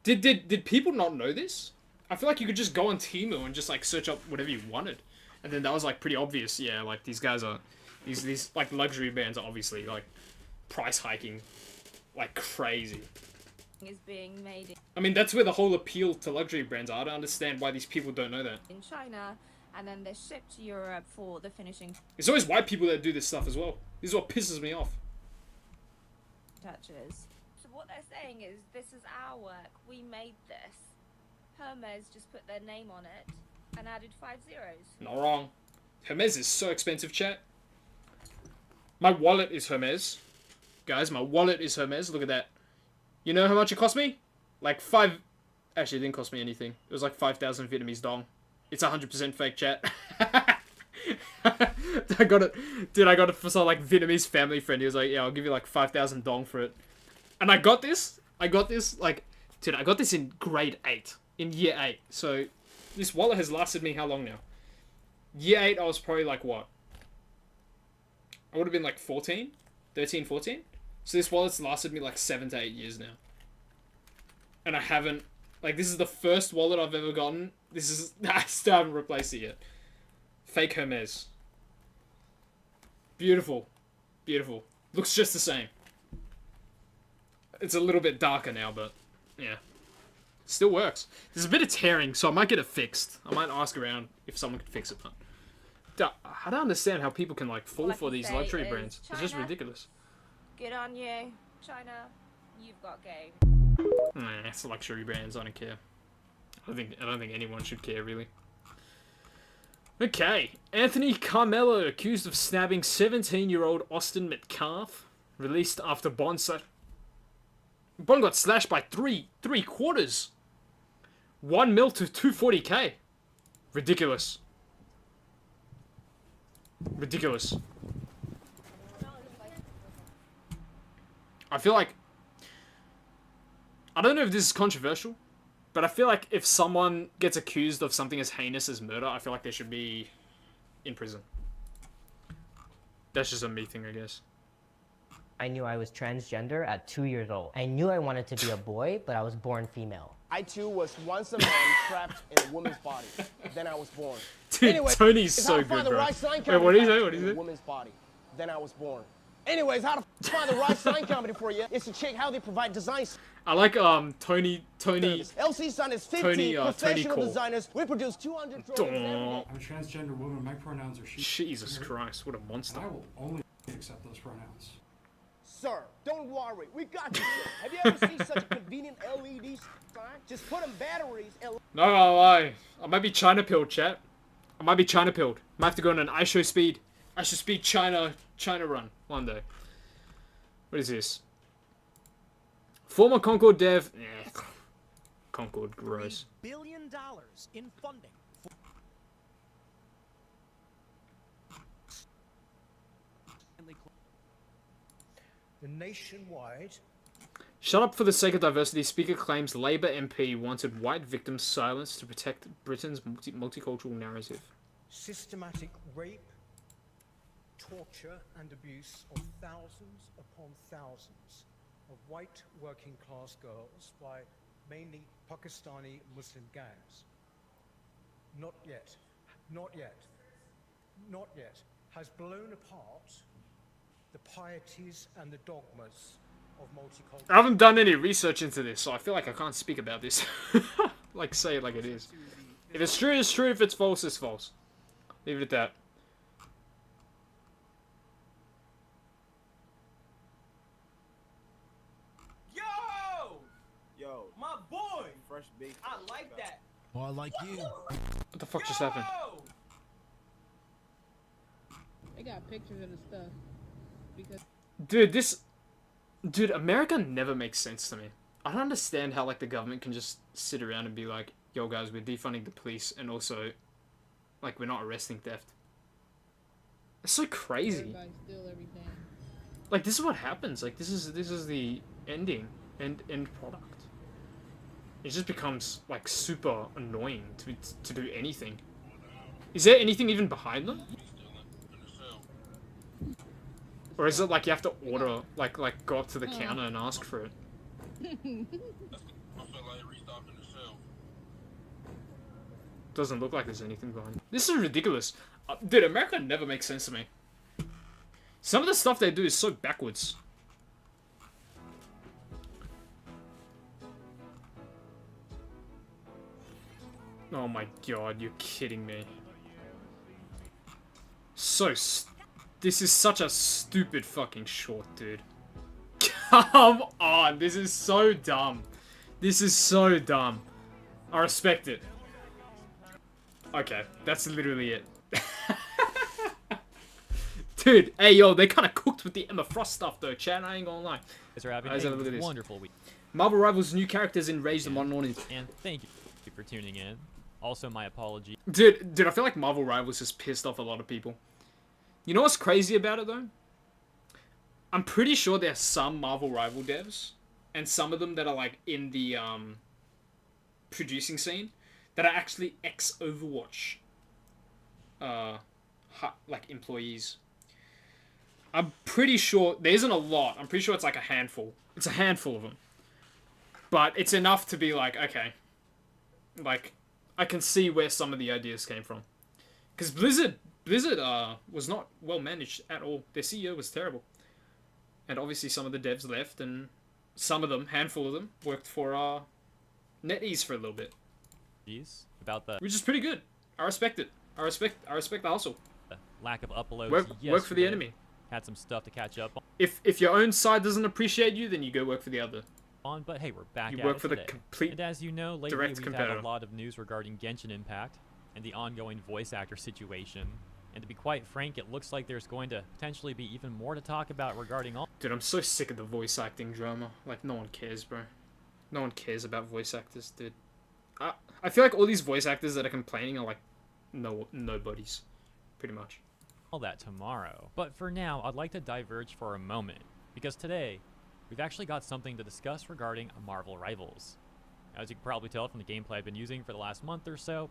Did people not know this? I feel like you could just go on Temu and just like search up whatever you wanted, and then that was like pretty obvious. Yeah, like these guys are, these like luxury brands are obviously like price hiking, like crazy. Is being made I mean, that's where the whole appeal to luxury brands are. I don't understand why these people don't know that. in China, and then they're shipped to Europe for the finishing It's always white people that do this stuff as well. This is what pisses me off. touches. So what they're saying is, this is our work. We made this. Hermes just put their name on it and added 5 zeros. Not wrong. Hermes is so expensive, chat. My wallet is Hermes. Guys, my wallet is Hermes. Look at that. You know how much it cost me? Like 5... Actually, it didn't cost me anything. It was like 5,000 Vietnamese dong. It's 100% fake, chat. I got it. Dude, I got it for some like Vietnamese family friend. He was like, yeah, I'll give you like 5,000 dong for it. And I got this, like... Dude, I got this in grade 8. In year 8. So, this wallet has lasted me how long now? Year 8, I was probably like, what? I would have been like 14? 13, 14? So this wallet's lasted me like 7 to 8 years now. And I haven't... Like, this is the first wallet I've ever gotten. This is... I still haven't replaced it yet. Fake Hermes. Beautiful. Beautiful. Looks just the same. It's a little bit darker now, but... Yeah. Still works. There's a bit of tearing, so I might get it fixed. I might ask around if someone can fix it, but... I don't understand how people can, like, fall for these luxury brands. It's just ridiculous. Good on you, China. You've got game. Nah, it's luxury brands. I don't care. I don't think anyone should care, really. Okay. Anthony Carmelo accused of stabbing 17-year-old Austin Metcalf. Released after Bond got slashed by three quarters. 1 mil to 240k. Ridiculous. Ridiculous. I feel like... I don't know if this is controversial, but I feel like if someone gets accused of something as heinous as murder, I feel like they should be in prison. That's just a me thing, I guess. I knew I was transgender at 2 years old. I knew I wanted to be a boy, but I was born female. I too was once a man trapped in a woman's body. Then I was born. Dude, anyway, Tony's so good, bro. Wait, what did he say? What did he say? A woman's body. Then I was born. Anyways, how to find the right sign company for you is to check how they provide designs. I like Tony. LC Sun is 50 professional Cole. designers. We produce 200 drawings every day. I'm a transgender woman. My pronouns are she. Jesus Christ, what a monster. And I will only accept those pronouns. Sir, don't worry. We got you. Have you ever seen such a convenient LED sign? Just put in batteries and... No, I'll lie. I might be China pilled, chat. I might be China pilled. Might have to go on an ISO speed China run one day. What is this? Former Concord dev. Concord, gross. $3 billion in funding. The nationwide. Shut up for the sake of diversity. Speaker claims Labour MP wanted white victims silenced to protect Britain's multicultural narrative. Systematic rape, torture and abuse of thousands upon thousands of white working class girls by mainly Pakistani Muslim gangs. Not yet has blown apart the pieties and the dogmas of multicultural... I haven't done any research into this, so I feel like I can't speak about this. Like, say it like it is. If it's true, it's true. If it's false, it's false. Leave it at that. Yo, my boy. Fresh beef. I like that. Well, I like you. What the fuck just happened? They got pictures of the stuff. Because Dude, this... Dude, America never makes sense to me. I don't understand how, like, the government can just sit around and be like, yo, guys, we're defunding the police, and also, like, we're not arresting theft. It's so crazy. Like, this is what happens. Like, this is the ending, end product. It just becomes, like, super annoying to do anything. Is there anything even behind them? Or is it like you have to order, like go up to the counter and ask for it? Doesn't look like there's anything behind. This is ridiculous. Dude, America never makes sense to me. Some of the stuff they do is so backwards. Oh my god, you're kidding me. This is such a stupid fucking short, dude. Come on, this is so dumb. This is so dumb. I respect it. Okay, that's literally it. Dude, hey yo, they kind of cooked with the Emma Frost stuff though, chat, I ain't gonna lie. Thanks for having Let's have a look at a this. wonderful week. Marvel Rivals new characters enraged the modern audience. And thank you for tuning in. Also, my apology. Dude, I feel like Marvel Rivals has pissed off a lot of people. You know what's crazy about it though? I'm pretty sure there's some Marvel Rival devs, and some of them that are like in the producing scene, that are actually ex-Overwatch like employees. I'm pretty sure there isn't a lot. I'm pretty sure it's like a handful. It's a handful of them. But it's enough to be like, okay, like I can see where some of the ideas came from. Because Blizzard was not well managed at all. Their CEO was terrible. And obviously some of the devs left, and some of them, handful of them, worked for NetEase for a little bit. Jeez, about the which is pretty good. I respect it. I respect the hustle. Lack of uploads. Work for the enemy. Had some stuff to catch up on. If your own side doesn't appreciate you, then you go work for the other. But hey, we're back. You work for the complete and as you know, lately direct we've competitor. had a lot of news regarding Genshin Impact and the ongoing voice actor situation. And to be quite frank, it looks like there's going to potentially be even more to talk about regarding all. Dude, I'm so sick of the voice acting drama. Like, no one cares, bro. No one cares about voice actors, dude. I feel like all these voice actors that are complaining are like nobodies, pretty much. All that tomorrow. But for now, I'd like to diverge for a moment, because today, we've actually got something to discuss regarding Marvel Rivals. As you can probably tell from the gameplay I've been using for the last month or so,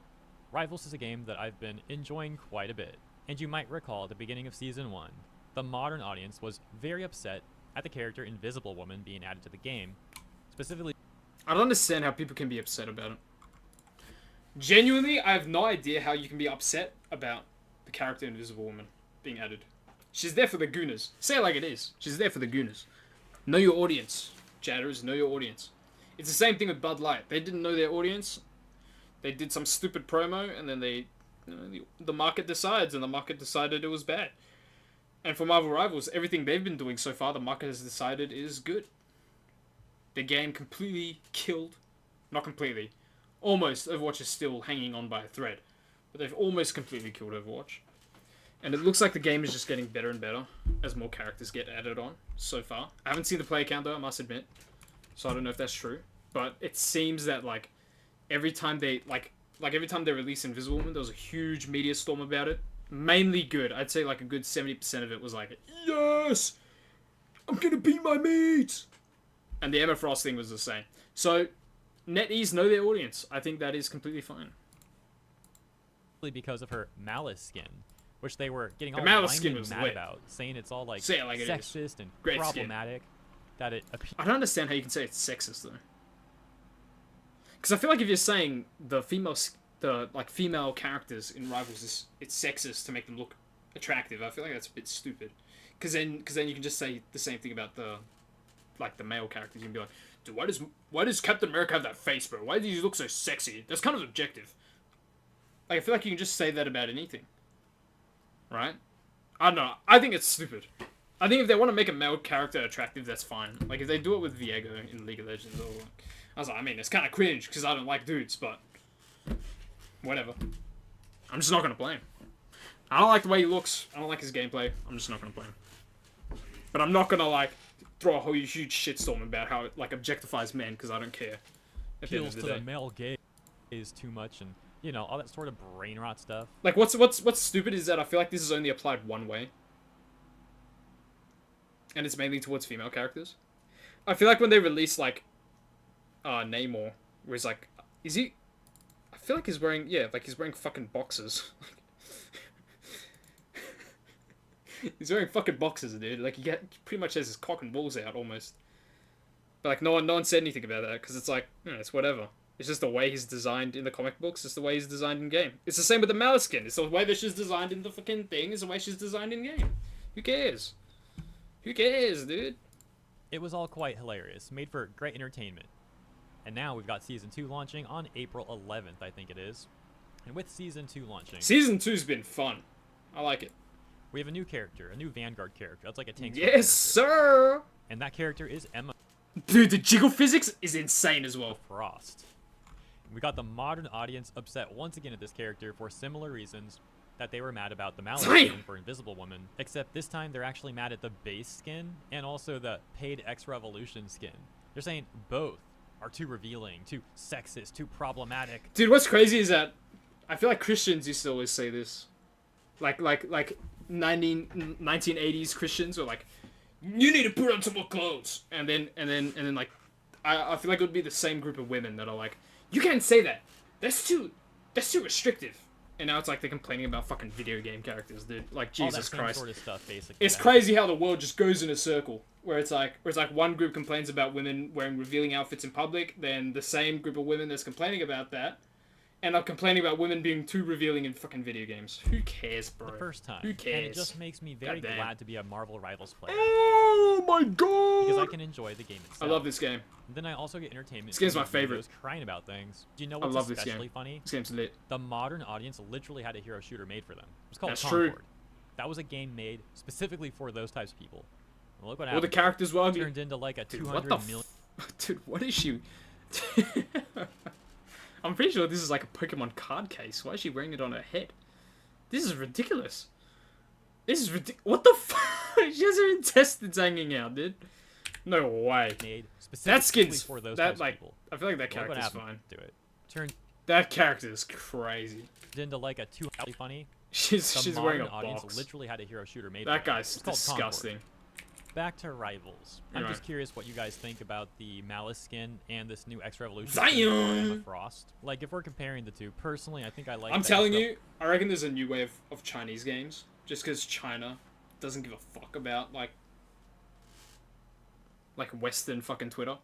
Rivals is a game that I've been enjoying quite a bit. And you might recall at the beginning of Season 1, the modern audience was very upset at the character Invisible Woman being added to the game. Specifically, I don't understand how people can be upset about it. Genuinely, I have no idea how you can be upset about the character Invisible Woman being added. She's there for the gooners. Say it like it is. She's there for the gooners. Know your audience, chatters. Know your audience. It's the same thing with Bud Light. They didn't know their audience. They did some stupid promo, and then the market decides, and the market decided it was bad. And for Marvel Rivals, everything they've been doing so far, the market has decided is good. The game completely killed. Not completely. Almost. Overwatch is still hanging on by a thread. But they've almost completely killed Overwatch. And it looks like the game is just getting better and better as more characters get added on so far. I haven't seen the player count though, I must admit. So I don't know if that's true. But it seems that like every time they every time they release Invisible Woman, there was a huge media storm about it. Mainly good. I'd say like a good 70% of it was like, yes! I'm gonna beat my meat! And the Emma Frost thing was the same. So, NetEase know their audience. I think that is completely fine. because of her Malice skin, which they were getting The all Malice whiny skin and was mad lit. about, saying it's all like Say it like it is. sexist and Great skin. problematic. That it I don't understand how you can say it's sexist though. Because I feel like if you're saying the female characters in Rivals it's sexist to make them look attractive, I feel like that's a bit stupid. Because then you can just say the same thing about the male characters. You can be like, dude, why does Captain America have that face, bro? Why does he look so sexy? That's kind of objective. Like, I feel like you can just say that about anything, right? I don't know. I think it's stupid. I think if they want to make a male character attractive, that's fine. Like, if they do it with Viego in League of Legends, or it's kind of cringe because I don't like dudes, but whatever. I'm just not gonna play him. I don't like the way he looks. I don't like his gameplay. I'm just not gonna play him. But I'm not gonna throw a whole huge shitstorm about how it like objectifies men because I don't care. At the end Appeals of to the the day. male gaze too much, and you know all that sort of brain rot stuff. Like what's stupid is that I feel like this is only applied one way. And it's mainly towards female characters. I feel like when they release like Namor, where he's like, is he? I feel like he's wearing he's wearing fucking boxers. He's wearing fucking boxers, dude. Like he pretty much has his cock and balls out almost. But like no one said anything about that because it's like it's whatever. It's just the way he's designed in the comic books. It's the way he's designed in game. It's the same with the Malice skin. It's the way that she's designed in the fucking thing. It's the way she's designed in game. Who cares? Who cares, dude? It was all quite hilarious, made for great entertainment. And now we've got Season 2 launching on April 11th, I think it is. And with Season 2 launching... Season 2's been fun. I like it. We have a new character, a new Vanguard character. That's like a tank. Yes, sir! And that character is Emma. Dude, the jiggle physics is insane as well. Frost. We got the modern audience upset once again at this character for similar reasons that they were mad about the Malice skin for Invisible Woman, except this time they're actually mad at the base skin and also the paid X Revolution skin. They're saying both are too revealing, too sexist, too problematic. Dude, what's crazy is that I feel like Christians used to always say this. Like 1980s Christians were like, you need to put on some more clothes. And then like, I feel like it would be the same group of women that are like, you can't say that. That's too restrictive. And now it's like they're complaining about fucking video game characters, dude. Like, Jesus Christ. Sort of stuff, basically. It's crazy how the world just goes in a circle. Where it's like one group complains about women wearing revealing outfits in public, then the same group of women that's complaining about that end up complaining about women being too revealing in fucking video games. Who cares, bro? The first time. Who cares? And it just makes me very Goddamn. glad to be a Marvel Rivals player. Oh my god! Because I can enjoy the game itself. I love this game. And then I also get entertainment. This game's from my favorite. videos crying about things. Do you know I what's love this especially game. funny? This game's lit. The modern audience literally had a hero shooter made for them. It's called That's Concord. true. That was a game made specifically for those types of people. And look what All the happened. characters were ugly. Turned into like a Dude, 200 what the million. Dude, what is she? I'm pretty sure this is like a Pokemon card case. Why is she wearing it on her head? This is ridiculous. This is ridiculous. What the fuck? She has her intestines hanging out, dude. No way. Made That skin's for those that types of like. people. I feel like that Look what character's happened fine. to it. Turned That character is crazy. into like a 200 funny. She's The wearing a modern audience box. literally had a hero shooter made. That for them. guy's It's called Concord. disgusting. Back to Rivals. I'm Anyway. just curious what you guys think about the Malice skin and this new X Revolution Zion! skin for Emma Frost. Like, if we're comparing the two, personally, I think I like. I'm the telling X you, I reckon there's a new wave of Chinese games. Just because China doesn't give a fuck about, like Western fucking Twitter.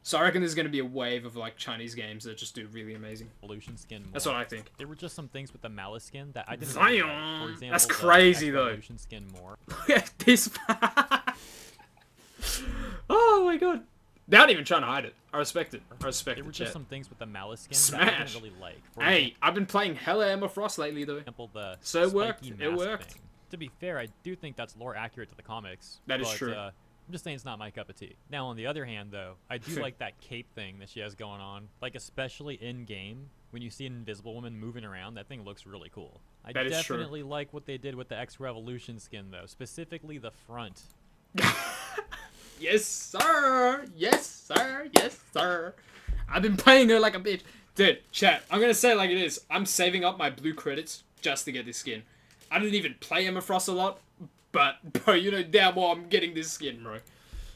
So I reckon there's going to be a wave of, like, Chinese games that just do really amazing. Revolution skin. That's more. what I think. There were just some things with the Malice skin that I didn't Zion! really like. For example, That's the crazy, X though. Revolution skin more. Look at this. Oh my god. They're not even trying to hide it. I respect it. I respect There it, were just chat. some things with the Malice skin that I Smash. didn't really like. For Hey, I've been playing hella Emma Frost lately, though. example, the So it worked. spiky It mask worked. thing. To be fair, I do think that's lore accurate to the comics. That is but, true. I'm just saying it's not my cup of tea. Now, on the other hand, though, I do like that cape thing that she has going on. Like, especially in game, when you see an Invisible Woman moving around, that thing looks really cool. I That is true. definitely like what they did with the X Revolution skin, though, specifically the front. Yes, sir. Yes, sir. Yes, sir. I've been playing her like a bitch. Dude, chat, I'm going to say it like it is. I'm saving up my blue credits just to get this skin. I didn't even play Emma Frost a lot, but, bro, you know damn well I'm getting this skin, bro.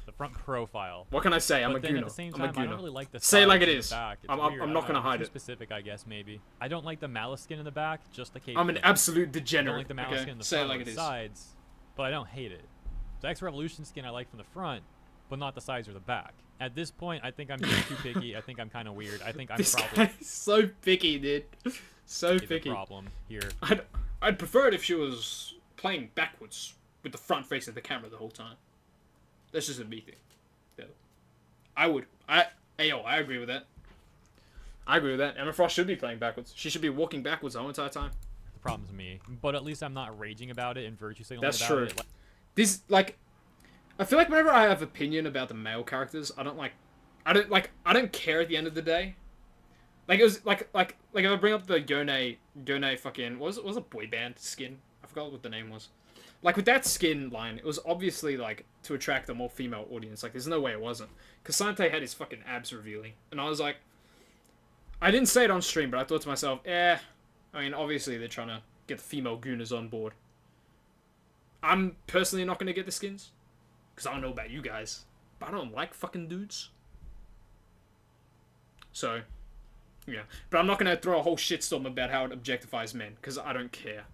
The front profile. What can I say? I'm But a then gooner. at the same I'm a time, I don't gooner. really like the Say it like sides it and is. the back. It's I'm weird. not I going to don't know, hide too it. specific, I guess, maybe. I don't like the Malice skin in the back, just the cape. I'm an thing. absolute I degenerate. don't like the Malice Okay? skin in the Say it front like or it the is. sides, but I don't hate it. The X Revolution skin I like from the front, but not the sides or the back. At this point, I think I'm being too picky. I think I'm kind of weird. I think I'm This probably guy's so picky, dude. So the picky. problem here. I'd prefer it if she was playing backwards with the front facing the camera the whole time. That's just a me thing. Yeah. I would. I agree with that. I agree with that. Emma Frost should be playing backwards. She should be walking backwards the whole entire time. The problem's me, but at least I'm not raging about it and virtue signaling That's about true. it. Like, This, like, I feel like whenever I have opinion about the male characters, I don't care at the end of the day. Like, it was, like if I bring up the Yone fucking, what was it a boy band skin? I forgot what the name was. Like, with that skin line, it was obviously, like, to attract a more female audience. Like, there's no way it wasn't. Cassante had his fucking abs revealing. And I was like... I didn't say it on stream, but I thought to myself, I mean, obviously they're trying to get the female gooners on board. I'm personally not going to get the skins. Because I don't know about you guys. But I don't like fucking dudes. So, yeah. But I'm not going to throw a whole shitstorm about how it objectifies men. Because I don't care.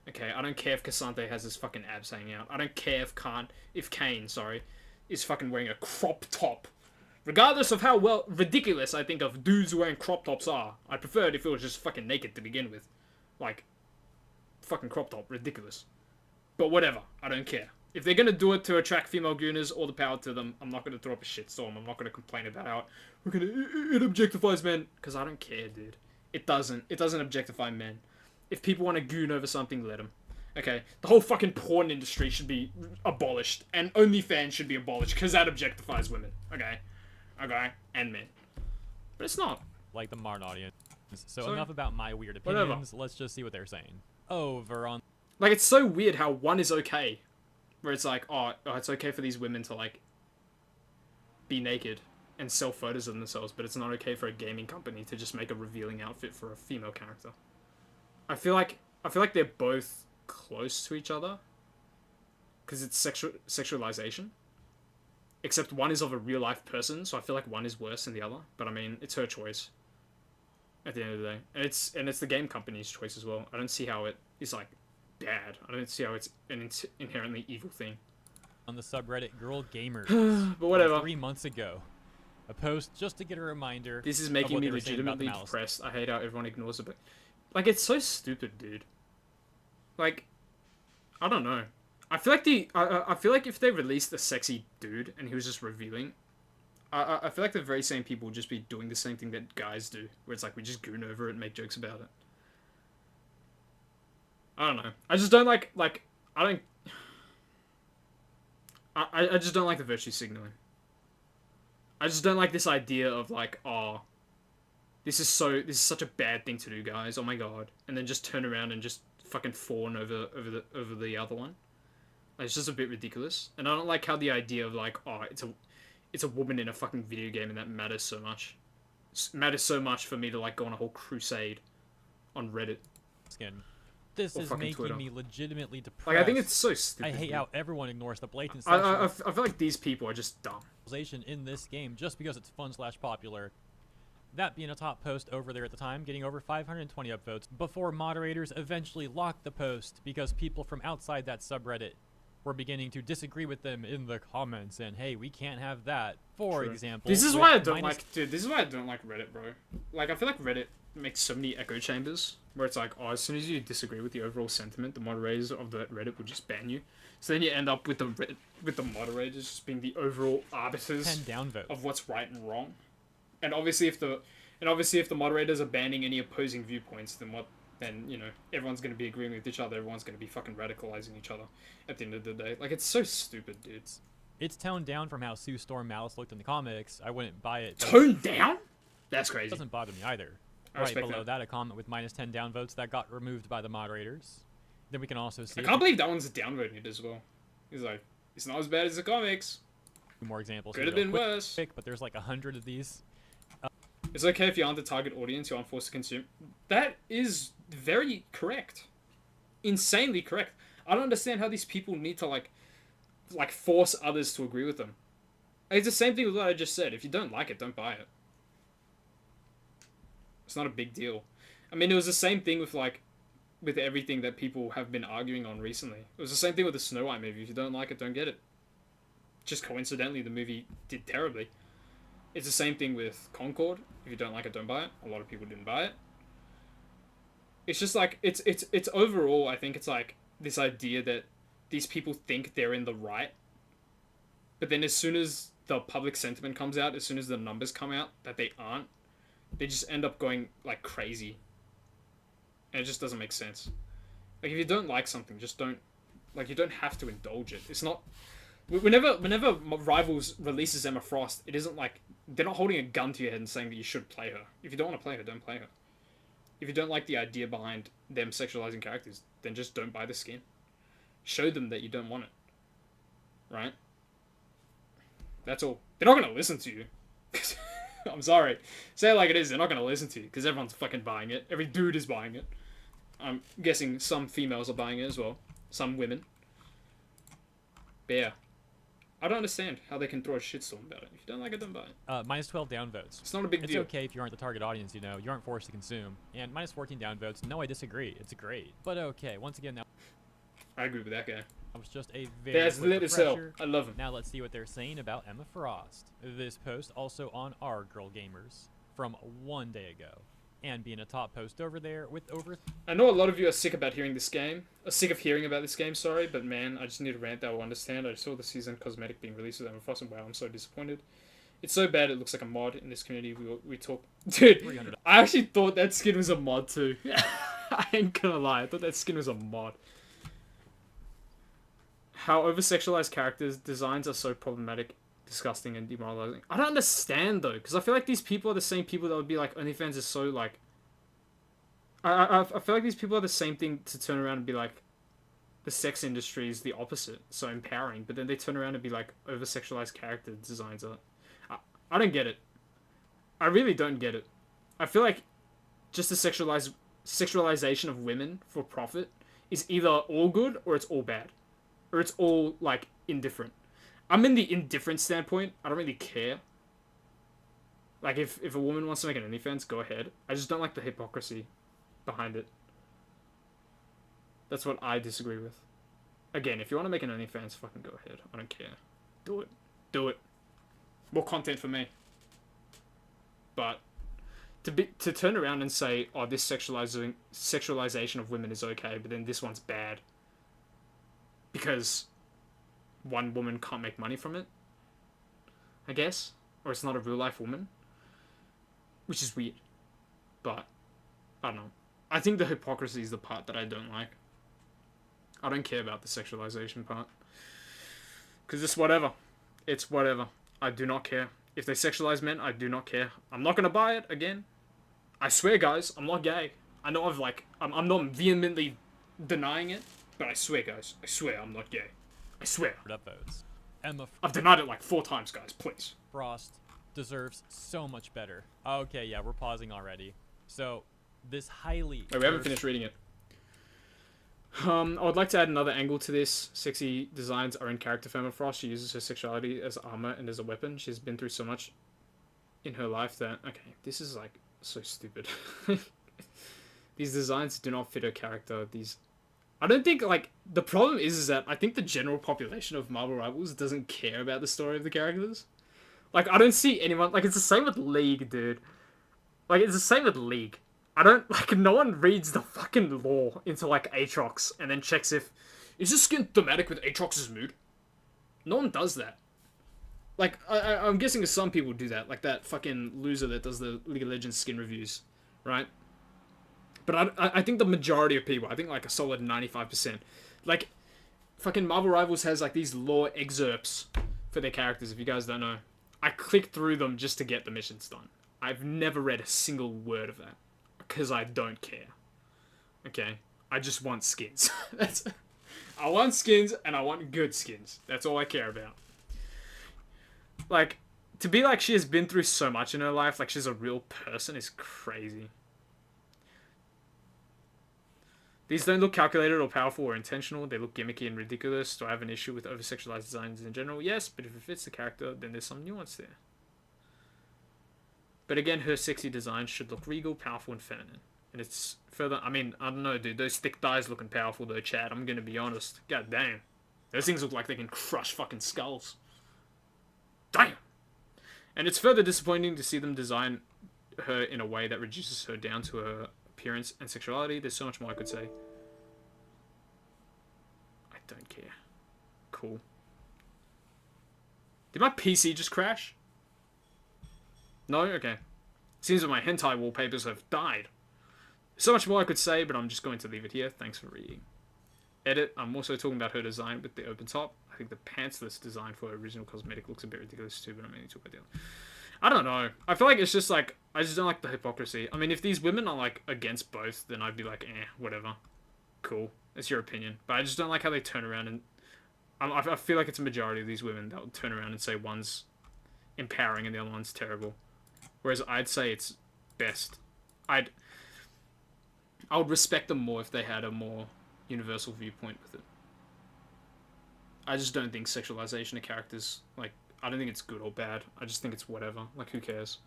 Okay, I don't care if Cassante has his fucking abs hanging out. I don't care if Kane, is fucking wearing a crop top. Regardless of how ridiculous I think of dudes wearing crop tops are. I'd prefer it if it was just fucking naked to begin with. Like, fucking crop top, ridiculous. But whatever, I don't care. If they're gonna do it to attract female gooners, all the power to them. I'm not gonna throw up a shitstorm. I'm not gonna complain about how it objectifies men. Because I don't care, dude. It doesn't objectify men. If people want to goon over something, let them. Okay, the whole fucking porn industry should be abolished. And OnlyFans should be abolished. Because that objectifies women. Okay? Okay? And men. But it's not. Like the Martin audience. So Sorry? enough about my weird Whatever. opinions. Let's just see what they're saying. Over on... Like, it's so weird how one is okay. Where it's like, oh, it's okay for these women to, like, be naked and sell photos of themselves, but it's not okay for a gaming company to just make a revealing outfit for a female character. I feel like they're both close to each other. Because it's sexualization. Except one is of a real-life person, so I feel like one is worse than the other. But, I mean, it's her choice. At the end of the day. And it's the game company's choice as well. I don't see how it is, like, bad. I don't see how it's an inherently evil thing. On the subreddit Girl Gamers. But whatever. 3 months ago. A post just to get a reminder. This is of making what me they were saying about the legitimately mouse. depressed. I hate how everyone ignores it, but... Like, it's so stupid, dude. Like, I don't know. I feel like I feel like if they released a sexy dude and he was just revealing... I feel like the very same people would just be doing the same thing that guys do. Where it's like, we just goon over it and make jokes about it. I don't know. I just don't like I just don't like the virtue signaling. I just don't like this idea of like, oh, this is such a bad thing to do, guys. Oh my god. And then just turn around and just fucking fawn over the other one. Like, it's just a bit ridiculous. And I don't like how the idea of like, oh, it's a woman in a fucking video game and that matters so much. It matters so much for me to like go on a whole crusade on Reddit. Skin. This Or is fucking making Twitter. me legitimately depressed. Like, I think it's so stupid. I hate dude. how everyone ignores the blatant I feel like these people are just dumb. sexualization in this game just because it's fun/popular. That being a top post over there at the time, getting over 520 upvotes, before moderators eventually locked the post because people from outside that subreddit were beginning to disagree with them in the comments and, hey, we can't have that. For True. example, This is with why I don't minus- like, dude. This is why I don't like Reddit, bro. Like, I feel like Reddit makes so many echo chambers where it's like, oh, as soon as you disagree with the overall sentiment, the moderators of the Reddit will just ban you. So then you end up with the moderators just being the overall arbiters 10 downvotes. of what's right and wrong. And obviously, if the moderators are banning any opposing viewpoints, then you know, everyone's going to be agreeing with each other. Everyone's going to be fucking radicalizing each other at the end of the day. Like, it's so stupid, dudes. It's toned down from how Sue Storm Malice looked in the comics. I wouldn't buy it. but Toned down? That's It crazy. doesn't bother me either. I Right respect below that. that, a comment with minus 10 downvotes that got removed by the moderators. Then we can also see I can't believe that one's downvoting it as well. He's like, it's not as bad as the comics. two more examples. Could here have real been quick, worse. but there's like 100 of these. It's okay if you aren't the target audience, you aren't forced to consume. That is very correct. Insanely correct. I don't understand how these people need to like force others to agree with them. It's the same thing with what I just said. If you don't like it, don't buy it. It's not a big deal. I mean, it was the same thing with everything that people have been arguing on recently. It was the same thing with the Snow White movie. If you don't like it, don't get it. Just coincidentally, the movie did terribly. It's the same thing with Concord. If you don't like it, don't buy it. A lot of people didn't buy it. It's just like, it's overall, I think it's like this idea that these people think they're in the right. But then as soon as the public sentiment comes out, as soon as the numbers come out that they aren't, they just end up going like crazy. And it just doesn't make sense. Like, if you don't like something, just don't, like, you don't have to indulge it. It's not, whenever Rivals releases Emma Frost, it isn't like, they're not holding a gun to your head and saying that you should play her. If you don't want to play her, don't play her. If you don't like the idea behind them sexualizing characters, then just don't buy the skin. Show them that you don't want it. Right? That's all. They're not gonna listen to you. I'm sorry. Say it like it is, they're not gonna listen to you, because everyone's fucking buying it. Every dude is buying it. I'm guessing some females are buying it as well. Some women. But yeah. I don't understand how they can throw a shitstorm about it. If you don't like it, don't buy it. Minus 12 downvotes. It's not a big It's deal. okay if you aren't the target audience, you know. You aren't forced to consume. And minus 14 downvotes. No, I disagree. It's great. But okay, once again, now... I agree with that guy. That was just a very That's quick lit as hell. refresher. I love him. Now let's see what they're saying about Emma Frost. This post also on our Girl Gamers from 1 day ago. And being a top post over there with over... I know a lot of you are sick about hearing this game. Sick of hearing about this game, sorry. But man, I just need a rant that will understand. I saw the season cosmetic being released with Emma Frost and wow, I'm so disappointed. It's so bad it looks like a mod in this community. We talk... Dude, I actually thought that skin was a mod too. I ain't gonna lie. I thought that skin was a mod. How over-sexualized characters designs are so problematic, disgusting, and demoralizing. I don't understand though, because I feel like these people are the same people that would be like, OnlyFans is so like... I feel like these people are the same thing to turn around and be like, the sex industry is the opposite, so empowering, but then they turn around and be like, over-sexualized character designs are... I don't get it. I really don't get it. I feel like just the sexualization of women for profit is either all good or it's all bad. Or it's all, like, indifferent. I'm in the indifferent standpoint. I don't really care. Like, if a woman wants to make an OnlyFans, go ahead. I just don't like the hypocrisy behind it. That's what I disagree with. Again, if you want to make an OnlyFans, fucking go ahead. I don't care. Do it. Do it. More content for me. But to turn around and say, oh, this sexualization of women is okay, but then this one's bad because one woman can't make money from it, I guess, or it's not a real life woman, which is weird. But I don't know. I think the hypocrisy is the part that I don't like. I don't care about the sexualization part, because it's whatever. It's whatever. I do not care. If they sexualize men, I do not care. I'm not gonna buy it again. I swear, guys, I'm not gay. I know I'm not vehemently denying it, but I swear, guys, I swear I'm not gay. I swear. I've denied it like 4 times, guys, please. Frost deserves so much better. Okay, yeah, we're pausing already. So, this highly... Wait, we haven't finished reading it. I would like to add another angle to this. Sexy designs are in character for Emma Frost. She uses her sexuality as armor and as a weapon. She's been through so much in her life that... Okay, this is like so stupid. These designs do not fit her character. I don't think, like, the problem is that I think the general population of Marvel Rivals doesn't care about the story of the characters. Like, I don't see anyone... Like, it's the same with League, dude. Like, it's the same with League. I don't, like, no one reads the fucking lore into, like, Aatrox and then checks if... Is this skin thematic with Aatrox's mood? No one does that. Like, I'm guessing some people do that. Like that fucking loser that does the League of Legends skin reviews. Right? But I think the majority of people, I think, like, a solid 95%. Like, fucking Marvel Rivals has, like, these lore excerpts for their characters, if you guys don't know. I click through them just to get the missions done. I've never read a single word of that. Because I don't care. Okay? I just want skins. I want skins, and I want good skins. That's all I care about. Like, to be like she has been through so much in her life, like she's a real person, is crazy. These don't look calculated or powerful or intentional. They look gimmicky and ridiculous. Do I have an issue with over-sexualized designs in general? Yes, but if it fits the character, then there's some nuance there. But again, her sexy design should look regal, powerful, and feminine. And it's further... I mean, I don't know, dude. Those thick thighs looking powerful, though, Chad. I'm gonna be honest. God damn. Those things look like they can crush fucking skulls. Damn! And it's further disappointing to see them design her in a way that reduces her down to her appearance and sexuality. There's so much more I could say. I don't care. Cool. Did my PC just crash? No? Okay. Seems that my hentai wallpapers have died. So much more I could say, but I'm just going to leave it here. Thanks for reading. Edit. I'm also talking about her design with the open top. I think the pantsless design for her original cosmetic looks a bit ridiculous too, but I'm only talking about the other. I don't know. I feel like it's just like, I just don't like the hypocrisy. I mean, if these women are like against both, then I'd be like, whatever. Cool. It's your opinion. But I just don't like how they turn around and... I feel like it's a majority of these women that will turn around and say one's empowering and the other one's terrible. Whereas I'd say it's best. I would respect them more if they had a more universal viewpoint with it. I just don't think sexualization of characters, like, I don't think it's good or bad. I just think it's whatever. Like, who cares?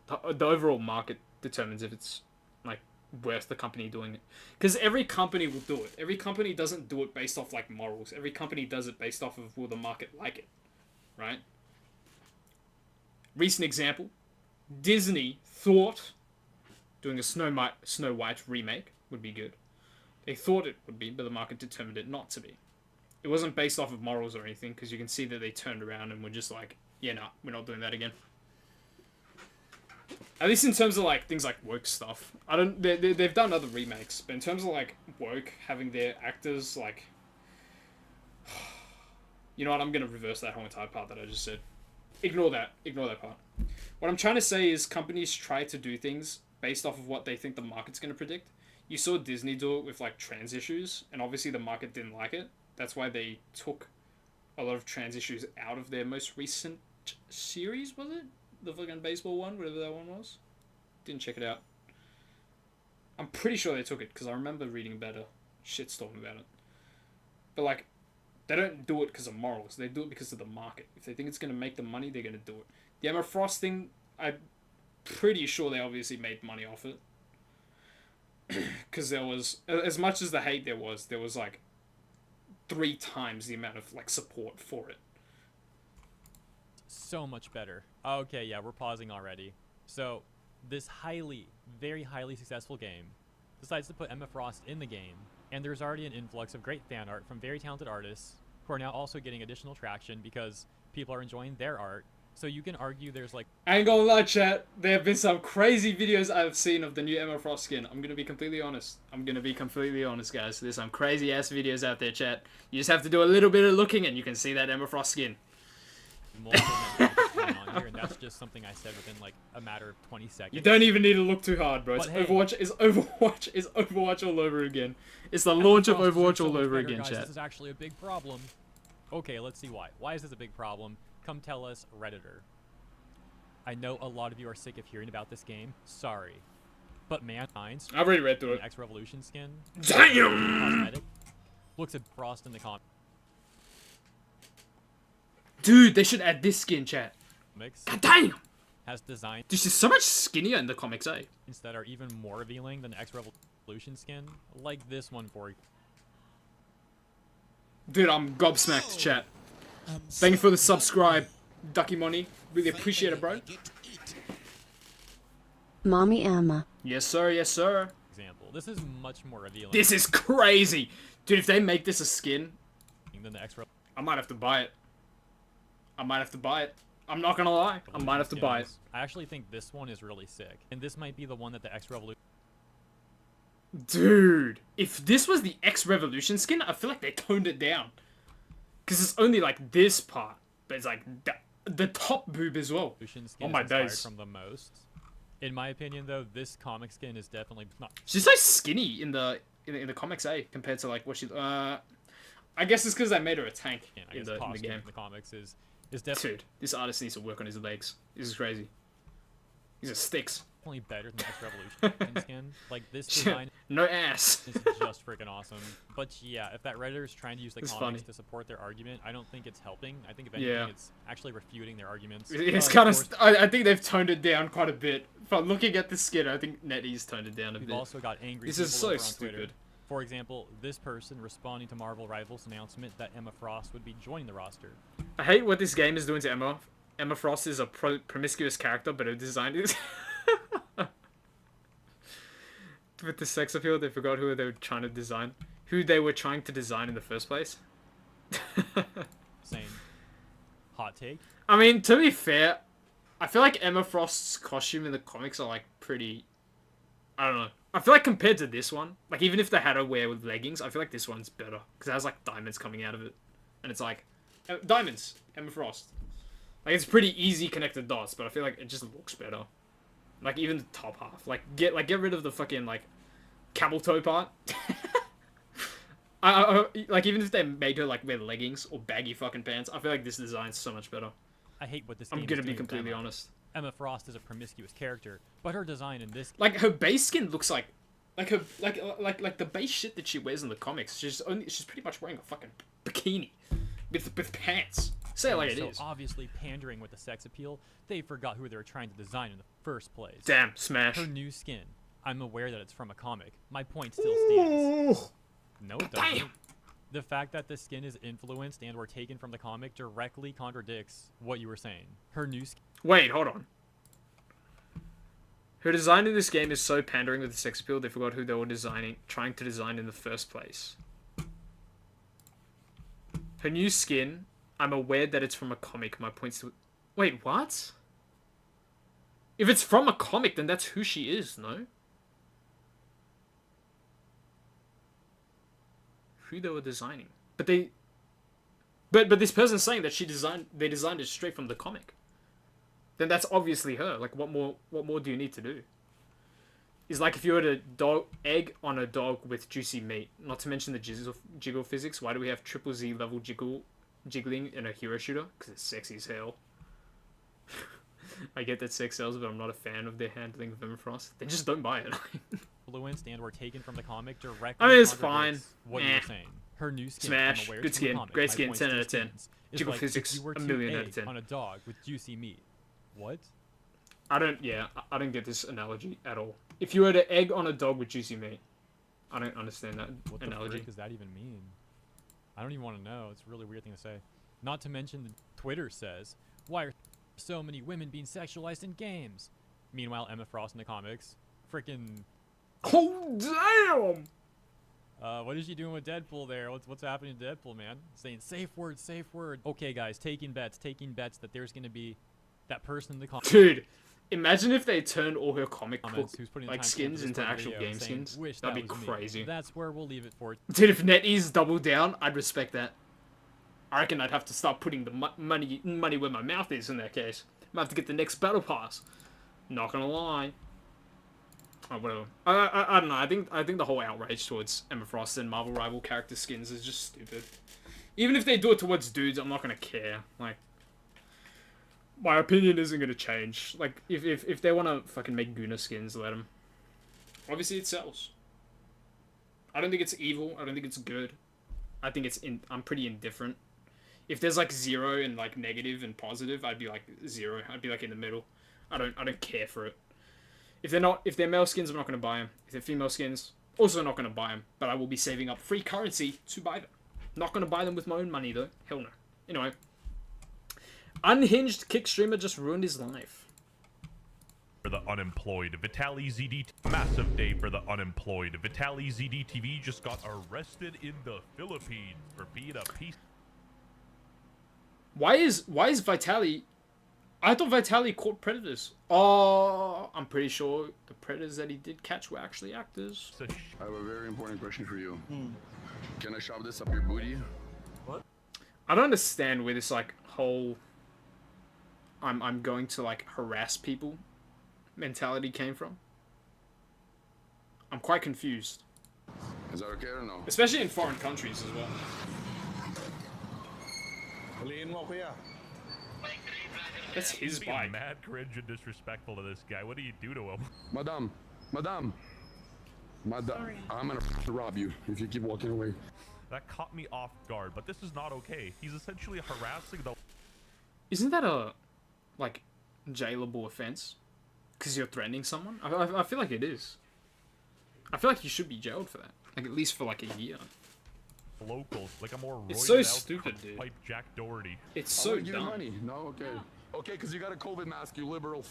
The overall market determines if it's, like, worth the company doing it. Because every company will do it. Every company doesn't do it based off, like, morals. Every company does it based off of will the market like it. Right? Recent example. Disney thought doing a Snow White remake would be good. They thought it would be, but the market determined it not to be. It wasn't based off of morals or anything, because you can see that they turned around and were just like, yeah, nah, we're not doing that again. At least in terms of, like, things like woke stuff. They've done other remakes, but in terms of, like, woke, having their actors, like... You know what, I'm going to reverse that whole entire part that I just said. Ignore that part. What I'm trying to say is companies try to do things based off of what they think the market's going to predict. You saw Disney do it with, like, trans issues, and obviously the market didn't like it. That's why they took a lot of trans issues out of their most recent series, was it? The fucking baseball one, whatever that one was. Didn't check it out. I'm pretty sure they took it, because I remember reading about a shitstorm about it. But, like, they don't do it because of morals. They do it because of the market. If they think it's going to make them money, they're going to do it. The Emma Frost thing, I'm pretty sure they obviously made money off it. Because there was, as much as the hate there was, like, 3 times the amount of, like, support for it. So much better. Okay, yeah, we're pausing already. So, this very highly successful game decides to put Emma Frost in the game, and there's already an influx of great fan art from very talented artists who are now also getting additional traction because people are enjoying their art. So you can argue there's like... I ain't gonna lie, chat. There have been some crazy videos I've seen of the new Emma Frost skin. I'm gonna be completely honest. Guys. There's some crazy ass videos out there, chat. You just have to do a little bit of looking and you can see that Emma Frost skin. Multiple messages going on here, and that's just something I said within like a matter of 20 seconds. You don't even need to look too hard, bro. It's But hey, Overwatch all over again. It's the launch of Overwatch all over again, guys, chat. This is actually a big problem. Okay, let's see why. Why is this a big problem? Come tell us, Redditor. I know a lot of you are sick of hearing about this game. Sorry. But Mankind's I've already read through it. X Revolution skin. Damn! Cosmetic, looks at Frost in the comics. Dude, they should add this skin, chat. God damn! Has design. Dude, she's so much skinnier in the comics, eh? That are even more revealing than X Revolution skin, like this one for you. Dude, I'm gobsmacked, chat. Thank you for the subscribe, Ducky Money. Really appreciate it, bro. Mommy Emma. Yes, sir. Yes, sir. Example. This is much more revealing. This is crazy, dude. If they make this a skin, than the X I might have to buy it. I'm not gonna lie. I might have to buy it. I actually think this one is really sick, and this might be the one that the X Revolution. Dude, if this was the X Revolution skin, I feel like they toned it down. Because it's only like this part, but it's like the top boob as well. Oh my days. From the most. In my opinion, though, this comic skin is definitely not. She's so skinny in the comics, compared to like what she. I guess it's because they made her a tank in the game. In the comics is definitely. Dude, this artist needs to work on his legs. This is crazy. These are sticks. Definitely better than the X Revolution skin. Like this design. No ass. Is just freaking awesome. But yeah, if that Redditor is trying to use the comics to support their argument, I don't think it's helping. I think if anything, it's actually refuting their arguments. It's kind of. I think they've toned it down quite a bit. From looking at the skin, I think NetEase toned it down a bit. We've also got angry. This is so stupid. Twitter. For example, this person responding to Marvel Rivals' announcement that Emma Frost would be joining the roster. I hate what this game is doing to Emma. Emma Frost is a promiscuous character, but her design is... With the sex appeal, they forgot who they were trying to design. Who they were trying to design in the first place. Same. Hot take? I mean, to be fair, I feel like Emma Frost's costume in the comics are, like, pretty... I don't know. I feel like compared to this one, like, even if they had her wear with leggings, I feel like this one's better. Because it has, like, diamonds coming out of it. And it's like... diamonds! Emma Frost. Like, it's pretty easy connected dots, but I feel like it just looks better. Like, even the top half. Like, get rid of the fucking, like, camel toe part. Like, even if they made her, like, wear leggings or baggy fucking pants, I feel like this design's so much better. I hate what this I'm game gonna is be doing with completely Emma. honest. Emma Frost is a promiscuous character, but her design in this Like, her base skin looks like her, like the base shit that she wears in the comics. She's pretty much wearing a fucking bikini with pants. Say it like it so is. obviously pandering with the sex appeal, they forgot who they were trying to design in the first place. Damn, smash. Her new skin. I'm aware that it's from a comic. My point still stands. No, it doesn't. Damn. The fact that the skin is influenced and or taken from the comic directly contradicts what you were saying. Her new skin. Wait, hold on. Her design in this game is so pandering with the sex appeal, they forgot who they were trying to design in the first place. Her new skin, I'm aware that it's from a comic. My point's to... Wait, what? If it's from a comic, then that's who she is, no? Who they were designing. But they... But this person's saying that they designed it straight from the comic. Then that's obviously her. Like, what more do you need to do? It's like if you were to egg on a dog with juicy meat. Not to mention the jiggle physics. Why do we have triple Z level jiggling in a hero shooter? Because it's sexy as hell. I get that sex sells, but I'm not a fan of their handling of Emma Frost. Then just don't buy it. Influenced and were taken from the comic directly. I mean, it's contradicts fine. What you were saying. Her new skin. Smash. I'm aware Good it's from the skin. comic. Great My skin. point 10 still out of 10. stands. It's Jiggle like physics, if you were a to million out of egg 10. on a dog with juicy meat. What? I don't get this analogy at all. If you were to egg on a dog with juicy meat, I don't understand that What analogy. the frick does that even mean? I don't even want to know. It's a really weird thing to say. Not to mention the Twitter says, why are so many women being sexualized in games? Meanwhile, Emma Frost in the comics, freaking... Oh, damn! What is she doing with Deadpool there? What's happening to Deadpool, man? Saying, safe word, safe word. Okay, guys, taking bets that there's going to be that person in the comics. Dude, imagine if they turned all her comic book, who's putting the like, time skins to into this actual video game saying, skins. "Wish That'd be that was me." crazy. That's where we'll leave it for. Dude, if NetEase doubled down, I'd respect that. I reckon I'd have to start putting the money where my mouth is in that case. Might have to get the next battle pass. Not gonna lie. Oh, whatever. I don't know. I think the whole outrage towards Emma Frost and Marvel rival character skins is just stupid. Even if they do it towards dudes, I'm not gonna care. Like, my opinion isn't gonna change. Like, if they wanna fucking make Guna skins, let them. Obviously, it sells. I don't think it's evil. I don't think it's good. I think I'm pretty indifferent. If there's like 0 and like negative and positive, I'd be like 0. I'd be like in the middle. I don't care for it. If they're male skins, I'm not gonna buy them. If they're female skins, also not gonna buy them. But I will be saving up free currency to buy them. Not gonna buy them with my own money though. Hell no. Anyway, unhinged kick streamer just ruined his life. For the unemployed, Vitaly ZD. Massive day for the unemployed. Vitaly ZDTV just got arrested in the Philippines for being a piece. Why is Vitaly? I thought Vitaly caught predators. Oh, I'm pretty sure the predators that he did catch were actually actors. I have a very important question for you. Can I shove this up your booty? What? I don't understand where this like whole I'm going to like harass people mentality came from. I'm quite confused. Is that okay or no? Especially in foreign countries as well. That's his He's being bike. mad cringe and disrespectful to this guy. What do you do to him? Madam, I'm gonna rob you if you keep walking away. That caught me off guard, but this is not okay. He's essentially harassing the... Isn't that a like jailable offense? Because you're threatening someone? I feel like it is. I feel like you should be jailed for that. Like at least for like a year. locals, like a more It's so roided out stupid, dude. Pipe Jack Doherty. It's I so wanna give you dumb. money. No, okay. Okay, because you got a COVID mask, you liberal.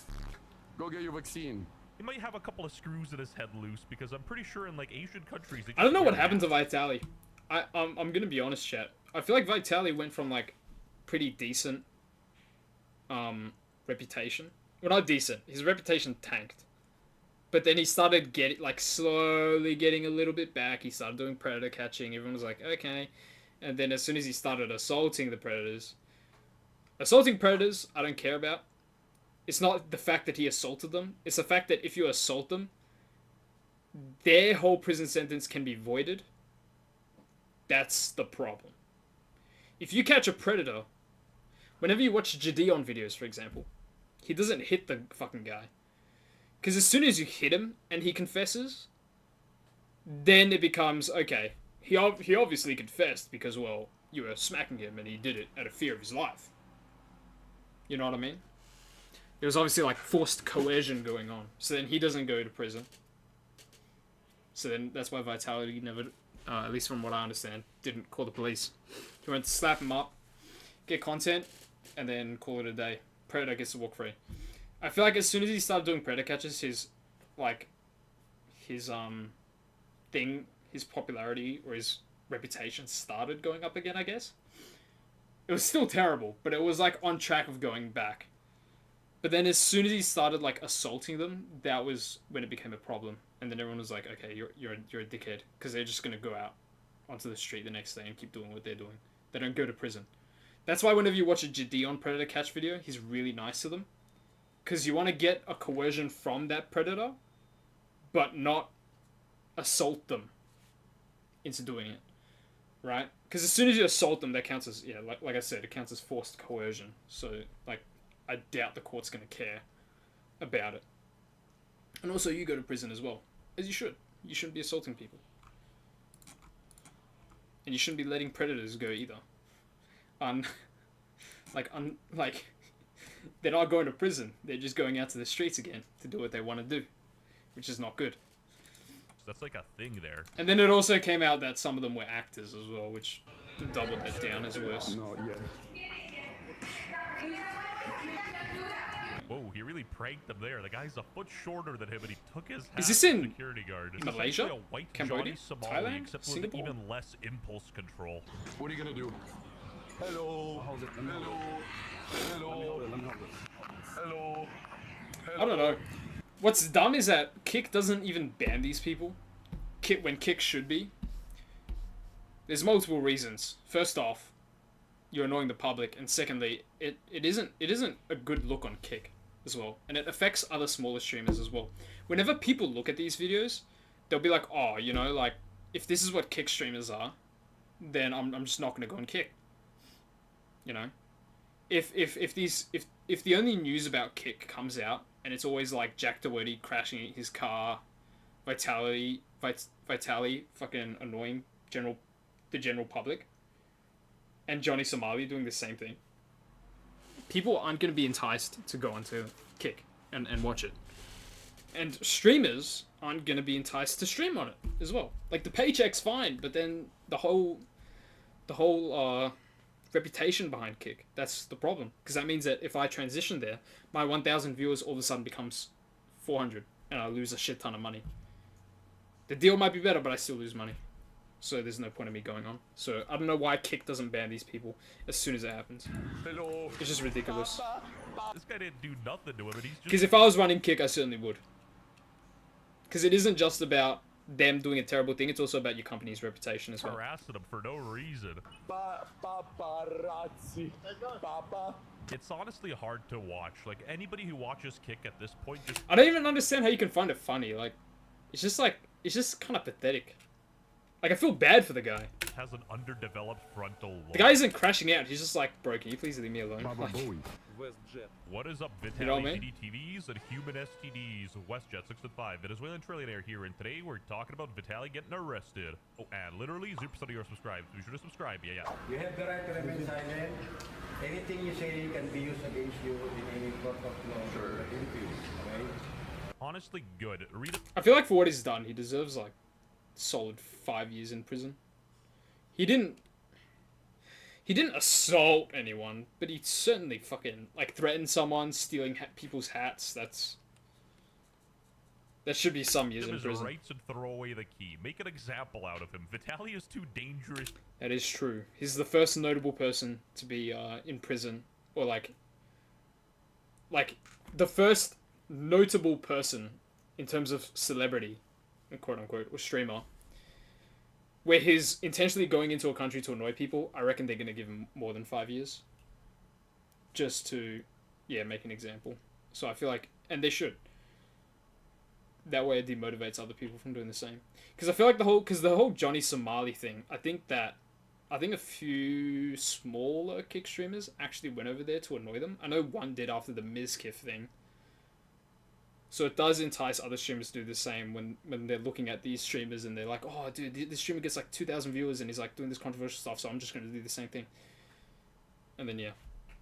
Go get your vaccine. He might have a couple of screws in his head loose because I'm pretty sure in like Asian countries. They I don't know just what wear happened to Vitaly. I'm gonna be honest, chat. I feel like Vitaly went from like pretty decent reputation. Well, not decent. His reputation tanked. But then he started slowly getting a little bit back. He started doing predator catching. Everyone was like, okay. And then as soon as he started assaulting the predators, I don't care about. It's not the fact that he assaulted them. It's the fact that if you assault them, their whole prison sentence can be voided. That's the problem. If you catch a predator, whenever you watch Gideon videos, for example, he doesn't hit the fucking guy. Because as soon as you hit him and he confesses, then it becomes, okay, he obviously confessed because, well, you were smacking him and he did it out of fear of his life. You know what I mean? There was obviously, like, forced coercion going on. So then he doesn't go to prison. So then that's why Vitality never, at least from what I understand, didn't call the police. He went to slap him up, get content, and then call it a day. Predator gets to walk free. I feel like as soon as he started doing Predator catches, his thing, his popularity or his reputation started going up again, I guess. It was still terrible, but it was like on track of going back. But then as soon as he started like assaulting them, that was when it became a problem. And then everyone was like, okay, you're a dickhead, because they're just gonna go out onto the street the next day and keep doing what they're doing. They don't go to prison. That's why whenever you watch a Gideon Predator catch video, he's really nice to them. Because you want to get a coercion from that predator, but not assault them into doing it. Right? Because as soon as you assault them, that counts as, yeah, like I said, it counts as forced coercion. So, like, I doubt the court's going to care about it. And also, you go to prison as well. As you should. You shouldn't be assaulting people. And you shouldn't be letting predators go either. They're not going to prison. They're just going out to the streets again to do what they want to do. Which is not good. That's like a thing there. And then it also came out that some of them were actors as well, which doubled that down as worse. Whoa, he really pranked them there. The guy's a foot shorter than him, and he took his hat Is this to in the security guard. It's Malaysia? essentially a white Cambodia? Johnny Somali, Thailand? except with Singapore? even less impulse control. What are you gonna do? Hello. Hello. Hello. Hello. I don't know. What's dumb is that Kick doesn't even ban these people. When Kick should be. There's multiple reasons. First off, you're annoying the public, and secondly, it isn't a good look on Kick as well, and it affects other smaller streamers as well. Whenever people look at these videos, they'll be like, oh, you know, like, if this is what Kick streamers are, then I'm just not gonna go on Kick. You know, if the only news about Kick comes out and it's always like Jack Doherty crashing his car, Vitality fucking annoying the general public, and Johnny Somali doing the same thing, people aren't going to be enticed to go onto Kick and watch it. And streamers aren't going to be enticed to stream on it as well. Like, the paycheck's fine, but then the whole reputation behind Kick, that's the problem. Because that means that if I transition there, my 1,000 viewers all of a sudden becomes 400, and I lose a shit ton of money. The deal might be better, but I still lose money. So there's no point in me going on. So I don't know why Kick doesn't ban these people as soon as it happens. Hello. It's just ridiculous. This guy didn't do nothing to him, and he's just... Because if I was running Kick, I certainly would. Because it isn't just about them doing a terrible thing, it's also about your company's reputation as well. harassing him for no reason. Paparazzi. Papa. It's honestly hard to watch. Like, anybody who watches Kick at this point just... I don't even understand how you can find it funny. Like, it's just kind of pathetic. Like, I feel bad for the guy. has an underdeveloped frontal lobe. The guy isn't crashing out, he's just like, bro, can you please leave me alone? Like, What is up, Vitaly You know what I mean? TVs and human STDs? WestJet 615, Venezuelan trillionaire here, and today we're talking about Vitaly getting arrested. Oh, and literally 0% of your subscribed. Be sure to subscribe, yeah. You have the right to remain silent. Anything you say can be used against you in any court of law. Sure. Okay? Honestly, good. Read it. I feel like for what he's done, he deserves like solid 5 years in prison. He didn't assault anyone, but he certainly fucking like threatened someone, stealing people's hats. That should be some years in his prison. rights and throw away the key. Make an example out of him. Vitaly is too dangerous. That is true. He's the first notable person to be in prison, or like the first notable person in terms of celebrity, quote unquote, or streamer, where he's intentionally going into a country to annoy people. I reckon they're gonna give him more than 5 years, just to, make an example. So I feel like, and they should. that way it demotivates other people from doing the same. Because I feel like the whole Johnny Somali thing, I think a few smaller kick streamers actually went over there to annoy them. I know one did after the Mizkif thing. So it does entice other streamers to do the same when they're looking at these streamers and they're like, oh, dude, this streamer gets like 2,000 viewers and he's like doing this controversial stuff, so I'm just going to do the same thing. And then, yeah.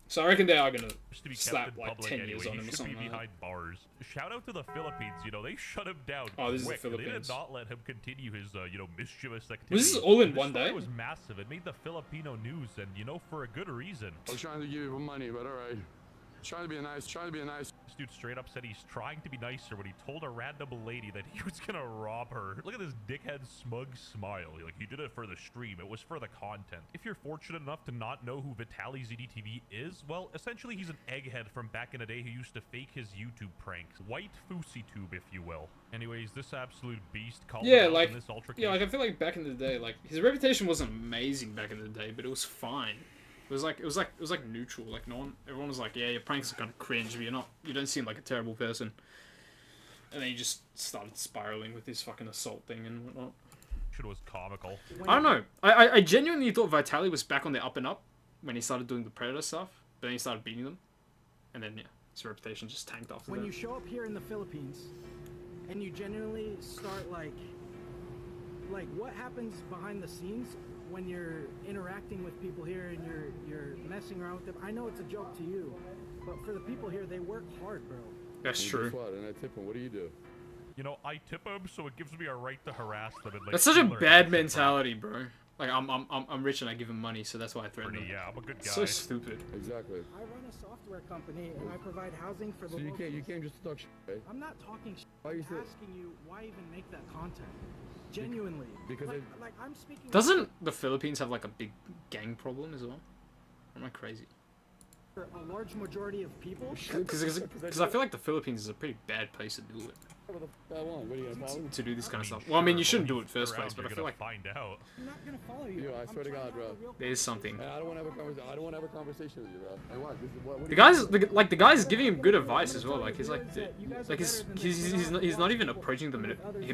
So I reckon they are going to slap like 10 years on him or something like that. Behind bars. Shout out to the Philippines, you know, they shut him down. Oh, this is the quick. They Philippines. did not let him continue his, you know, mischievous activity. Was this all in This one story day? was massive. It made the Filipino news, and, you know, for a good reason. I was trying to give you money, but alright. Trying to be nice. This dude straight up said he's trying to be nicer when he told a random lady that he was gonna rob her. Look at this dickhead smug smile. Like, he did it for the stream. It was for the content. If you're fortunate enough to not know who Vitaly ZDTV is, well, essentially he's an egghead from back in the day who used to fake his YouTube pranks. White FouseyTube, if you will. Anyways, this absolute beast called Yeah, him out like, in this altercation. yeah, like I feel like back in the day, like his reputation wasn't amazing back in the day, but it was fine. It was like neutral. Like everyone was like, yeah, your pranks are kind of cringe, but you don't seem like a terrible person. And then he just started spiraling with his fucking assault thing and whatnot. Shit was comical. I don't know. I genuinely thought Vitaly was back on the up and up when he started doing the Predator stuff, but then he started beating them, and then yeah, his reputation just tanked after When that. you show up here in the Philippines, and you genuinely start like what happens behind the scenes when you're interacting with people here and you're messing around with them. I know it's a joke to you, but for the people here, they work hard, bro. That's And true. guess what? And I tip him. What do you do? You know, I tip him, so it gives me a right to harass them. And, like, That's such a steal their bad action. mentality, bro. Like I'm rich and I give him money, so that's why I threaten him. Yeah, I'm a good guy. So stupid. Exactly. I run a software company and I provide housing for the So you locals. can't just talk shit, right? I'm not talking shit. Why I'm you say- asking you why even make that content. Genuinely. Because like I'm speaking. Doesn't the Philippines have like a big gang problem as well? Or am I crazy? For a large majority of people. Because I feel like the Philippines is a pretty bad place to do it. What the f I want? What are you gonna follow me? To do this kind of stuff. Well, I mean, you shouldn't do it first Around, place, but I you're feel gonna like find out. I'm not gonna follow you. I swear to God, bro. there is something. And I don't want to have a conversation. I don't want to have a conversation with you, bro. Hey, what? This is what The guy's the guy's giving him good advice as well. Like he's like he's not even approaching him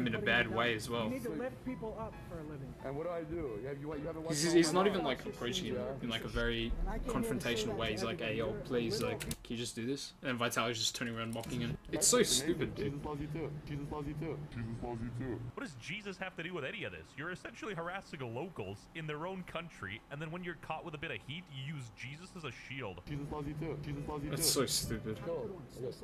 in a bad way as well. You need to lift people up for a living. And what do I do? You haven't watched He's not even like approaching him in like a very confrontational way. He's like, hey yo, please, like, can you just do this? And Vitaly's just turning around mocking him. It's so stupid, dude. Jesus loves you too. Jesus loves you too. Jesus loves you too. What does Jesus have to do with any of this? You're essentially harassing locals in their own country, and then when you're caught with a bit of heat, you use Jesus as a shield. Jesus loves you too. Jesus loves you too. That's so stupid. Go.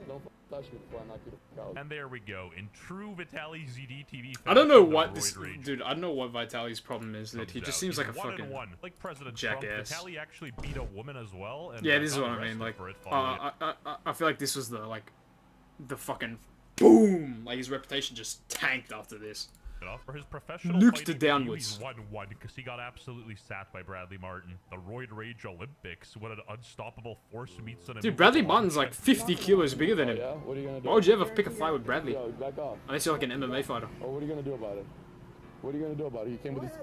Don't touch me before I knock you the f And there we go. In true Vitaly ZDTV I don't know fashion, what the this roid rage dude. I don't know what Vitaly's problem is. That he comes just out. seems like a He's one fucking and one. Like President jackass. Trump, Vitaly actually beat a woman as well. And Yeah, this is got what I mean. arrested Like, for it following it. I feel like this was the fucking boom. Like his reputation just tanked after this. For his professional Nuked fighting it downwards. debut, he's 1-1 because he got absolutely sat by Bradley Martin. The Roid Rage Olympics, what an unstoppable force meets an Dude, Bradley Martin's like 50 kilos bigger than him. Yeah? What are you gonna do? Why would you ever pick a fight with Bradley? Yo, back off. Unless you're like an MMA fighter. Oh, what are you gonna do about it? What are you gonna do about it? You came with this.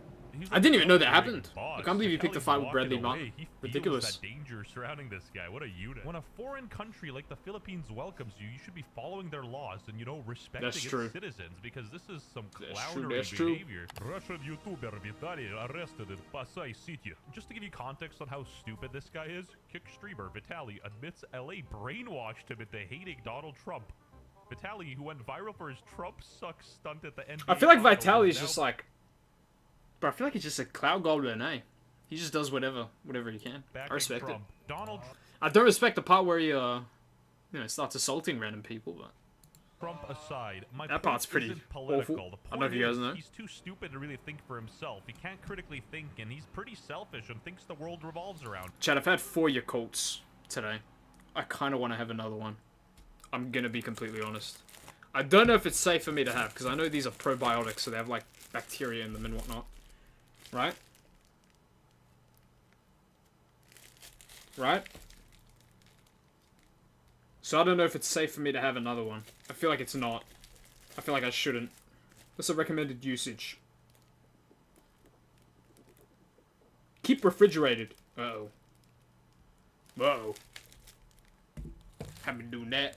I didn't even know that Great happened. boss. I can't believe you picked a Vitaly's fight with walking Bradley away. Martin. He feels Ridiculous. that danger surrounding this guy. What a unit. When a foreign country like the Philippines welcomes you, you should be following their laws and, you know, respecting That's its true. citizens, because this is some That's true, clownery that's true. behavior. Russian YouTuber Vitaly arrested in Pasay City. Just to give you context on how stupid this guy is, kick streamer Vitaly admits LA brainwashed him into hating Donald Trump. Vitaly, who went viral for his Trump sucks stunt at the NBA I feel like Finals, Vitaly is now just like, but I feel like he's just a cloud golden, eh? He just does whatever he can. I backing respect it. Trump. Donald I don't respect the part where he, starts assaulting random people, but Trump aside, my That point part's pretty isn't political. awful. The I don't know if point you guys is, know. he's too stupid to really think for himself. He can't critically think, and he's pretty selfish and thinks the world revolves around. Chad, I've had 4 Yakults today. I kind of want to have another one. I'm gonna be completely honest. I don't know if it's safe for me to have, because I know these are probiotics, so they have, like, bacteria in them and whatnot. Right? Right? So I don't know if it's safe for me to have another one. I feel like it's not. I feel like I shouldn't. What's the recommended usage? Keep refrigerated. Uh-oh. Uh-oh. Haven't been doing that.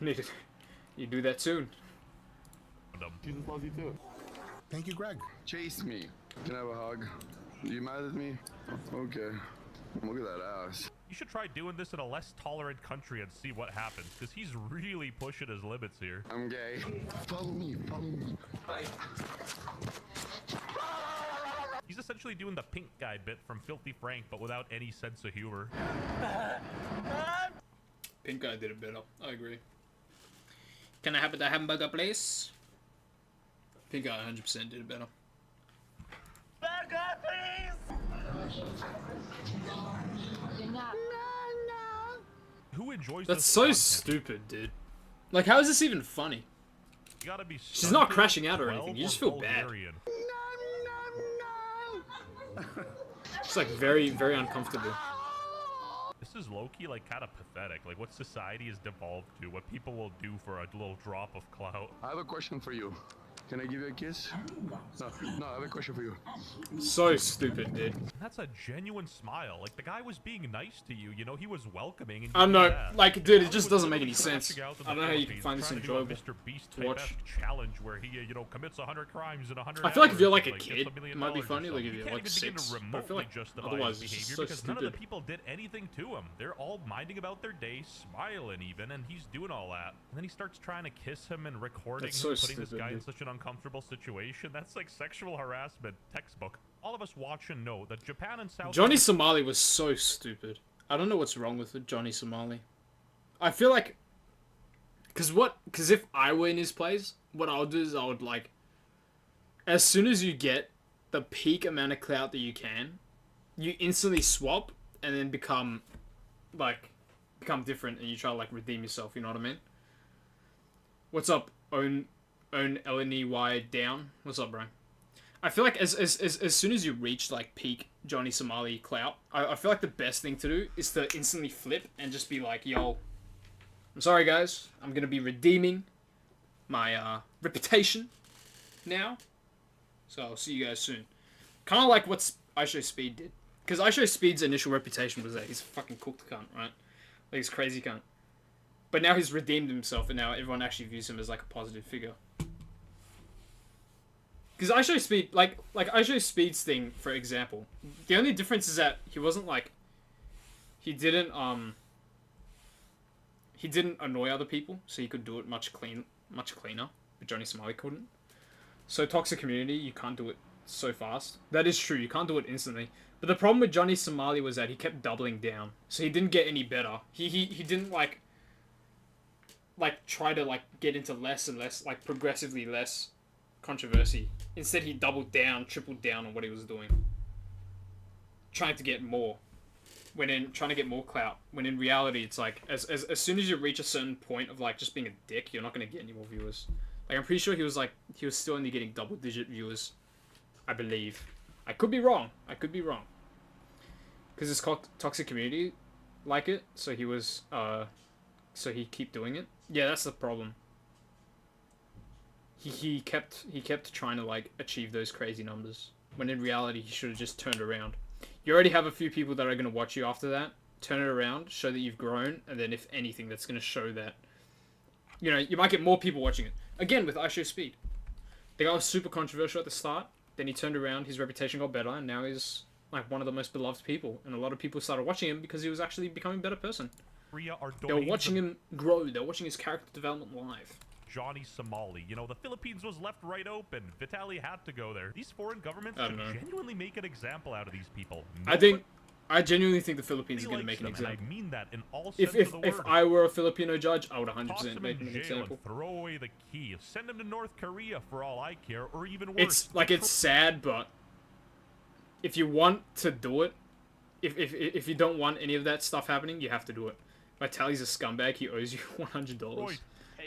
Need You do that soon. Jesus loves you too. Thank you, Greg. Chase me. Can I have a hug? You mad at me? Okay. Look at that ass. You should try doing this in a less tolerant country and see what happens, because he's really pushing his limits here. I'm gay. Follow me. Follow me. He's essentially doing the pink guy bit from Filthy Frank, but without any sense of humor. Pink guy did it better. I agree. Can I have the hamburger, please? Pink guy 100% did it better. Burger, please! Who enjoys That's this so content? stupid, dude. Like, how is this even funny? You gotta be She's not stunted, crashing out or 12, anything. You just or feel bad. Bulgarian. It's like very, very uncomfortable. This is low-key like kind of pathetic. Like what society has devolved to, what people will do for a little drop of clout. I have a question for you. Can I give you a kiss? No, I have a question for you. So stupid, dude. That's a genuine smile. Like the guy was being nice to you. You know, he was welcoming. And I don't you know, did that. like, dude, it Now just he doesn't was make any literally sense. crashing out in I don't the know how you can Philippines, find this trying to do a enjoyable Mr. Beast to type watch. esque challenge where he, you know, commits 100 crimes in 100 I feel like if you're hours like a and, kid, gets $1 million it might be or funny, like something. if You you're can't like even begin 6. to I feel remotely like justify otherwise his it's just behavior so because none of the stupid. people did anything to him. They're all minding about their day, smiling even, and he's doing all that. And then he starts trying to kiss him and recording That's him, so putting this stupid, guy in dude. such an uncomfortable situation. That's like sexual harassment textbook. All of us watch and know that Japan and South Johnny Somali was so stupid. I don't know what's wrong with Johnny Somali. I feel like... Because if I were in his place, what I would do is I would, like... As soon as you get the peak amount of clout that you can, you instantly swap and then become different and you try to, like, redeem yourself, you know what I mean? What's up, own LNEY down? What's up, bro? I feel like as soon as you reach, like, peak Johnny Somali clout, I feel like the best thing to do is to instantly flip and just be like, yo, I'm sorry, guys. I'm going to be redeeming my reputation now. So I'll see you guys soon. Kind of like what Aisho Speed did. Because Aisho Speed's initial reputation was that he's a fucking cooked cunt, right? Like, he's crazy cunt. But now he's redeemed himself, and now everyone actually views him as, like, a positive figure. Because Aisho Speed, like Aisho Speed's thing, for example, the only difference is that he wasn't, like, he didn't annoy other people, so he could do it much cleaner, but Johnny Somali couldn't. So Toxic Community, you can't do it so fast. That is true, you can't do it instantly. But the problem with Johnny Somali was that he kept doubling down, so he didn't get any better. He didn't, like try to, like, get into less and less, like, progressively less controversy. Instead, he doubled down, tripled down on what he was doing. Trying to get more. Trying to get more clout. When in reality, it's like, as soon as you reach a certain point of, like, just being a dick, you're not going to get any more viewers. Like, I'm pretty sure he was still only getting double-digit viewers. I believe. I could be wrong. Because it's called Toxic Community like it, so he was, so he keep doing it. Yeah, that's the problem. He kept trying to, like, achieve those crazy numbers, when in reality he should have just turned around. You already have a few people that are going to watch you after that. Turn it around, show that you've grown, and then if anything, that's going to show that, you know, you might get more people watching it. Again, with Aisho Speed. The guy was super controversial at the start, then he turned around, his reputation got better, and now he's, like, one of the most beloved people. And a lot of people started watching him because he was actually becoming a better person. They were watching him grow, they were watching his character development live. Johnny Somali. You know, the Philippines was left right open. Vitaly had to go there. These foreign governments should genuinely make an example out of these people. I genuinely think the Philippines are going to make an example. I mean that in all sense of the word. If I were a Filipino judge, I would 100% Toss make him him in an jail example. and throw away the key. Send him to North Korea for all I care, or even worse. It's like, it's sad, but if you want to do it, if you don't want any of that stuff happening, you have to do it. Vitaly's a scumbag. He owes you $100.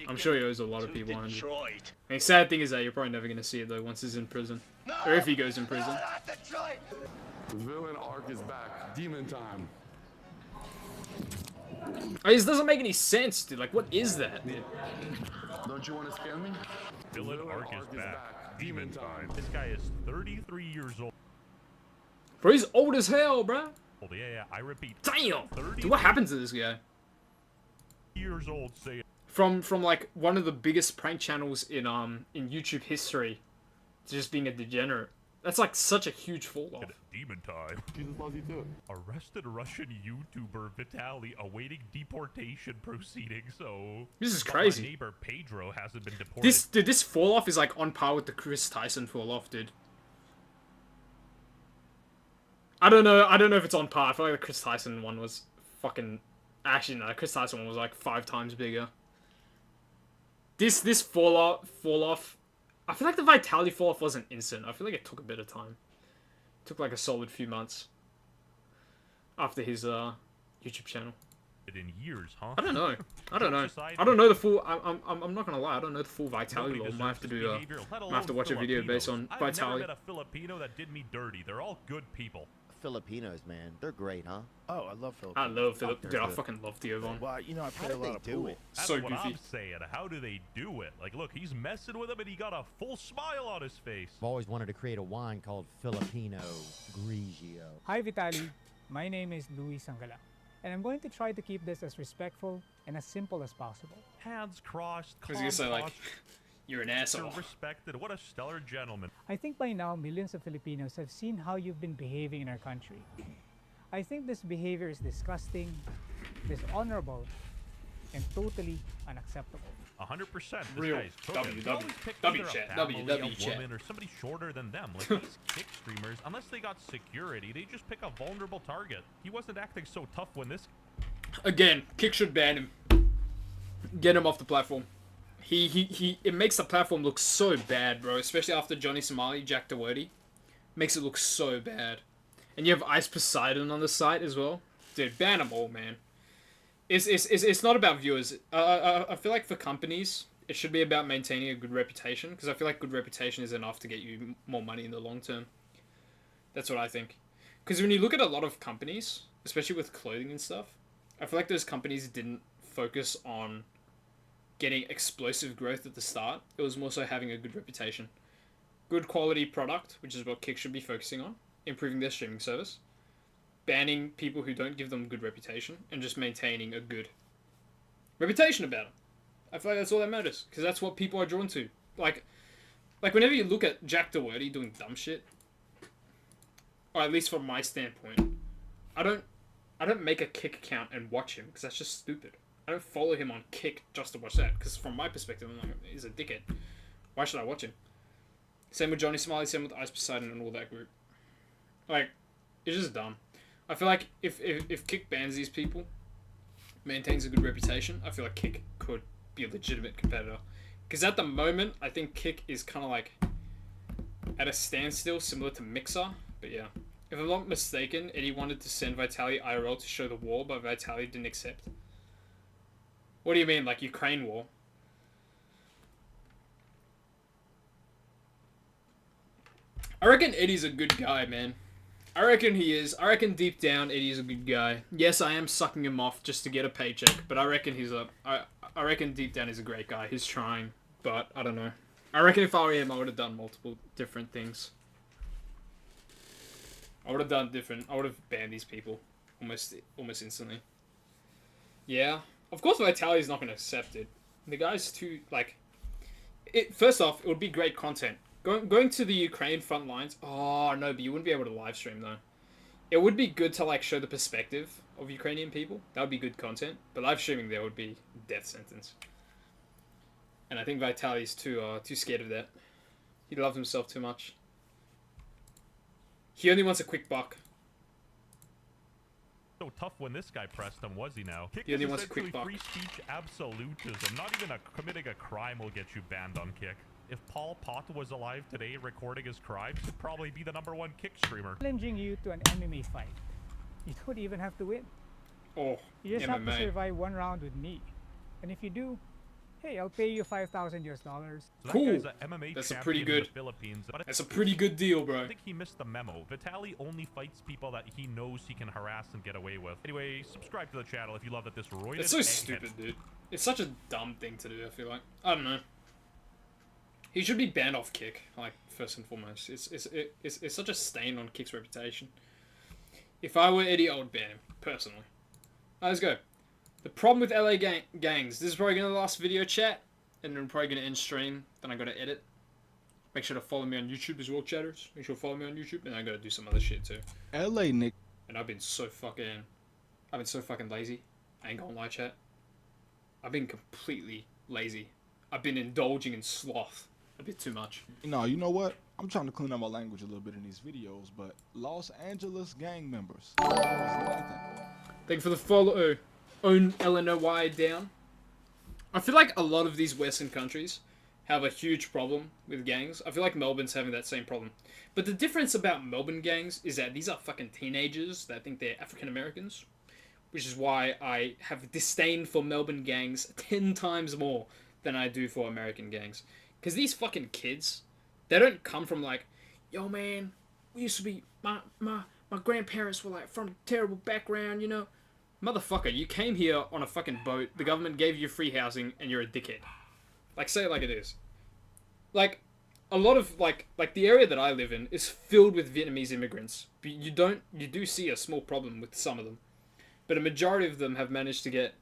I'm sure he owes a lot of people $100. And the sad thing is that you're probably never going to see it, though, once he's in prison. Or if he goes in prison. The villain arc is back. Demon time. This doesn't make any sense, dude. Like, what is that? Don't you want to scare me? Villain arc is back. Demon time. This guy is 33 years old. Bro, he's old as hell, bro. Yeah, I repeat. Damn! Dude, what happened to this guy? Years old, say from like one of the biggest prank channels in YouTube history to just being a degenerate. That's like such a huge fall off. Demon time. Jesus loves you too. Arrested Russian YouTuber Vitaly awaiting deportation proceedings. So This is but crazy. My neighbor Pedro hasn't been deported. This fall off is like on par with the Chris Tyson fall off, dude. I don't know if it's on par. I feel like the Chris Tyson one was fucking. Actually, no. The Chris Tyson one was like 5 times bigger. This fall off. I feel like the Vitaly fall off wasn't instant. I feel like it took a bit of time. It took like a solid few months after his YouTube channel. In years, huh? I don't know. I don't know. Society- I don't know the full. I'm not gonna lie. I don't know the full Vitaly Nobody lore. I deserves might have to this do. behavior, let I have to alone watch a video based on Filipinos. I've never Vitaly. met a Filipino that did me dirty. They're all good people. Filipinos, man, they're great, huh? Oh, I love Filipinos. I love Philip. They're Dude, I good. fucking love Diovon. Well, you know, I How play a did they lot of do pool. it? That's So what goofy. I'm saying. How do they do it? Like, look, he's messing with him and he got a full smile on his face. I've always wanted to create a wine called Filipino Grigio. Hi Vitaly, my name is Luis Sangala, and I'm going to try to keep this as respectful and as simple as possible. Hands crossed. I was gonna say like, you're an asshole. You're respected. What a stellar gentleman. I think by now millions of Filipinos have seen how you've been behaving in our country. I think this behavior is disgusting, dishonorable, and totally unacceptable. 100%. This Real guy's cooking. W, They always W, pick W either a chat, family, W a chat. woman, or somebody shorter than them. Like these kick streamers, unless they got security, they just pick a vulnerable target. He wasn't acting so tough when this. Again, Kick should ban him. Get him off the platform. It makes the platform look so bad, bro. Especially after Johnny Somali, Jack Doherty. Makes it look so bad. And you have Ice Poseidon on the site as well. Dude, ban them all, man. It's not about viewers. I feel like for companies, it should be about maintaining a good reputation. Because I feel like good reputation is enough to get you more money in the long term. That's what I think. Because when you look at a lot of companies, especially with clothing and stuff, I feel like those companies didn't focus on getting explosive growth at the start. It was more so having a good reputation. Good quality product, which is what Kick should be focusing on. Improving their streaming service. Banning people who don't give them good reputation. And just maintaining a good reputation about them. I feel like that's all that matters. Because that's what people are drawn to. Like whenever you look at Jack Doherty doing dumb shit, or at least from my standpoint, I don't make a Kick account and watch him, because that's just stupid. I don't follow him on Kick just to watch that, because from my perspective, I'm like, he's a dickhead. Why should I watch him? Same with Johnny Somali, same with Ice Poseidon and all that group. Like, it's just dumb. I feel like if Kick bans these people, maintains a good reputation, I feel like Kick could be a legitimate competitor. Because at the moment, I think Kick is kind of like at a standstill, similar to Mixer. But yeah. If I'm not mistaken, Eddie wanted to send Vitaly IRL to show the war, but Vitaly didn't accept. What do you mean, like Ukraine war? I reckon Eddie's a good guy, man. I reckon he is. I reckon deep down Eddie's a good guy. Yes, I am sucking him off just to get a paycheck, but I reckon he's a... I reckon deep down he's a great guy. He's trying, but I don't know. I reckon if I were him, I would have done multiple different things. I would have done different. I would have banned these people almost instantly. Yeah, of course Vitaly's not going to accept it. The guy's too like. First off, it would be great content. Going to the Ukraine front lines. Oh no, but you wouldn't be able to live stream though. It would be good to like show the perspective of Ukrainian people. That would be good content. But live streaming there would be death sentence. And I think Vitaly's too scared of that. He loves himself too much. He only wants a quick buck. So tough when this guy pressed him, was he now? Kick He only is wants a quick essentially buck. free speech absolutism. Not even committing a crime will get you banned on Kick. If Paul Pot was alive today recording his crimes, he'd probably be the #1 Kick streamer. Challenging you to an MMA fight. You don't even have to win. Oh, You just have to MMA. survive one round with me. And if you do, hey, I'll pay you $5,000 US. So that Cool. guy's a MMA That's a champion pretty in good. the Philippines. But That's a pretty good deal, bro. I think he missed the memo. Vitaly only fights people that he knows he can harass and get away with. Anyway, subscribe to the channel if you love that this roided It's so egghead- stupid, dude. It's such a dumb thing to do, I feel like. I don't know. He should be banned off Kick, like, first and foremost. It's such a stain on Kick's reputation. If I were Eddie, I would ban him, personally. Alright, let's go. The problem with LA gangs. This is probably gonna last video chat, and then I'm probably gonna end stream. Then I gotta edit. Make sure to follow me on YouTube as well, chatters. Make sure to follow me on YouTube, and I gotta do some other shit too. LA Nick. And I've been so fucking lazy. I ain't gonna lie, chat. I've been completely lazy. I've been indulging in sloth a bit too much. No, you know what? I'm trying to clean up my language a little bit in these videos, but Los Angeles gang members. Thank you for the follow. Own LNOY down. I feel like a lot of these Western countries have a huge problem with gangs. I feel like Melbourne's having that same problem. But the difference about Melbourne gangs is that these are fucking teenagers that think they're African Americans. Which is why I have disdain for Melbourne gangs 10 times more than I do for American gangs. Because these fucking kids, they don't come from like, yo man, we used to be, my grandparents were like from a terrible background, you know. Motherfucker, you came here on a fucking boat, the government gave you free housing, and you're a dickhead. Like, say it like it is. Like, a lot of, like the area that I live in is filled with Vietnamese immigrants. But you do see a small problem with some of them. But a majority of them have managed to get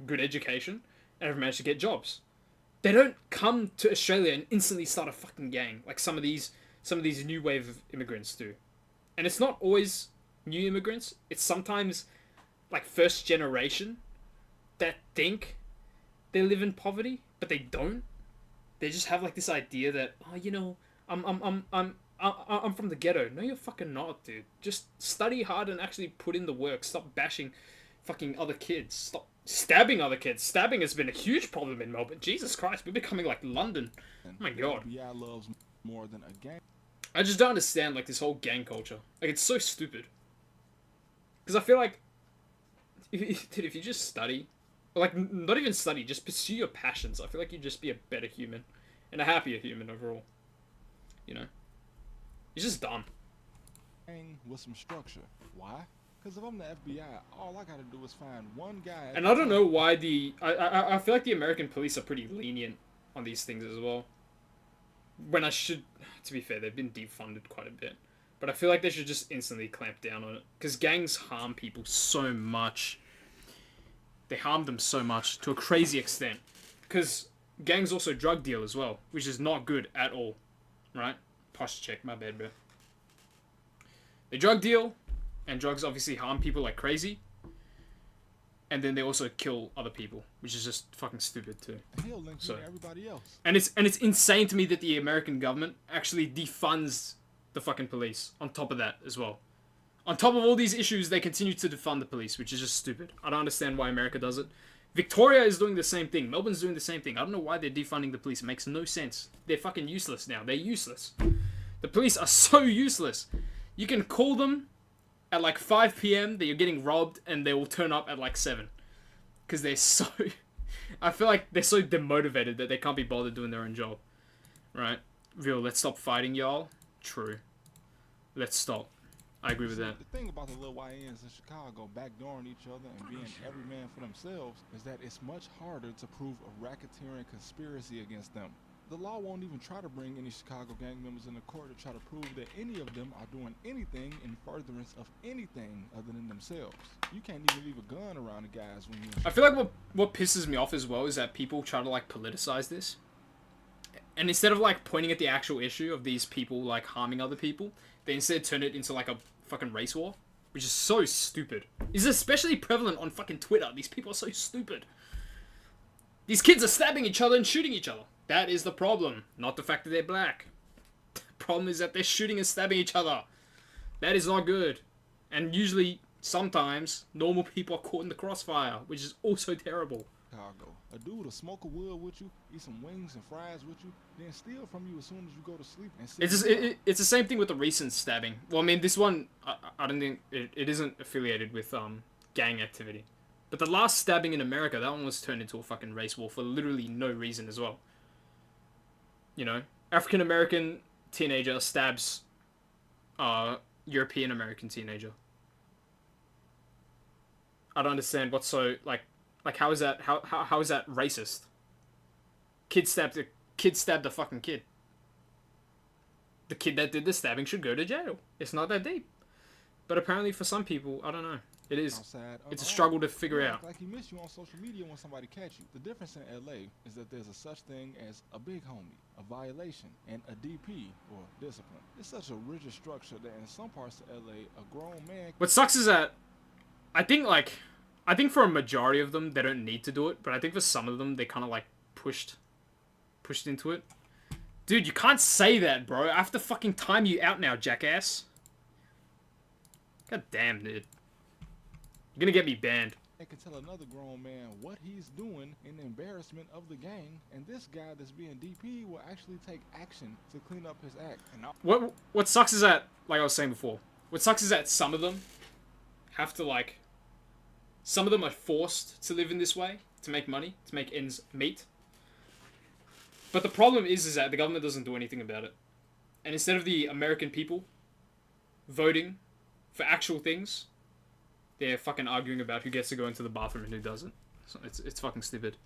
good education and have managed to get jobs. They don't come to Australia and instantly start a fucking gang like some of these new wave of immigrants do. And it's not always new immigrants. It's sometimes like first generation that think they live in poverty, but they don't. They just have like this idea that, oh, you know, I'm from the ghetto. No, you're fucking not, dude. Just study hard and actually put in the work. Stop bashing fucking other kids. Stop stabbing other kids. Stabbing has been a huge problem in Melbourne. Jesus Christ, we're becoming like London. Oh my god. Yeah, loves more than a gang. I just don't understand like this whole gang culture. Like, it's so stupid. Because I feel like, if you just study, or like not even study, just pursue your passions, I feel like you'd just be a better human and a happier human overall. You know. It's just dumb. With some structure. Why? Because if I'm the FBI, all I gotta do is find one guy. And I don't know why I feel like the American police are pretty lenient on these things as well. When I should, to be fair, they've been defunded quite a bit. But I feel like they should just instantly clamp down on it. Because gangs harm people so much. They harm them so much to a crazy extent. Because gangs also drug deal as well, which is not good at all. Right? Posh check, my bad, bro. They drug deal, and drugs obviously harm people like crazy. And then they also kill other people, which is just fucking stupid too. So everybody else. And it's insane to me that the American government actually defunds the fucking police on top of that as well. On top of all these issues, they continue to defund the police, which is just stupid. I don't understand why America does it. Victoria is doing the same thing. Melbourne's doing the same thing. I don't know why they're defunding the police. It makes no sense. They're fucking useless now. They're useless. The police are so useless. You can call them at like 5 p.m. that you're getting robbed, and they will turn up at like 7. Because they're so... I feel like they're so demotivated that they can't be bothered doing their own job. Right? Real, let's stop fighting, y'all. True. Let's stop. I agree with that. The thing about the little YNs in Chicago backdooring each other and being every man for themselves is that it's much harder to prove a racketeering conspiracy against them. The law won't even try to bring any Chicago gang members into court to try to prove that any of them are doing anything in furtherance of anything other than themselves. You can't even leave a gun around the guys when you... I feel like what pisses me off as well is that people try to like politicize this. And instead of like pointing at the actual issue of these people like harming other people, they instead turn it into like a fucking race war, which is so stupid. It's especially prevalent on fucking Twitter. These people are so stupid. These kids are stabbing each other and shooting each other. That is the problem, not the fact that they're black. The problem is that they're shooting and stabbing each other. That is not good. And usually, sometimes, normal people are caught in the crossfire, which is also terrible. Chicago. A dude will smoke a wood with you, eat some wings and fries with you, then steal from you as soon as you go to sleep. And It's the same thing with the recent stabbing. Well, I mean, this one, I don't think, it isn't affiliated with gang activity. But the last stabbing in America, that one was turned into a fucking race war for literally no reason as well. You know, African-American teenager stabs European-American teenager. I don't understand what's so, like how is that, how is that racist? Kid stabbed a fucking kid. The kid that did the stabbing should go to jail. It's not that deep. But apparently for some people, I don't know. It is. outside It's a unarmed. struggle to figure You out. act like you miss you on social media when somebody catch you. The difference in LA is that there's a such thing as a big homie, a violation, and a DP, or discipline. It's such a rigid structure that in some parts of LA, a grown man... What sucks is that I think for a majority of them they don't need to do it, but I think for some of them they kind of like pushed into it. Dude, you can't say that, bro. I have to fucking time you out now, jackass. God damn, dude. You're gonna get me banned. I can tell another grown man what he's doing in embarrassment of the gang, and this guy that's being DP will actually take action to clean up his act. And What sucks is that, like I was saying before, what sucks is that some of them have to like, some of them are forced to live in this way to make money, to make ends meet. But the problem is that the government doesn't do anything about it. And instead of the American people voting for actual things, they're fucking arguing about who gets to go into the bathroom and who doesn't. So it's fucking stupid.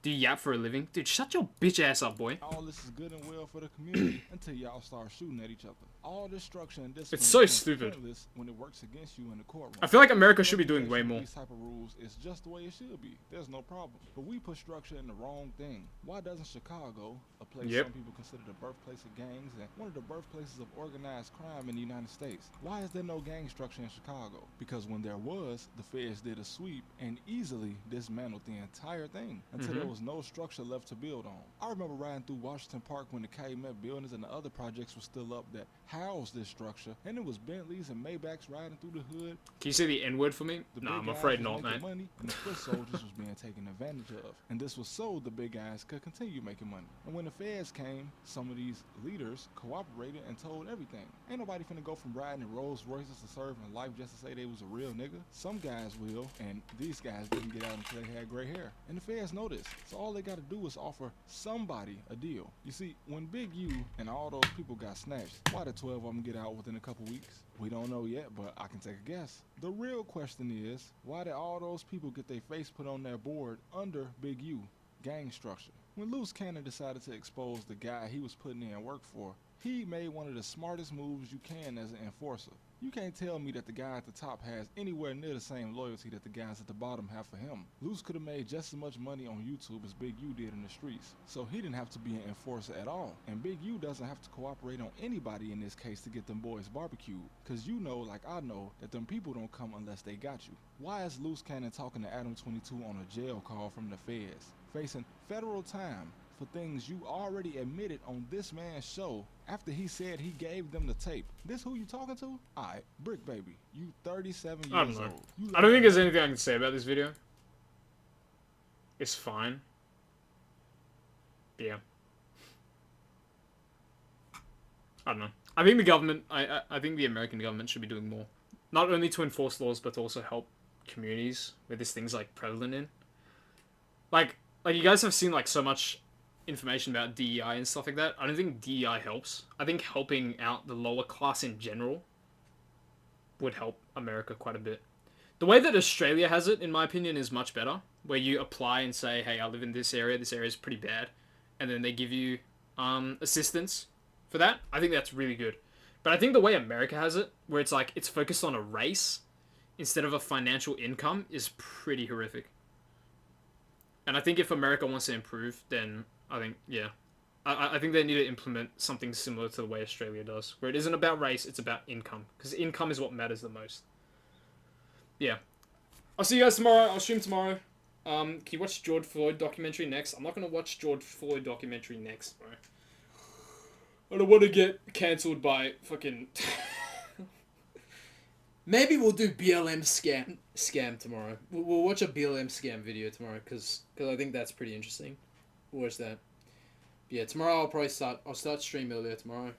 Do you yap for a living? Dude, shut your bitch ass up, boy. all this is good and well for the community until y'all start shooting at each other. All this structure and discipline It's so becomes stupid. pointless when it works against you in the courtroom. I feel like America should be doing way more. These type of rules is just the way it should be. There's no problem. But we put structure in the wrong thing. Why doesn't Chicago, a place Yep. some people consider the birthplace of gangs and one of the birthplaces of organized crime in the United States, why is there no gang structure in Chicago? Because when there was, the feds did a sweep and easily dismantled the entire thing until there was no structure left to build on. I remember riding through Washington Park when the Calumet buildings and the other projects were still up that housed this structure, and it was Bentleys and Maybachs riding through the hood. Can you say the N-word for me? The Nah, big I'm guys afraid was not, making man. money, and the foot soldiers was being taken advantage of. And this was so the big guys could continue making money. And when the feds came, some of these leaders cooperated and told everything. Ain't nobody finna go from riding in Rolls Royces to serving life just to say they was a real nigga. Some guys will, and these guys didn't get out until they had gray hair. And the feds know this. So all they gotta do is offer somebody a deal. You see, when Big U and all those people got snatched, why did 12 of them get out within a couple weeks? We don't know yet, but I can take a guess. The real question is, why did all those people get their face put on their board under Big U? Gang structure. When Loose Cannon decided to expose the guy he was putting in work for, he made one of the smartest moves you can as an enforcer. You can't tell me that the guy at the top has anywhere near the same loyalty that the guys at the bottom have for him. Luce could have made just as much money on YouTube as Big U did in the streets, so he didn't have to be an enforcer at all. And Big U doesn't have to cooperate on anybody in this case to get them boys barbecued, cause you know, like I know, that them people don't come unless they got you. Why is Loose Cannon talking to Adam 22 on a jail call from the feds, facing federal time for things you already admitted on this man's show after he said he gave them the tape? This who you talking to? Alright, Brick Baby, you 37 I years don't know. old. You I don't think there's anything I can say about this video. It's fine. Yeah. I don't know. I think the government, I think the American government should be doing more. Not only to enforce laws, but to also help communities where this thing's like prevalent in. Like you guys have seen like so much information about DEI and stuff like that. I don't think DEI helps. I think helping out the lower class in general would help America quite a bit. The way that Australia has it, in my opinion, is much better. Where you apply and say, hey, I live in this area is pretty bad. And then they give you assistance for that. I think that's really good. But I think the way America has it, where it's like, it's focused on a race instead of a financial income, is pretty horrific. And I think if America wants to improve, then I think, yeah. I think they need to implement something similar to the way Australia does, where it isn't about race, it's about income. Because income is what matters the most. Yeah. I'll see you guys tomorrow. I'll stream tomorrow. Can you watch George Floyd documentary next? I'm not going to watch George Floyd documentary next, bro. I don't want to get cancelled by fucking... Maybe we'll do BLM scam tomorrow. We'll watch a BLM scam video tomorrow, because I think that's pretty interesting. We'll watch that. Yeah, tomorrow I'll start stream earlier tomorrow.